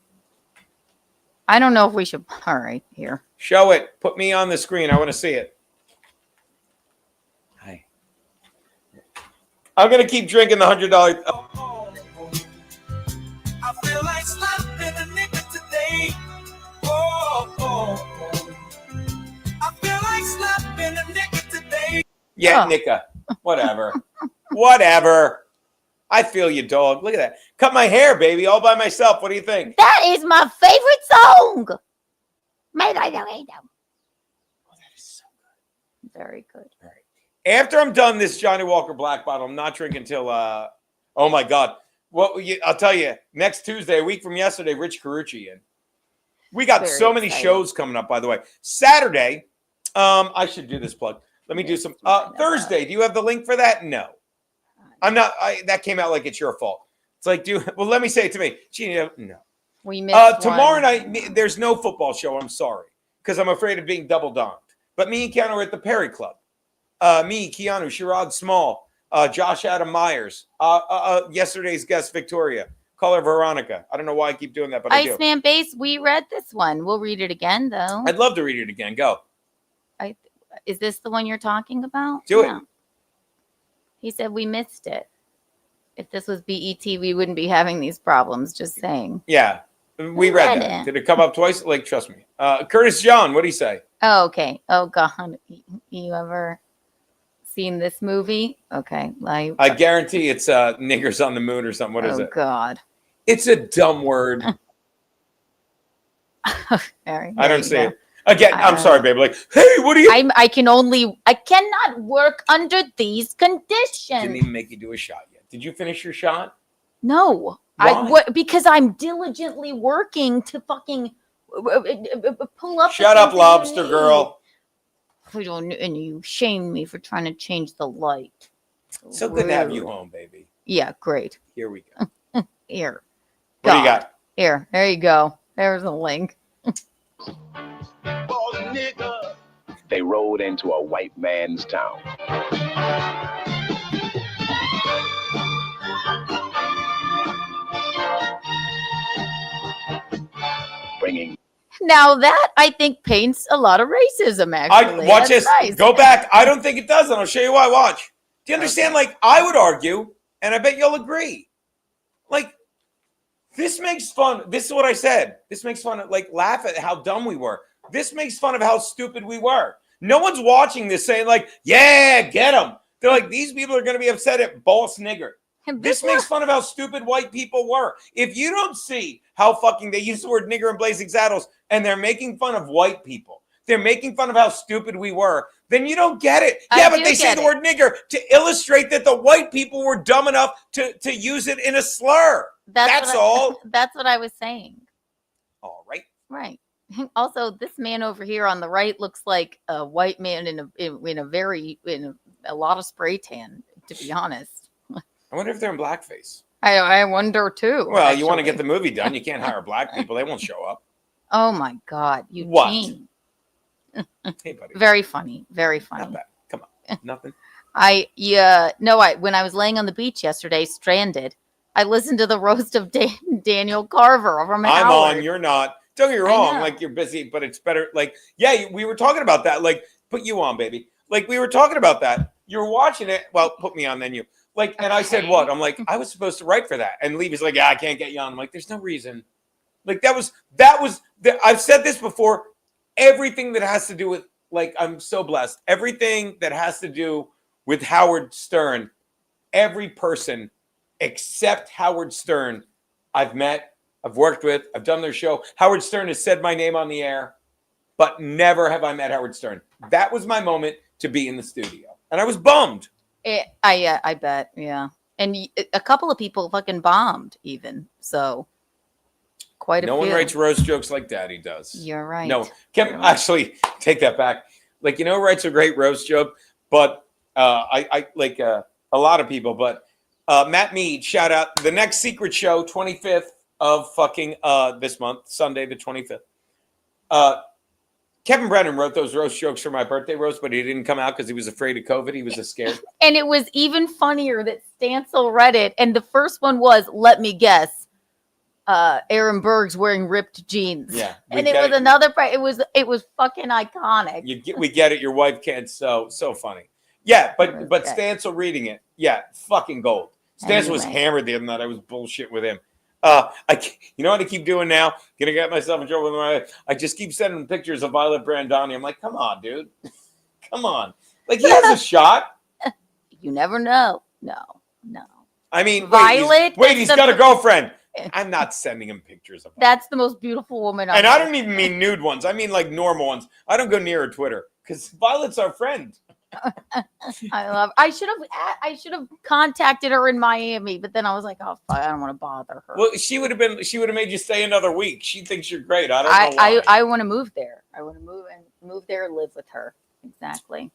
I don't know if we should. All right, here. Show it. Put me on the screen. I want to see it. Hi. I'm going to keep drinking the $100. I feel like slapping a nigga today. I feel like slapping a nigga today. Yeah, Nika. Whatever. Whatever. I feel you, dog. Look at that. Cut my hair, baby, all by myself. What do you think? That is my favorite song. Oh, that is so good. Very good. All right. After I'm done this Johnny Walker Black Bottle, I'm not drinking until, oh my God. I'll tell you, next Tuesday, a week from yesterday, Rich Carucci in. We got so many shows coming up, by the way. Saturday, I should do this plug. Let me do some. Thursday, do you have the link for that? No. I'm not. That came out like it's your fault. It's like, well, let me say it to me. No. We missed tomorrow night, there's no football show. I'm sorry. Because I'm afraid of being double donked. But me and Keanu are at the Perry Club. Me, Keanu, Sherrod Small, Josh Adam Myers, yesterday's guest, Victoria. Call her Veronica. I don't know why I keep doing that, but I do. Iceman Base, we read this one. We'll read it again, though. I'd love to read it again. Go. Is this the one you're talking about? Do it. No. He said we missed it. If this was BET, we wouldn't be having these problems. Just saying. Yeah, we read that. it. Did it come up twice? Like, trust me. Curtis John, what do you say? Oh, okay. Oh God, you ever seen this movie? Okay, I guarantee it's niggers on the moon or something. What is it? Oh God, it's a dumb word. There I don't you see go. it. Again, I'm sorry, babe. Like, hey, what are you? I cannot work under these conditions. Didn't even make you do a shot yet. Did you finish your shot? No, Why? Because I'm diligently working to fucking pull up. Shut up, lobster girl. And you shamed me for trying to change the light. So good to have you home, baby. Yeah, great. Here we go. Here. What do you got? Here, there you go. There's a link. They rode into a white man's town. Bringing. Now that I think paints a lot of racism. Actually, Watch That's this. nice. Go back. I don't think it does, and I'll show you why. Watch. Do you understand? Like, I would argue, and I bet you'll agree. Like, this makes fun. This is what I said. This makes fun of, like, laugh at how dumb we were. This makes fun of how stupid we were. No one's watching this saying, like, yeah, get them. They're like, these people are going to be upset at boss nigger. This makes fun of how stupid white people were. If you don't see how fucking they use the word nigger in Blazing Saddles and they're making fun of white people, they're making fun of how stupid we were, then you don't get it. Yeah, but they say the word nigger to illustrate that the white people were dumb enough to use it in a slur. That's all. That's what I was saying. All right. Right. Also, this man over here on the right looks like a white man in a lot of spray tan, to be honest. I wonder if they're in blackface. I wonder too. Well, actually. you want to get the movie done. You can't hire black people. They won't show up. Oh my God, Eugene. What? Hey, buddy. Very funny. Very funny. Not bad. Come on. Nothing. When I was laying on the beach yesterday, stranded, I listened to the roast of Daniel Carver from I'm Howard. on. You're not. Don't get me wrong. Like, you're busy, but it's better. Like, yeah, we were talking about that. Like, put you on, baby. Like, we were talking about that. You were watching it. Well, put me on, then you. Like, and I said, what? I'm like, I was supposed to write for that. And Levy's like, yeah, I can't get you on. I'm like, there's no reason. Like, I've said this before. Everything that has to do with, like, I'm so blessed. Everything that has to do with Howard Stern, every person except Howard Stern I've met, I've worked with, I've done their show. Howard Stern has said my name on the air, but never have I met Howard Stern. That was my moment to be in the studio. And I was bummed. I bet. Yeah. And a couple of people fucking bombed even. So quite a few. No one writes roast jokes like Daddy does. You're right. No, actually take that back. Like, you know, writes a great roast joke, but I like a lot of people, but Matt Mead, shout out the next secret show, 25th of fucking this month, Sunday, the 25th. Kevin Brennan wrote those roast jokes for my birthday roast, but he didn't come out because he was afraid of COVID. He was scared. And it was even funnier that Stancil read it. And the first one was, let me guess, Aaron Berg's wearing ripped jeans. Yeah. And it was another part. It was fucking iconic. We get it. Your wife can't. So funny. Yeah, but Stancil reading it. Yeah, fucking gold. Stancil was hammered the other night. I was bullshit with him. You know what I keep doing now? Gonna get myself in trouble with I just keep sending him pictures of Violet Brandoni. I'm like, come on, dude. Come on. Like, he has a shot. You never know. No. I mean, Violet. He's got a girlfriend. I'm not sending him pictures of her. That's the most beautiful woman. And I don't even mean nude ones. I mean, like, normal ones. I don't go near her Twitter because Violet's our friend. I should have contacted her in Miami, but then I was like, oh fuck, I don't want to bother her. Well, she would have made you stay another week. She thinks you're great. I don't know why. I want to move there. I want to move there and live with her. Exactly.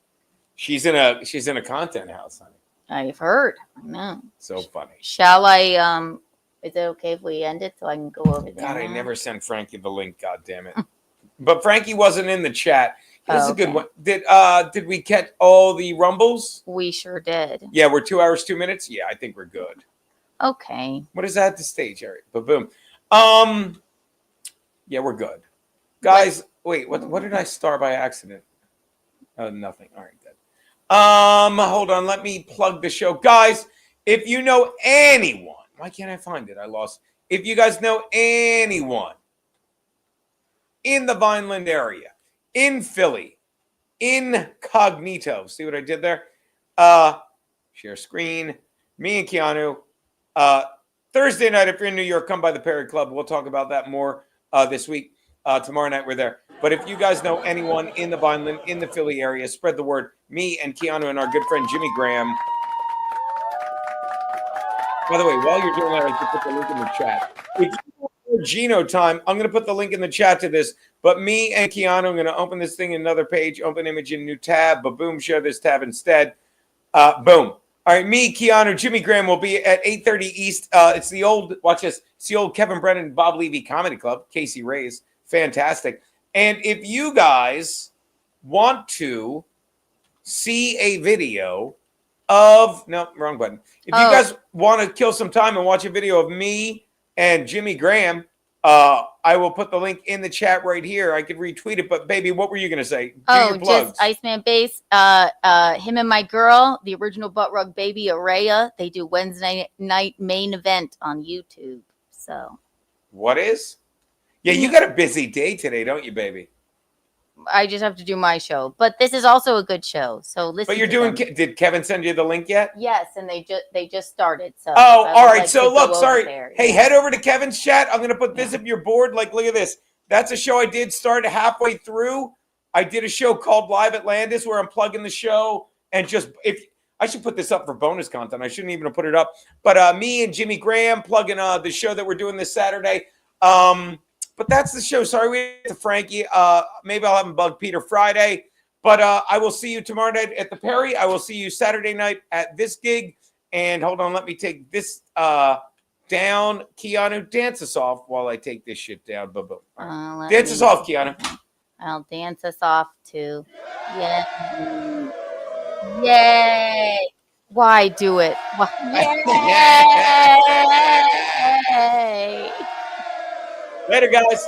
She's in a content house, honey. I've heard. I know. So funny. Shall I is it okay if we end it so I can go over there? God, I never sent Frankie the link, god damn it. But Frankie wasn't in the chat. This is a good one. Did we get all the rumbles? We sure did. Yeah, we're 2 hours, 2 minutes. Yeah, I think we're good. Okay. What is that at the stage, Harry? Boom. Yeah, we're good. Guys, wait, what did I star by accident? Oh, nothing. All right, good. Hold on. Let me plug the show. Guys, if you know anyone, why can't I find it? I lost. If you guys know anyone in the Vineland area, in Philly, incognito. See what I did there? Share screen. Me and Keanu. Thursday night, if you're in New York, come by the Perry Club. We'll talk about that more this week. Tomorrow night, we're there. But if you guys know anyone in the Vineland, in the Philly area, spread the word. Me and Keanu and our good friend Jimmy Graham. By the way, while you're doing that, I should put the link in the chat. If you want Geno time, I'm going to put the link in the chat to this. But me and Keanu, I'm going to open this thing in another page, open image in a new tab, but boom, share this tab instead. Boom. All right, me, Keanu, Jimmy Graham will be at 8:30 East. It's the old, watch this, it's the old Kevin Brennan, Bob Levy Comedy Club, Casey Ray's. Fantastic. And if you guys want to see a video of, no, wrong button. If you guys want to kill some time and watch a video of me and Jimmy Graham, I will put the link in the chat right here. I could retweet it, but baby, what were you going to say? Just Iceman Bass. Him and my girl, the original butt rug baby Araya, they do Wednesday night main event on YouTube. So what is? Yeah, you got a busy day today, don't you, baby? I just have to do my show, but this is also a good show. So listen. But you're doing. Did Kevin send you the link yet? Yes, and they just started. So all right. So look, sorry. Hey, head over to Kevin's chat. I'm going to put this up your board. Like, look at this. That's a show I did start halfway through. I did a show called Live Atlantis where I'm plugging the show and just if I should put this up for bonus content. I shouldn't even have put it up. But me and Jimmy Graham plugging the show that we're doing this Saturday. But that's the show. Sorry, we went to Frankie. Maybe I'll have him bug Peter Friday. But I will see you tomorrow night at the Perry. I will see you Saturday night at this gig. And hold on, let me take this down. Keanu, dance us off while I take this shit down. Boom, boom. Right. Dance us off, Keanu. I'll dance us off too. Yeah. Yay. Why do it? Yay. Later, guys.